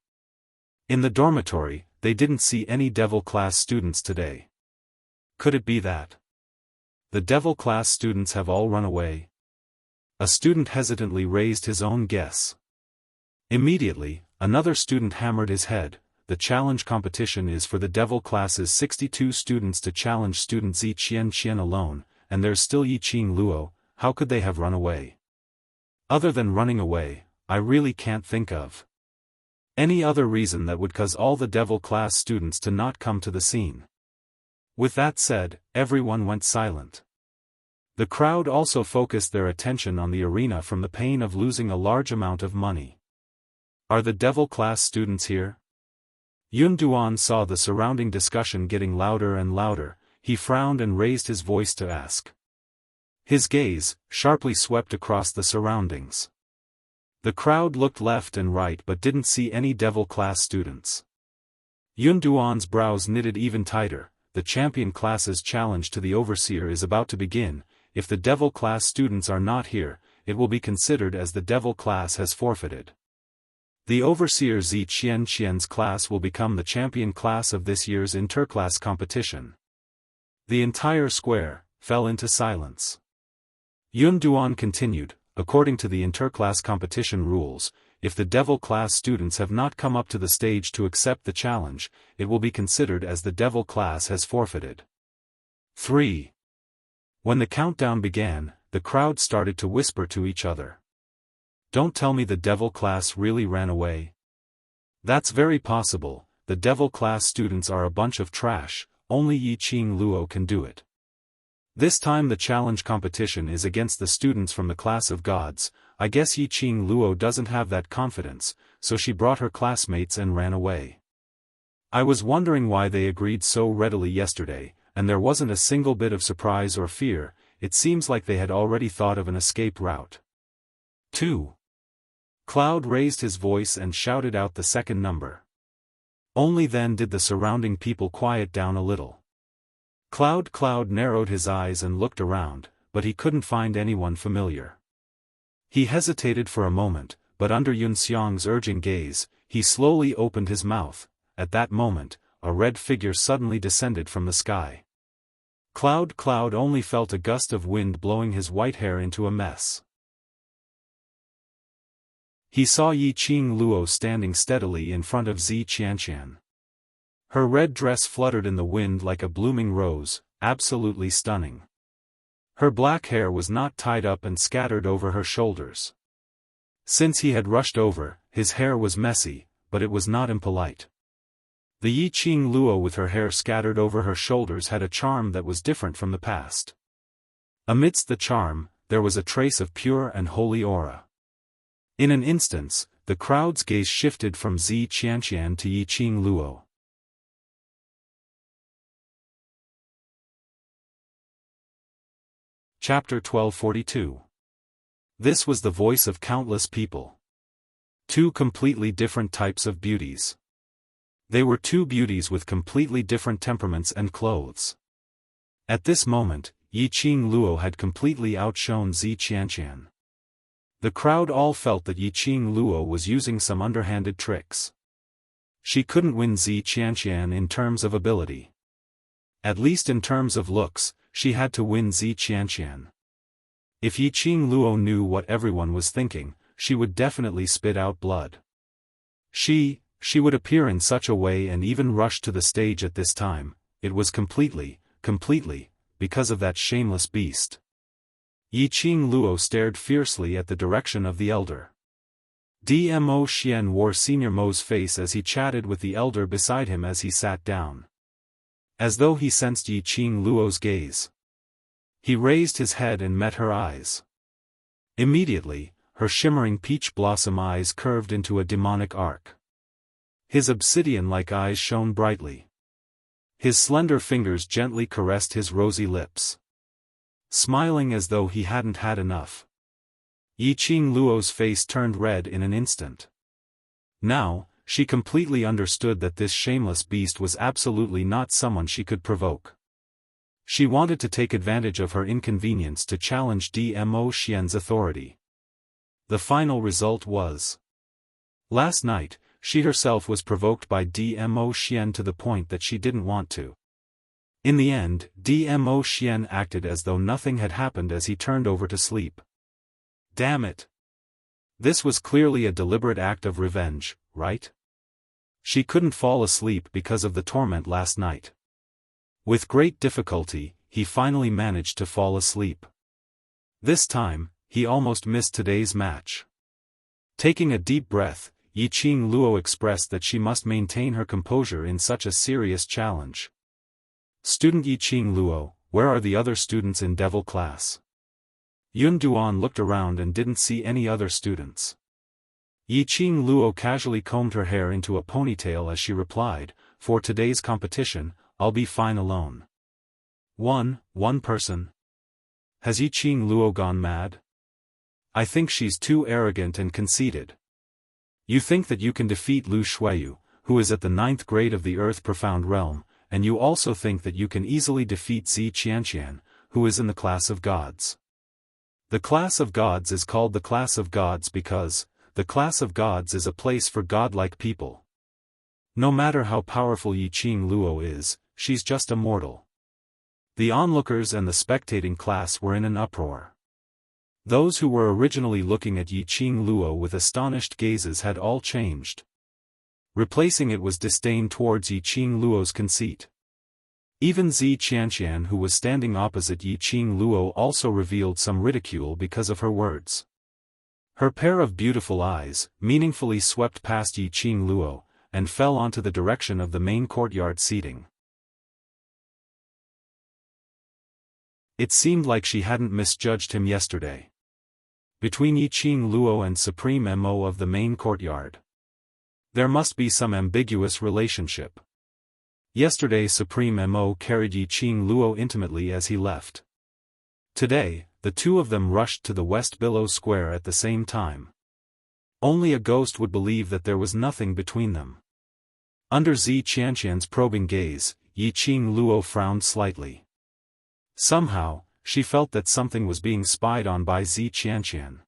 in the dormitory, they didn't see any Devil class students today. Could it be that the Devil class students have all run away? A student hesitantly raised his own guess. Immediately, another student hammered his head. The challenge competition is for the Devil class's 62 students to challenge student Zi Qian alone, and there's still Yi Qing Luo. How could they have run away? Other than running away, I really can't think of any other reason that would cause all the Devil class students to not come to the scene. With that said, everyone went silent. The crowd also focused their attention on the arena from the pain of losing a large amount of money. Are the Devil class students here? Yun Duan saw the surrounding discussion getting louder and louder. He frowned and raised his voice to ask. His gaze sharply swept across the surroundings. The crowd looked left and right but didn't see any Devil class students. Yun Duan's brows knitted even tighter. The champion class's challenge to the overseer is about to begin. If the Devil class students are not here, it will be considered as the Devil class has forfeited. The overseer Zi Qian's class will become the champion class of this year's interclass competition. The entire square fell into silence. Yun Duan continued, according to the interclass competition rules, if the Devil class students have not come up to the stage to accept the challenge, it will be considered as the Devil class has forfeited. 3. When the countdown began, the crowd started to whisper to each other. Don't tell me the Devil class really ran away. That's very possible. The Devil class students are a bunch of trash. Only Yi Qing Luo can do it. This time the challenge competition is against the students from the class of gods. I guess Yi Qing Luo doesn't have that confidence, so she brought her classmates and ran away. I was wondering why they agreed so readily yesterday, and there wasn't a single bit of surprise or fear. It seems like they had already thought of an escape route. 2. Cloud raised his voice and shouted out the second number. Only then did the surrounding people quiet down a little. Cloud narrowed his eyes and looked around, but he couldn't find anyone familiar. He hesitated for a moment, but under Yun Xiang's urging gaze, he slowly opened his mouth. At that moment, a red figure suddenly descended from the sky. Cloud only felt a gust of wind blowing his white hair into a mess. He saw Yi Qing Luo standing steadily in front of Zi Qian. Her red dress fluttered in the wind like a blooming rose, absolutely stunning. Her black hair was not tied up and scattered over her shoulders. Since he had rushed over, his hair was messy, but it was not impolite. The Yi Qing Luo with her hair scattered over her shoulders had a charm that was different from the past. Amidst the charm, there was a trace of pure and holy aura. In an instant, the crowd's gaze shifted from Zi Qian to Yi Qing Luo. Chapter 1242. This was the voice of countless people. Two completely different types of beauties. They were two beauties with completely different temperaments and clothes. At this moment, Yi Qing Luo had completely outshone Zi Qian. The crowd all felt that Yi Qing Luo was using some underhanded tricks. She couldn't win Zi Qian in terms of ability. At least in terms of looks, she had to win Zi Qian. If Yi Qing Luo knew what everyone was thinking, she would definitely spit out blood. She would appear in such a way and even rush to the stage at this time. It was completely, because of that shameless beast. Yi Qing Luo stared fiercely at the direction of the elder. Dmo Xian wore Senior Mo's face as he chatted with the elder beside him as he sat down. As though he sensed Yi Qing Luo's gaze. He raised his head and met her eyes. Immediately, her shimmering peach blossom eyes curved into a demonic arc. His obsidian-like eyes shone brightly. His slender fingers gently caressed his rosy lips. Smiling as though he hadn't had enough. Yi Qing Luo's face turned red in an instant. Now, she completely understood that this shameless beast was absolutely not someone she could provoke. She wanted to take advantage of her inconvenience to challenge Dmo Xian's authority. The final result was. Last night, she herself was provoked by Dmo Xian to the point that she didn't want to. In the end, Dmo Xian acted as though nothing had happened as he turned over to sleep. Damn it! This was clearly a deliberate act of revenge, right? She couldn't fall asleep because of the torment last night. With great difficulty, he finally managed to fall asleep. This time, he almost missed today's match. Taking a deep breath, Yiqing Luo expressed that she must maintain her composure in such a serious challenge. Student Yiqing Luo, where are the other students in Devil class? Yun Duan looked around and didn't see any other students. Yiqing Luo casually combed her hair into a ponytail as she replied, "For today's competition, I'll be fine alone." One person? Has Yiqing Luo gone mad? I think she's too arrogant and conceited. You think that you can defeat Lu Shuiyu, who is at the 9th grade of the Earth Profound Realm, and you also think that you can easily defeat Zi Qianqian, who is in the class of gods. The class of gods is called the class of gods because, the class of gods is a place for godlike people. No matter how powerful Yiqing Luo is, she's just a mortal. The onlookers and the spectating class were in an uproar. Those who were originally looking at Yiqing Luo with astonished gazes had all changed. Replacing it was disdain towards Yiqing Luo's conceit. Even Zi Qianqian, who was standing opposite Yiqing Luo, also revealed some ridicule because of her words. Her pair of beautiful eyes meaningfully swept past Yiqing Luo, and fell onto the direction of the main courtyard seating. It seemed like she hadn't misjudged him yesterday. Between Yiqing Luo and Supreme Mo of the main courtyard, there must be some ambiguous relationship. Yesterday Supreme Mo carried Yiqing Luo intimately as he left. Today, the two of them rushed to the West Billow Square at the same time. Only a ghost would believe that there was nothing between them. Under Zi Qianqian's probing gaze, Yiqing Luo frowned slightly. Somehow, she felt that something was being spied on by Zi Qianqian.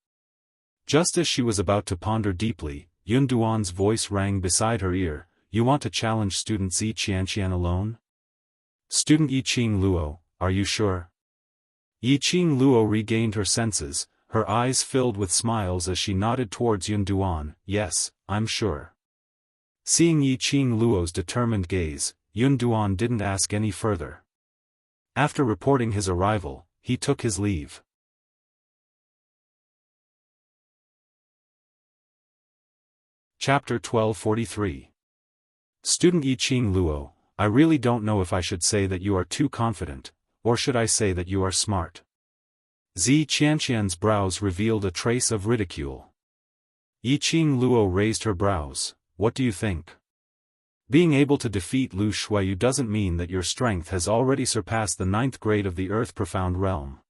Just as she was about to ponder deeply, Yun Duan's voice rang beside her ear, "You want to challenge student Zi Qianqian alone? Student Yiqing Luo, are you sure?" Yiqing Luo regained her senses, her eyes filled with smiles as she nodded towards Yun Duan. "Yes, I'm sure." Seeing Yiqing Luo's determined gaze, Yun Duan didn't ask any further. After reporting his arrival, he took his leave. Chapter 1243. Student Yiqing Luo, I really don't know if I should say that you are too confident, or should I say that you are smart. Zi Qianqian's brows revealed a trace of ridicule. Yiqing Luo raised her brows. What do you think? Being able to defeat Lu Shuiyu doesn't mean that your strength has already surpassed the 9th grade of the Earth Profound Realm.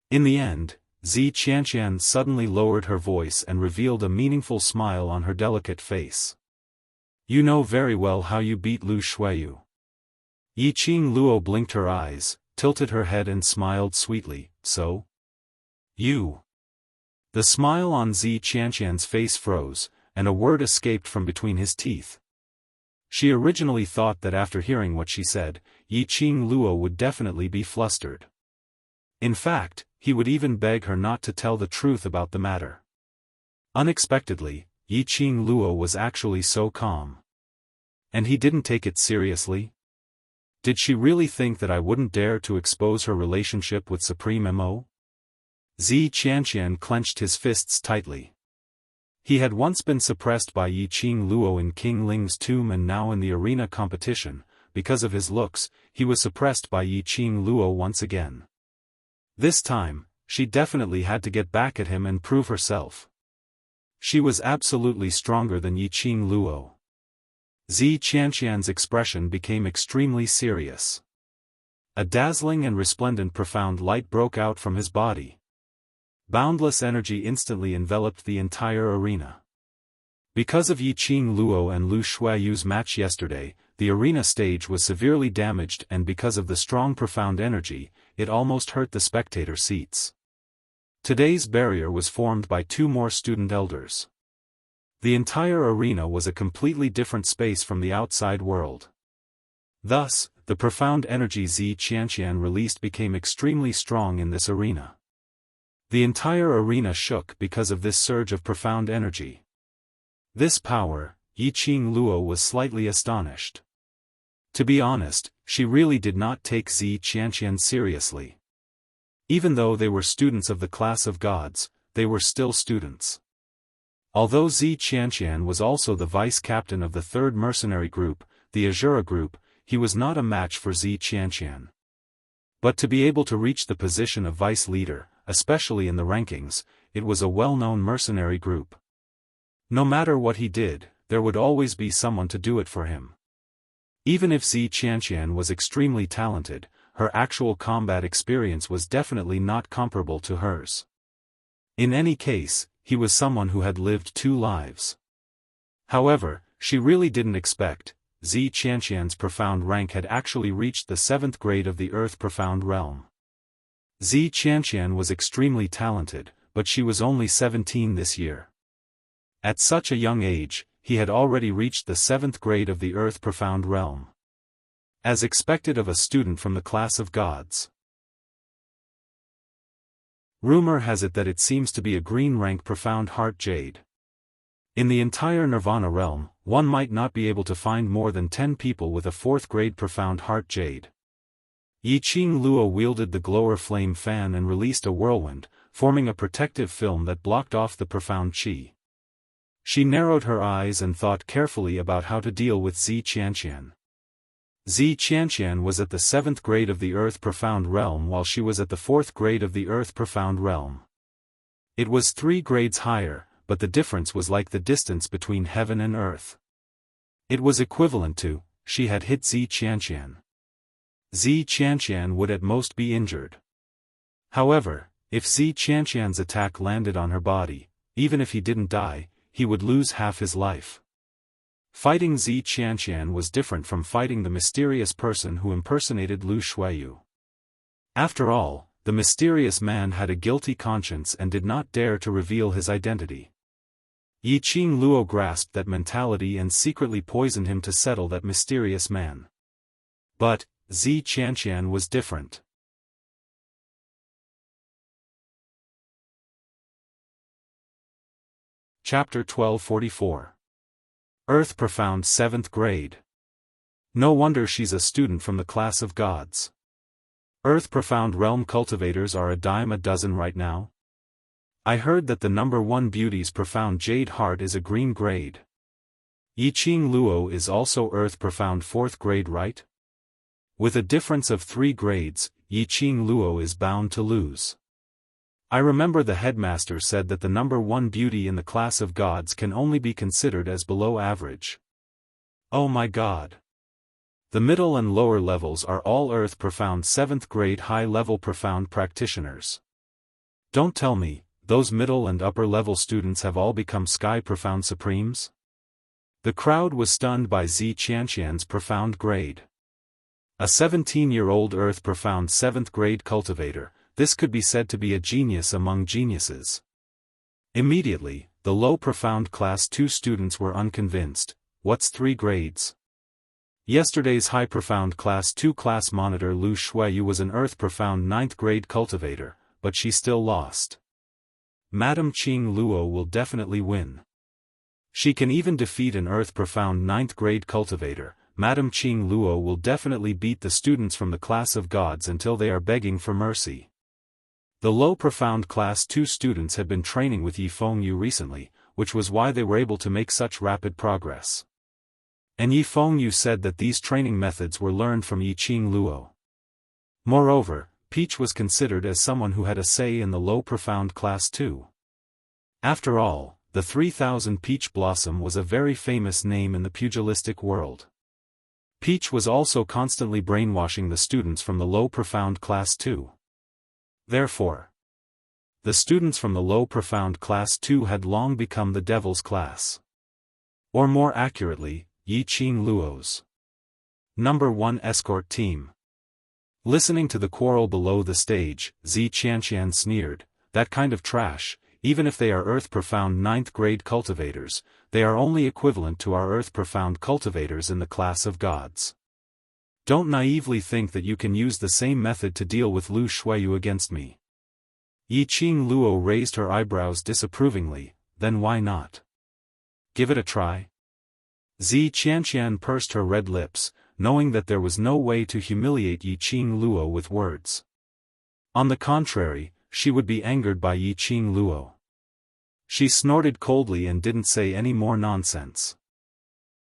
In the end, Zi Qianqian suddenly lowered her voice and revealed a meaningful smile on her delicate face. You know very well how you beat Lu Shuiyu. Yiqing Luo blinked her eyes, tilted her head and smiled sweetly. So? You. The smile on Zi Qianqian's face froze, and a word escaped from between his teeth. She originally thought that after hearing what she said, Yiqing Luo would definitely be flustered. In fact, he would even beg her not to tell the truth about the matter. Unexpectedly, Yiqing Luo was actually so calm. And he didn't take it seriously? Did she really think that I wouldn't dare to expose her relationship with Supreme Mo? Zi Qianqian clenched his fists tightly. He had once been suppressed by Yiqing Luo in King Ling's tomb, and now in the arena competition, because of his looks, he was suppressed by Yiqing Luo once again. This time, she definitely had to get back at him and prove herself. She was absolutely stronger than Yiqing Luo. Zi Qianqian's expression became extremely serious. A dazzling and resplendent profound light broke out from his body. Boundless energy instantly enveloped the entire arena. Because of Yiqing Luo and Lu Shuiyu's match yesterday, the arena stage was severely damaged, and because of the strong profound energy, it almost hurt the spectator seats. Today's barrier was formed by 2 more student elders. The entire arena was a completely different space from the outside world. Thus, the profound energy Zi Qianqian released became extremely strong in this arena. The entire arena shook because of this surge of profound energy. This power, Yiqing Luo was slightly astonished. To be honest, she really did not take Zi Qianqian seriously. Even though they were students of the class of gods, they were still students. Although Zi Qianqian was also the vice-captain of the 3rd mercenary group, the Azura group, he was not a match for Zi Qianqian. But to be able to reach the position of vice-leader, especially in the rankings, it was a well-known mercenary group. No matter what he did, there would always be someone to do it for him. Even if Zi Qianqian was extremely talented, her actual combat experience was definitely not comparable to hers. In any case, he was someone who had lived 2 lives. However, she really didn't expect, Zi Qianqian's profound rank had actually reached the 7th grade of the Earth Profound Realm. Zi Qianqian was extremely talented, but she was only 17 this year. At such a young age, he had already reached the 7th grade of the Earth Profound Realm. As expected of a student from the class of gods. Rumor has it that it seems to be a green rank Profound Heart Jade. In the entire Nirvana realm, one might not be able to find more than 10 people with a 4th grade Profound Heart Jade. Yiqing Luo wielded the glower flame fan and released a whirlwind, forming a protective film that blocked off the profound qi. She narrowed her eyes and thought carefully about how to deal with Zi Qianqian. Zi Qianqian was at the 7th grade of the Earth Profound Realm while she was at the 4th grade of the Earth Profound Realm. It was 3 grades higher, but the difference was like the distance between heaven and earth. It was equivalent to, she had hit Zi Qianqian. Zi Qianqian would at most be injured. However, if Zi Qianqian's attack landed on her body, even if he didn't die, he would lose half his life. Fighting Zi Qianqian was different from fighting the mysterious person who impersonated Lu Shuiyu. After all, the mysterious man had a guilty conscience and did not dare to reveal his identity. Yiqing Luo grasped that mentality and secretly poisoned him to settle that mysterious man. But, Zi Qianqian was different. Chapter 1244. Earth Profound 7th Grade. No wonder she's a student from the class of gods. Earth Profound Realm cultivators are a dime a dozen right now. I heard that the number 1 beauty's profound jade heart is a green grade. Yiqing Luo is also Earth Profound 4th grade, right? With a difference of 3 grades, Yiqing Luo is bound to lose. I remember the headmaster said that the number 1 beauty in the class of gods can only be considered as below average. Oh my god. The middle and lower levels are all Earth Profound 7th grade high-level profound practitioners. Don't tell me, those middle and upper level students have all become Sky Profound Supremes? The crowd was stunned by Zi Qianqian's profound grade. A 17-year-old Earth Profound 7th grade cultivator, this could be said to be a genius among geniuses. Immediately, the low Profound Class 2 students were unconvinced. What's 3 grades? Yesterday's High Profound Class 2 class monitor Lu Shuiyu was an Earth Profound 9th grade cultivator, but she still lost. Madame Qing Luo will definitely win. She can even defeat an Earth Profound 9th grade cultivator. Madame Qing Luo will definitely beat the students from the class of gods until they are begging for mercy. The low Profound Class 2 students had been training with Yi Fengyu recently, which was why they were able to make such rapid progress. And Yi Fengyu said that these training methods were learned from Yiqing Luo. Moreover, Peach was considered as someone who had a say in the low Profound Class 2. After all, the 3000 Peach Blossom was a very famous name in the pugilistic world. Peach was also constantly brainwashing the students from the low Profound Class 2. Therefore, the students from the low Profound Class 2 had long become the Devil's class. Or more accurately, Yiqing Luo's. Number 1 Escort Team. Listening to the quarrel below the stage, Zi Qianqian sneered, "That kind of trash, even if they are Earth-profound 9th grade cultivators, they are only equivalent to our Earth-profound cultivators in the class of gods. Don't naively think that you can use the same method to deal with Lu Shuiyu against me." Yiqing Luo raised her eyebrows disapprovingly, "Then why not? Give it a try?" Zi Qianqian pursed her red lips, knowing that there was no way to humiliate Yiqing Luo with words. On the contrary, she would be angered by Yiqing Luo. She snorted coldly and didn't say any more nonsense.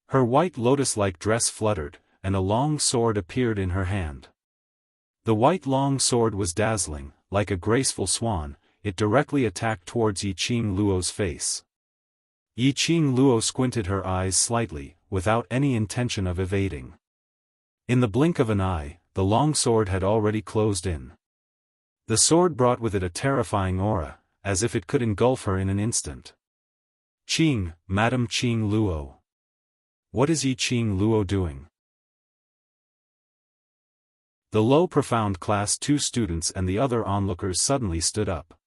Her white lotus-like dress fluttered, and a long sword appeared in her hand. The white long sword was dazzling, like a graceful swan. It directly attacked towards Yiqing Luo's face. Yiqing Luo squinted her eyes slightly, without any intention of evading. In the blink of an eye, the long sword had already closed in. The sword brought with it a terrifying aura, as if it could engulf her in an instant. "Qing, Madam Qing Luo. What is Yiqing Luo doing?" The low profound Class 2 students and the other onlookers suddenly stood up.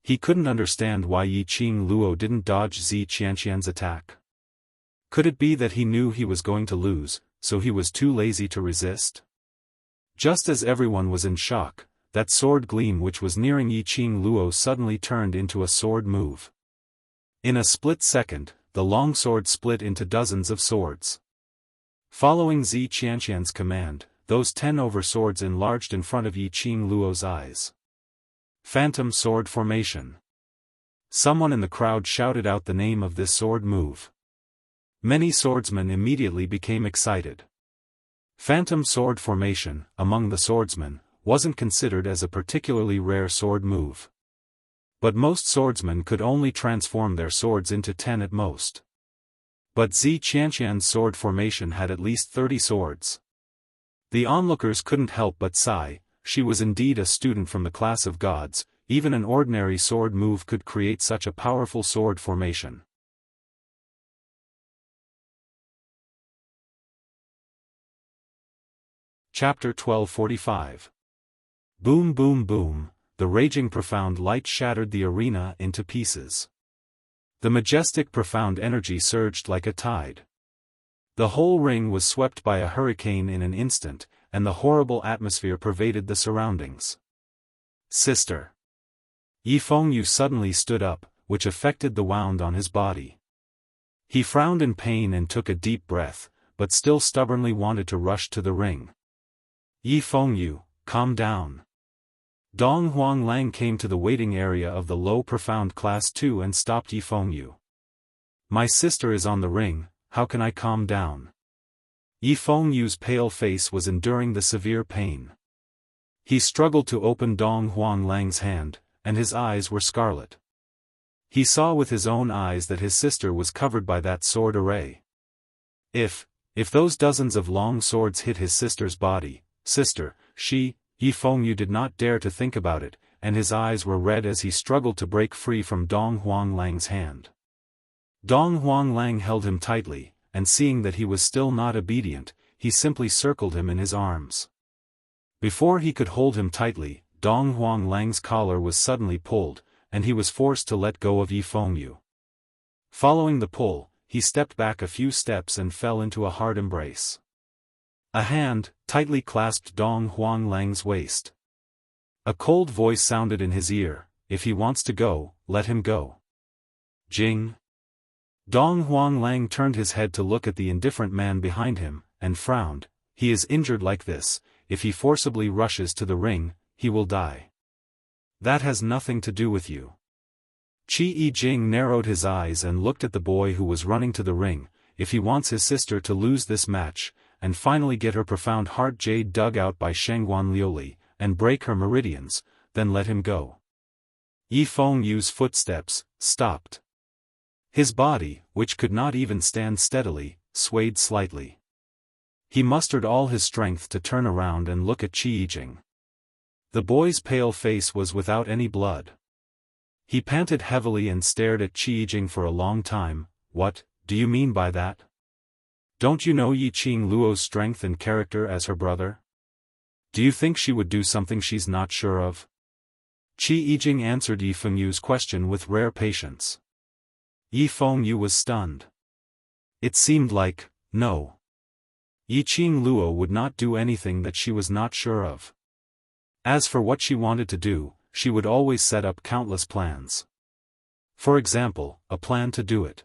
He couldn't understand why Yiqing Luo didn't dodge Zi Qianqian's attack. Could it be that he knew he was going to lose, so he was too lazy to resist? Just as everyone was in shock, that sword gleam which was nearing Yiqing Luo suddenly turned into a sword move. In a split second, the long sword split into dozens of swords. Following Zi Qianqian's command, those 10 over-swords enlarged in front of Yiqing Luo's eyes. Phantom Sword Formation. Someone in the crowd shouted out the name of this sword move. Many swordsmen immediately became excited. Phantom Sword Formation, among the swordsmen, wasn't considered as a particularly rare sword move. But most swordsmen could only transform their swords into 10 at most. But Zi Qianqian's sword formation had at least 30 swords. The onlookers couldn't help but sigh. She was indeed a student from the class of gods. Even an ordinary sword move could create such a powerful sword formation. Chapter 1245. Boom boom boom, the raging profound light shattered the arena into pieces. The majestic profound energy surged like a tide. The whole ring was swept by a hurricane in an instant, and the horrible atmosphere pervaded the surroundings. "Sister." Yi Fengyu suddenly stood up, which affected the wound on his body. He frowned in pain and took a deep breath, but still stubbornly wanted to rush to the ring. "Yi Fengyu, calm down." Dong Huanglang came to the waiting area of the low profound Class 2 and stopped Yi Fengyu. "My sister is on the ring, how can I calm down?" Yi Fengyu's pale face was enduring the severe pain. He struggled to open Dong Huanglang's hand, and his eyes were scarlet. He saw with his own eyes that his sister was covered by that sword array. If those dozens of long swords hit his sister's body, Yi Fengyu did not dare to think about it, and his eyes were red as he struggled to break free from Dong Huanglang's hand. Dong Huanglang held him tightly, and seeing that he was still not obedient, he simply circled him in his arms. Before he could hold him tightly, Dong Huanglang's collar was suddenly pulled, and he was forced to let go of Yi Fengyu. Following the pull, he stepped back a few steps and fell into a hard embrace. A hand tightly clasped Dong Huanglang's waist. A cold voice sounded in his ear, "If he wants to go, let him go." Jing. Dong Huanglang turned his head to look at the indifferent man behind him, and frowned. "He is injured like this, if he forcibly rushes to the ring, he will die. That has nothing to do with you." Qi Jing narrowed his eyes and looked at the boy who was running to the ring. If he wants his sister to lose this match, and finally get her profound heart jade dug out by Shengguan Liuli, and break her meridians, then let him go. Yi Fengyu's footsteps stopped. His body, which could not even stand steadily, swayed slightly. He mustered all his strength to turn around and look at Qi Jing. The boy's pale face was without any blood. He panted heavily and stared at Qi Jing for a long time. "What do you mean by that?" Don't you know Yi Qing Luo's strength and character as her brother? Do you think she would do something she's not sure of? Qi Yijing answered Yi Fengyu's question with rare patience. Yi Fengyu was stunned. It seemed like, no. Yi Qing Luo would not do anything that she was not sure of. As for what she wanted to do, she would always set up countless plans. For example, a plan to do it.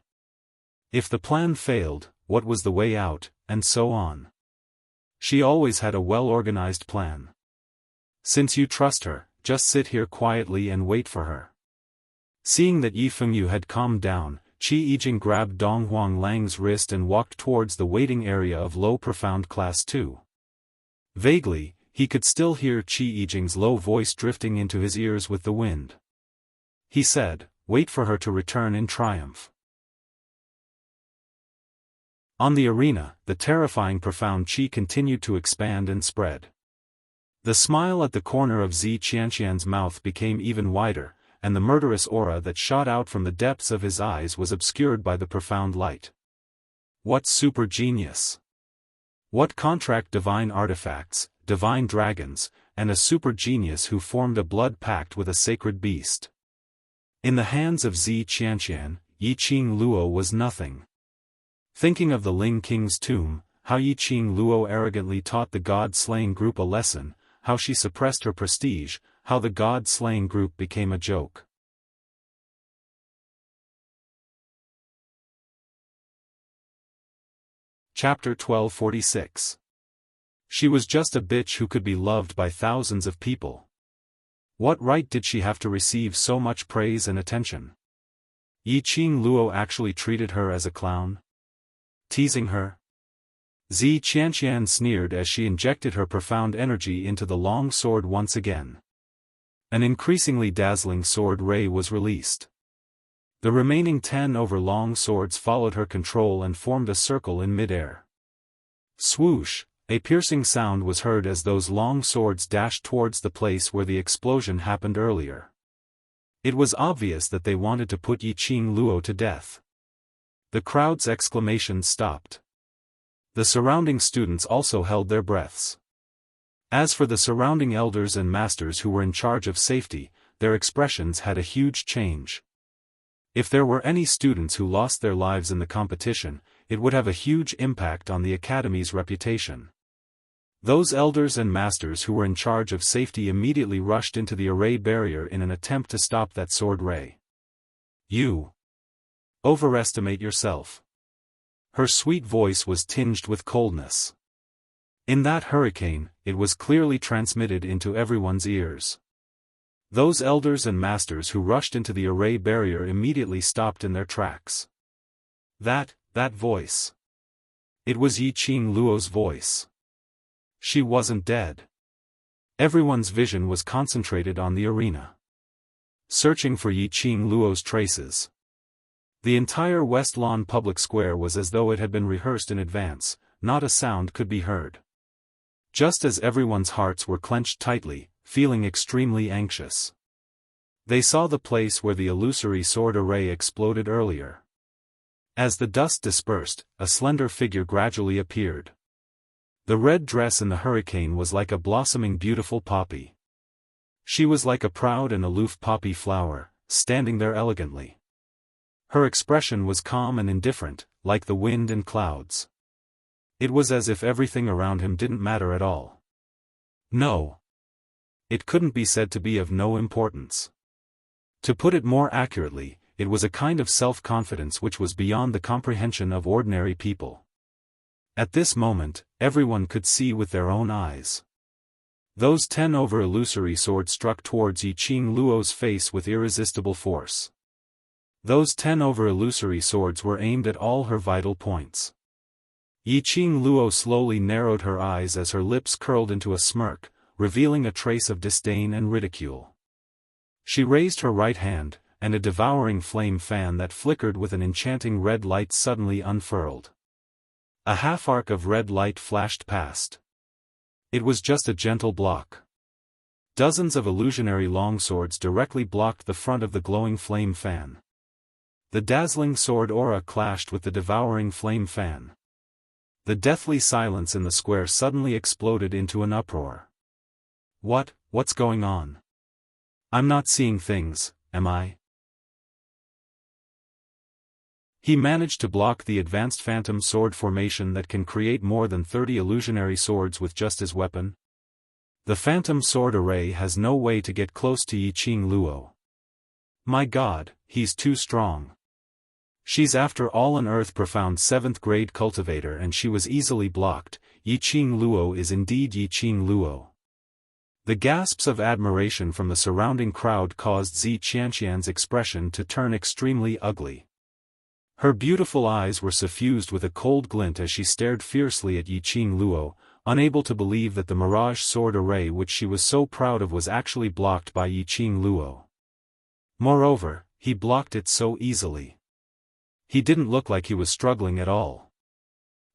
If the plan failed, what was the way out, and so on. She always had a well-organized plan. Since you trust her, just sit here quietly and wait for her. Seeing that Yi Fengyu had calmed down, Qi Yijing grabbed Dong Huanglang's wrist and walked towards the waiting area of Low Profound Class 2. Vaguely, he could still hear Qi Yijing's low voice drifting into his ears with the wind. He said, "Wait for her to return in triumph." On the arena, the terrifying profound qi continued to expand and spread. The smile at the corner of Zi Qianqian's mouth became even wider, and the murderous aura that shot out from the depths of his eyes was obscured by the profound light. What super genius! What contract divine artifacts, divine dragons, and a super genius who formed a blood pact with a sacred beast. In the hands of Zi Qianqian, Yi Qing Luo was nothing. Thinking of the Ling King's tomb, how Yi Qing Luo arrogantly taught the god-slaying group a lesson, how she suppressed her prestige, how the god-slaying group became a joke. Chapter 1246. She was just a bitch who could be loved by thousands of people. What right did she have to receive so much praise and attention? Yi Qing Luo actually treated her as a clown? Teasing her? Zi Qianqian sneered as she injected her profound energy into the long sword once again. An increasingly dazzling sword ray was released. The remaining 10 long swords followed her control and formed a circle in mid-air. Swoosh, a piercing sound was heard as those long swords dashed towards the place where the explosion happened earlier. It was obvious that they wanted to put Yi Qing Luo to death. The crowd's exclamations stopped. The surrounding students also held their breaths. As for the surrounding elders and masters who were in charge of safety, their expressions had a huge change. If there were any students who lost their lives in the competition, it would have a huge impact on the academy's reputation. Those elders and masters who were in charge of safety immediately rushed into the array barrier in an attempt to stop that sword ray. You overestimate yourself. Her sweet voice was tinged with coldness. In that hurricane, it was clearly transmitted into everyone's ears. Those elders and masters who rushed into the array barrier immediately stopped in their tracks. That voice. It was Yi Qing Luo's voice. She wasn't dead. Everyone's vision was concentrated on the arena, searching for Yi Qing Luo's traces. The entire West Lawn public square was as though it had been rehearsed in advance, not a sound could be heard. Just as everyone's hearts were clenched tightly, feeling extremely anxious. They saw the place where the illusory sword array exploded earlier. As the dust dispersed, a slender figure gradually appeared. The red dress in the hurricane was like a blossoming beautiful poppy. She was like a proud and aloof poppy flower, standing there elegantly. Her expression was calm and indifferent, like the wind and clouds. It was as if everything around him didn't matter at all. No. It couldn't be said to be of no importance. To put it more accurately, it was a kind of self-confidence which was beyond the comprehension of ordinary people. At this moment, everyone could see with their own eyes. Those 10 illusory swords struck towards Yi Qing Luo's face with irresistible force. Those 10 illusory swords were aimed at all her vital points. Yi Qing Luo slowly narrowed her eyes as her lips curled into a smirk, revealing a trace of disdain and ridicule. She raised her right hand, and a devouring flame fan that flickered with an enchanting red light suddenly unfurled. A half-arc of red light flashed past. It was just a gentle block. Dozens of illusionary longswords directly blocked the front of the glowing flame fan. The dazzling sword aura clashed with the devouring flame fan. The deathly silence in the square suddenly exploded into an uproar. What's going on? I'm not seeing things, am I? He managed to block the advanced phantom sword formation that can create more than 30 illusionary swords with just his weapon. The phantom sword array has no way to get close to Yiqing Luo. My god, he's too strong. She's after all an Earth Profound 7th grade cultivator and she was easily blocked. Yiqing Luo is indeed Yiqing Luo. The gasps of admiration from the surrounding crowd caused Zi Qianqian's expression to turn extremely ugly. Her beautiful eyes were suffused with a cold glint as she stared fiercely at Yiqing Luo, unable to believe that the Mirage sword array which she was so proud of was actually blocked by Yiqing Luo. Moreover, he blocked it so easily. He didn't look like he was struggling at all.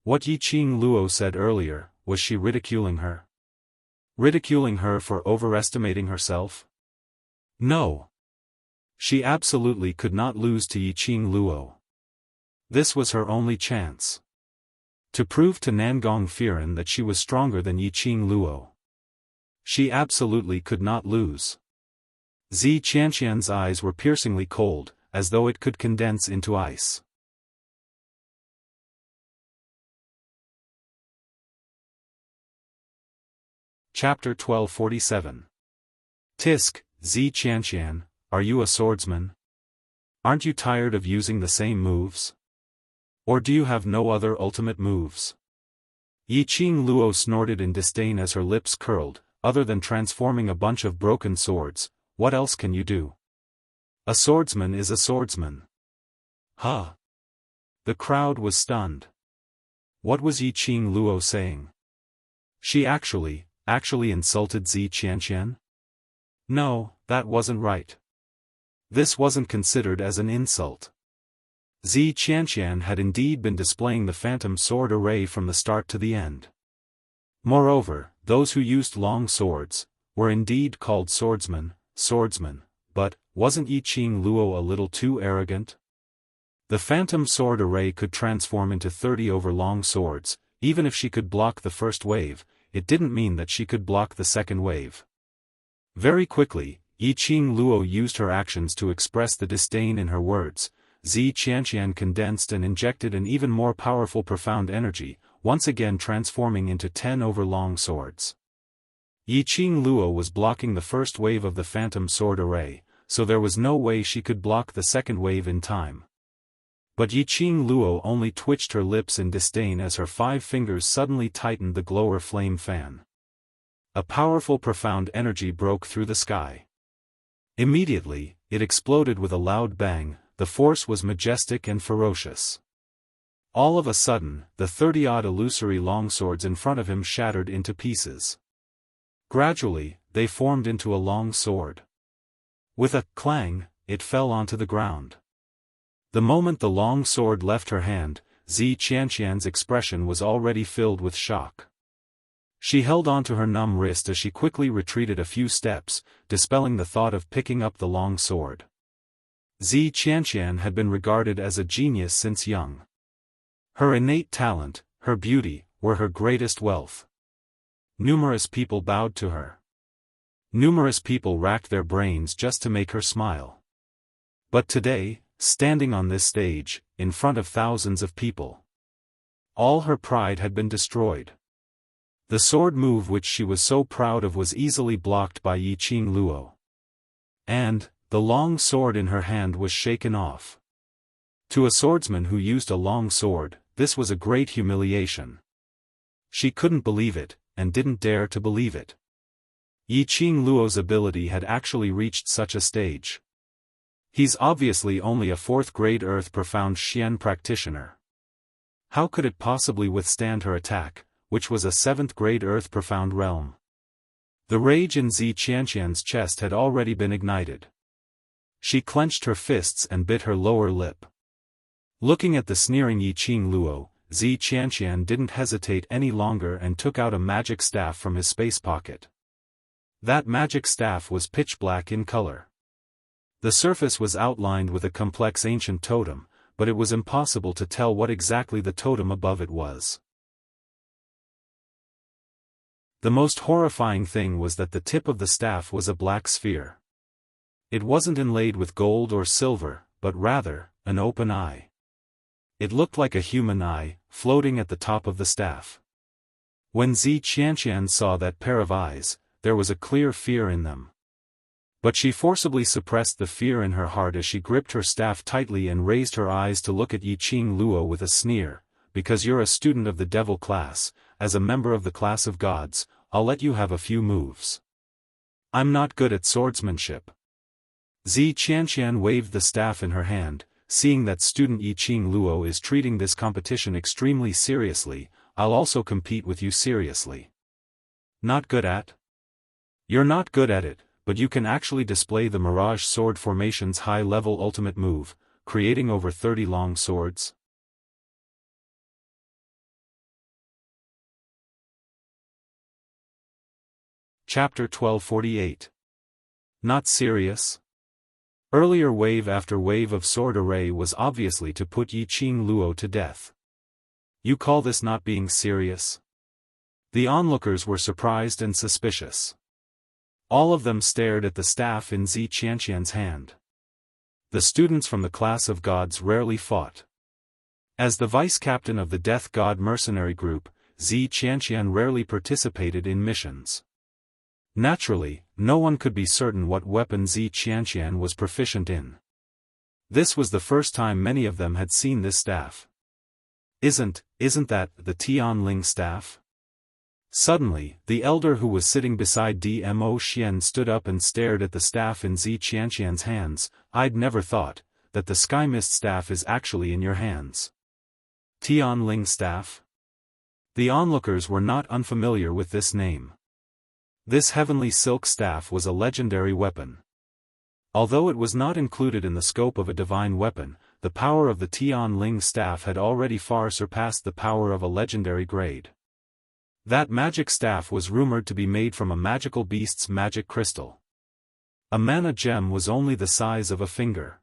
What Yiqing Luo said earlier, was she ridiculing her? Ridiculing her for overestimating herself? No. She absolutely could not lose to Yiqing Luo. This was her only chance. To prove to Nangong Firen that she was stronger than Yiqing Luo. She absolutely could not lose. Zi Qianqian's eyes were piercingly cold, as though it could condense into ice. Chapter 1247. Tisk, Zi Qianqian, are you a swordsman? Aren't you tired of using the same moves? Or do you have no other ultimate moves? Yiqing Luo snorted in disdain as her lips curled, other than transforming a bunch of broken swords, what else can you do? A swordsman is a swordsman. Huh? The crowd was stunned. What was Yiqing Luo saying? She actually insulted Zi Qianqian? No, that wasn't right. This wasn't considered as an insult. Zi Qianqian had indeed been displaying the phantom sword array from the start to the end. Moreover, those who used long swords, were indeed called swordsmen, but, wasn't Yiqing Luo a little too arrogant? The phantom sword array could transform into 30 overlong swords, even if she could block the first wave, it didn't mean that she could block the second wave. Very quickly, Yiqing Luo used her actions to express the disdain in her words. Zi Qianqian condensed and injected an even more powerful profound energy, once again transforming into 10 overlong swords. Yiqing Luo was blocking the first wave of the phantom sword array, so there was no way she could block the second wave in time. But Yiqing Luo only twitched her lips in disdain as her 5 fingers suddenly tightened the glower flame fan. A powerful profound energy broke through the sky. Immediately, it exploded with a loud bang, the force was majestic and ferocious. All of a sudden, the 30-odd illusory longswords in front of him shattered into pieces. Gradually, they formed into a long sword. With a clang, it fell onto the ground. The moment the long sword left her hand, Zi Qianqian's expression was already filled with shock. She held onto her numb wrist as she quickly retreated a few steps, dispelling the thought of picking up the long sword. Zi Qianqian had been regarded as a genius since young. Her innate talent, her beauty, were her greatest wealth. Numerous people bowed to her. Numerous people racked their brains just to make her smile. But today, standing on this stage, in front of thousands of people, all her pride had been destroyed. The sword move which she was so proud of was easily blocked by Yiqing Luo. And, the long sword in her hand was shaken off. To a swordsman who used a long sword, this was a great humiliation. She couldn't believe it, and didn't dare to believe it. Yiqing Luo's ability had actually reached such a stage. He's obviously only a 4th grade Earth Profound Xian practitioner. How could it possibly withstand her attack, which was a 7th grade Earth Profound realm? The rage in Zi Qianqian's chest had already been ignited. She clenched her fists and bit her lower lip. Looking at the sneering Yiqing Luo, Zi Qianqian didn't hesitate any longer and took out a magic staff from his space pocket. That magic staff was pitch black in color. The surface was outlined with a complex ancient totem, but it was impossible to tell what exactly the totem above it was. The most horrifying thing was that the tip of the staff was a black sphere. It wasn't inlaid with gold or silver, but rather, an open eye. It looked like a human eye, floating at the top of the staff. When Zi Qianqian saw that pair of eyes, there was a clear fear in them. But she forcibly suppressed the fear in her heart as she gripped her staff tightly and raised her eyes to look at Yiqing Luo with a sneer. Because you're a student of the devil class, as a member of the class of gods, I'll let you have a few moves. I'm not good at swordsmanship. Zi Qianqian waved the staff in her hand, seeing that student Yiqing Luo is treating this competition extremely seriously. I'll also compete with you seriously. Not good at? You're not good at it, but you can actually display the Mirage Sword Formation's high-level ultimate move, creating over 30 long swords. Chapter 1248. Not serious? Earlier wave after wave of sword array was obviously to put Yiqing Luo to death. You call this not being serious? The onlookers were surprised and suspicious. All of them stared at the staff in Zi Qianqian's hand. The students from the class of gods rarely fought. As the vice-captain of the Death God mercenary group, Zi Qianqian rarely participated in missions. Naturally, no one could be certain what weapon Zi Qianqian was proficient in. This was the first time many of them had seen this staff. Isn't that the Tianling staff? Suddenly, the elder who was sitting beside Dmo Xian stood up and stared at the staff in Zi Qianqian's hands. I'd never thought that the Sky Mist staff is actually in your hands. Tianling staff? The onlookers were not unfamiliar with this name. This heavenly silk staff was a legendary weapon. Although it was not included in the scope of a divine weapon, the power of the Tianling staff had already far surpassed the power of a legendary grade. That magic staff was rumored to be made from a magical beast's magic crystal. A mana gem was only the size of a finger.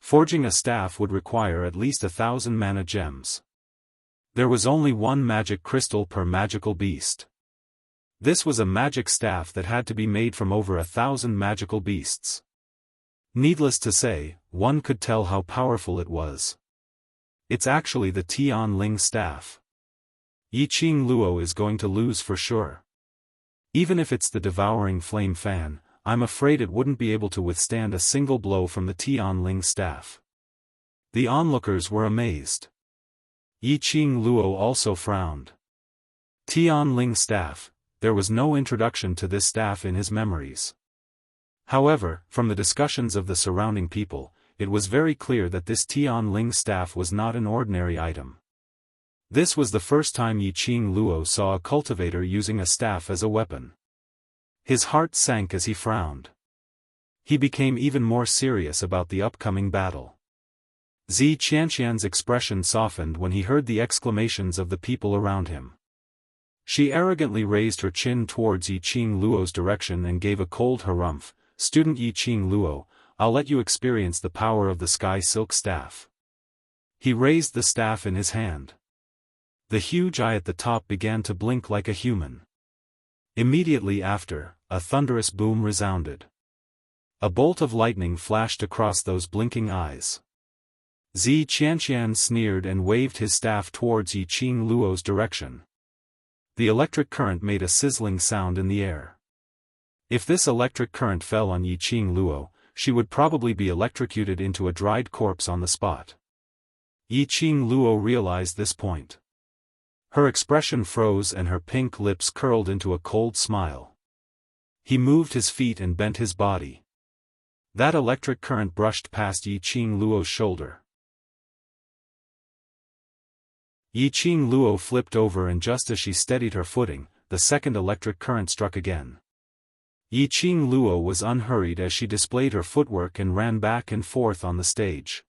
Forging a staff would require at least 1,000 mana gems. There was only one magic crystal per magical beast. This was a magic staff that had to be made from over 1,000 magical beasts. Needless to say, one could tell how powerful it was. It's actually the Tianling staff. Yiqing Luo is going to lose for sure. Even if it's the devouring flame fan, I'm afraid it wouldn't be able to withstand a single blow from the Tianling staff. The onlookers were amazed. Yiqing Luo also frowned. Tianling staff, there was no introduction to this staff in his memories. However, from the discussions of the surrounding people, it was very clear that this Tianling staff was not an ordinary item. This was the first time Yiqing Luo saw a cultivator using a staff as a weapon. His heart sank as he frowned. He became even more serious about the upcoming battle. Zi Qianqian's expression softened when he heard the exclamations of the people around him. She arrogantly raised her chin towards Yiqing Luo's direction and gave a cold harumph. Student Yiqing Luo, I'll let you experience the power of the sky silk staff. He raised the staff in his hand. The huge eye at the top began to blink like a human. Immediately after, a thunderous boom resounded. A bolt of lightning flashed across those blinking eyes. Zi Qianqian sneered and waved his staff towards Yiqing Luo's direction. The electric current made a sizzling sound in the air. If this electric current fell on Yiqing Luo, she would probably be electrocuted into a dried corpse on the spot. Yiqing Luo realized this point. Her expression froze and her pink lips curled into a cold smile. He moved his feet and bent his body. That electric current brushed past Yiqing Luo's shoulder. Yiqing Luo flipped over and just as she steadied her footing, the second electric current struck again. Yiqing Luo was unhurried as she displayed her footwork and ran back and forth on the stage.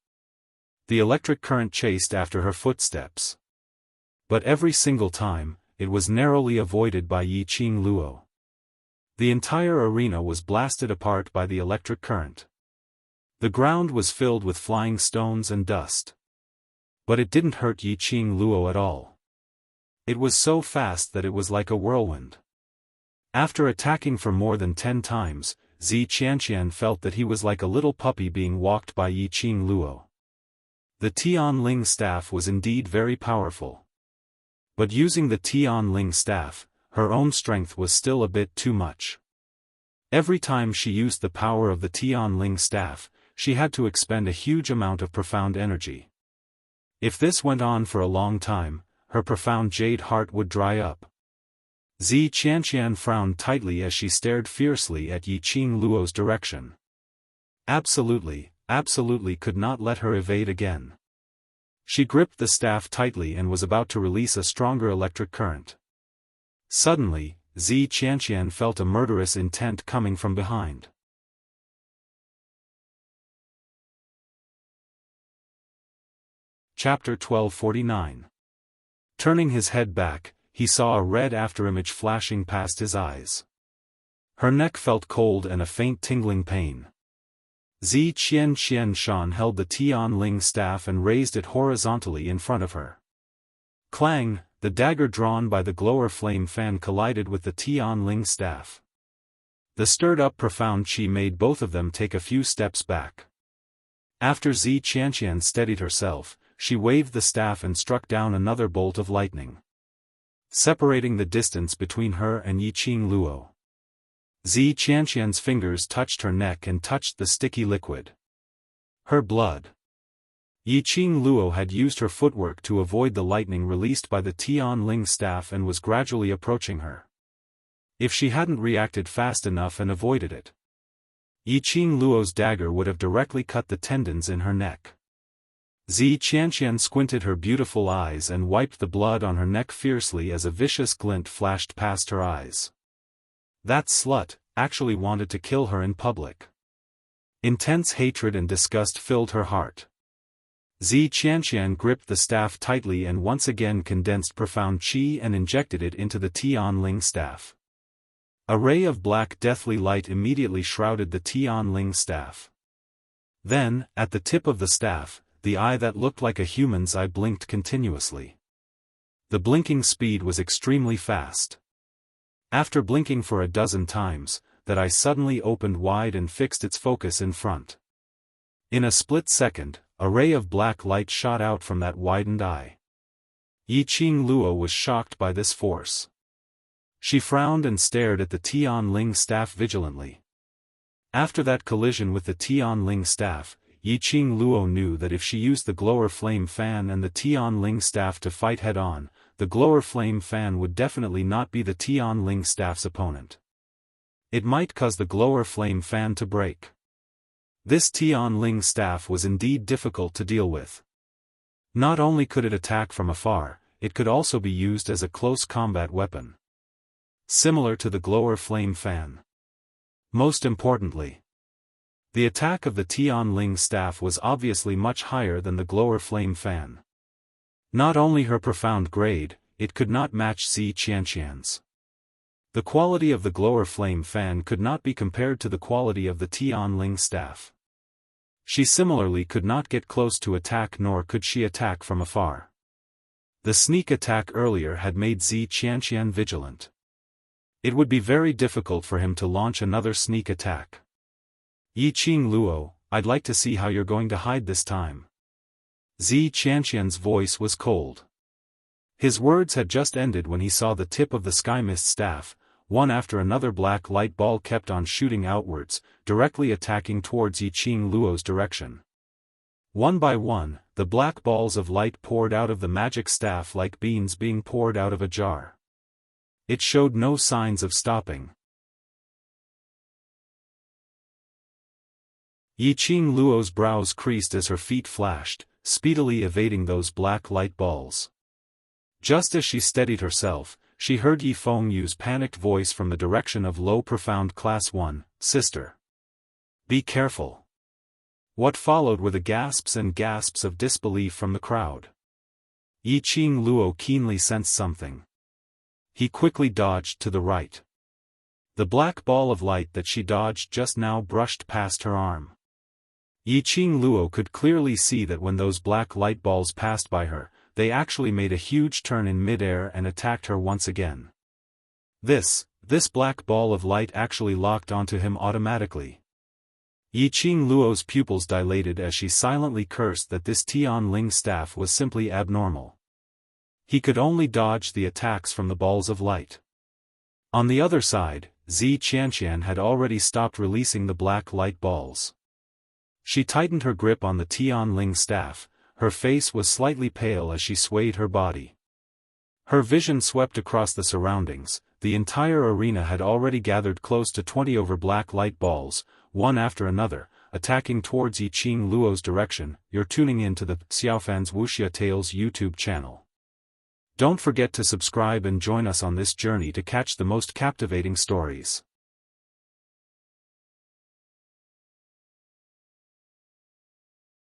The electric current chased after her footsteps. But every single time, it was narrowly avoided by Yiqing Luo. The entire arena was blasted apart by the electric current. The ground was filled with flying stones and dust. But it didn't hurt Yiqing Luo at all. It was so fast that it was like a whirlwind. After attacking for more than 10 times, Zi Qianqian felt that he was like a little puppy being walked by Yi Qing Luo. The Tian Ling staff was indeed very powerful. But using the Tian Ling staff, her own strength was still a bit too much. Every time she used the power of the Tian Ling staff, she had to expend a huge amount of profound energy. If this went on for a long time, her profound jade heart would dry up. Zi Qianqian frowned tightly as she stared fiercely at Yi Qing Luo's direction. Absolutely could not let her evade again. She gripped the staff tightly and was about to release a stronger electric current. Suddenly, Zi Qianqian felt a murderous intent coming from behind. Chapter 1249. Turning his head back, he saw a red afterimage flashing past his eyes. Her neck felt cold and a faint tingling pain. Zi Qianqian held the Tian Ling staff and raised it horizontally in front of her. Clang! The dagger drawn by the glower flame fan collided with the Tian Ling staff. The stirred-up profound qi made both of them take a few steps back. After Zi Qianqian steadied herself, she waved the staff and struck down another bolt of lightning, separating the distance between her and Yi Qing Luo. Zi Qianqian's fingers touched her neck and touched the sticky liquid. Her blood. Yi Qing Luo had used her footwork to avoid the lightning released by the Tian Ling staff and was gradually approaching her. If she hadn't reacted fast enough and avoided it, Yi Qing Luo's dagger would have directly cut the tendons in her neck. Zi Qianqian squinted her beautiful eyes and wiped the blood on her neck fiercely as a vicious glint flashed past her eyes. That slut actually wanted to kill her in public. Intense hatred and disgust filled her heart. Zi Qianqian gripped the staff tightly and once again condensed profound qi and injected it into the Tian Ling staff. A ray of black deathly light immediately shrouded the Tian Ling staff. Then, at the tip of the staff, the eye that looked like a human's eye blinked continuously. The blinking speed was extremely fast. After blinking for a dozen times, that eye suddenly opened wide and fixed its focus in front. In a split second, a ray of black light shot out from that widened eye. Yi Qing Luo was shocked by this force. She frowned and stared at the Tian Ling staff vigilantly. After that collision with the Tian Ling staff, Yi Qing Luo knew that if she used the glower flame fan and the Tian Ling staff to fight head-on, the glower flame fan would definitely not be the Tian Ling staff's opponent. It might cause the glower flame fan to break. This Tian Ling staff was indeed difficult to deal with. Not only could it attack from afar, it could also be used as a close combat weapon, similar to the glower flame fan. Most importantly, the attack of the Tian Ling staff was obviously much higher than the glower flame fan. Not only her profound grade, it could not match Zi Qianqian's. The quality of the glower flame fan could not be compared to the quality of the Tian Ling staff. She similarly could not get close to attack, nor could she attack from afar. The sneak attack earlier had made Zi Qianqian vigilant. It would be very difficult for him to launch another sneak attack. Yi Qing Luo, I'd like to see how you're going to hide this time. Zi Qianqian's voice was cold. His words had just ended when he saw the tip of the sky mist staff, one after another black light ball kept on shooting outwards, directly attacking towards Yi Qing Luo's direction. One by one, the black balls of light poured out of the magic staff like beans being poured out of a jar. It showed no signs of stopping. Yi Qing Luo's brows creased as her feet flashed, speedily evading those black light balls. Just as she steadied herself, she heard Yi Feng Yu's panicked voice from the direction of low profound class 1, "Sister. Be careful." What followed were the gasps and gasps of disbelief from the crowd. Yi Qing Luo keenly sensed something. He quickly dodged to the right. The black ball of light that she dodged just now brushed past her arm. Yi Qing Luo could clearly see that when those black light balls passed by her, they actually made a huge turn in midair and attacked her once again. This This black ball of light actually locked onto him automatically. Yiqing Luo's pupils dilated as she silently cursed that this Tian Ling staff was simply abnormal. He could only dodge the attacks from the balls of light. On the other side, Zi Qianqian had already stopped releasing the black light balls. She tightened her grip on the Tian Ling staff, her face was slightly pale as she swayed her body. Her vision swept across the surroundings. The entire arena had already gathered close to 20 over black light balls, one after another, attacking towards Yiqing Luo's direction. You're tuning in to the Xiaofan's Wuxia Tales YouTube channel. Don't forget to subscribe and join us on this journey to catch the most captivating stories.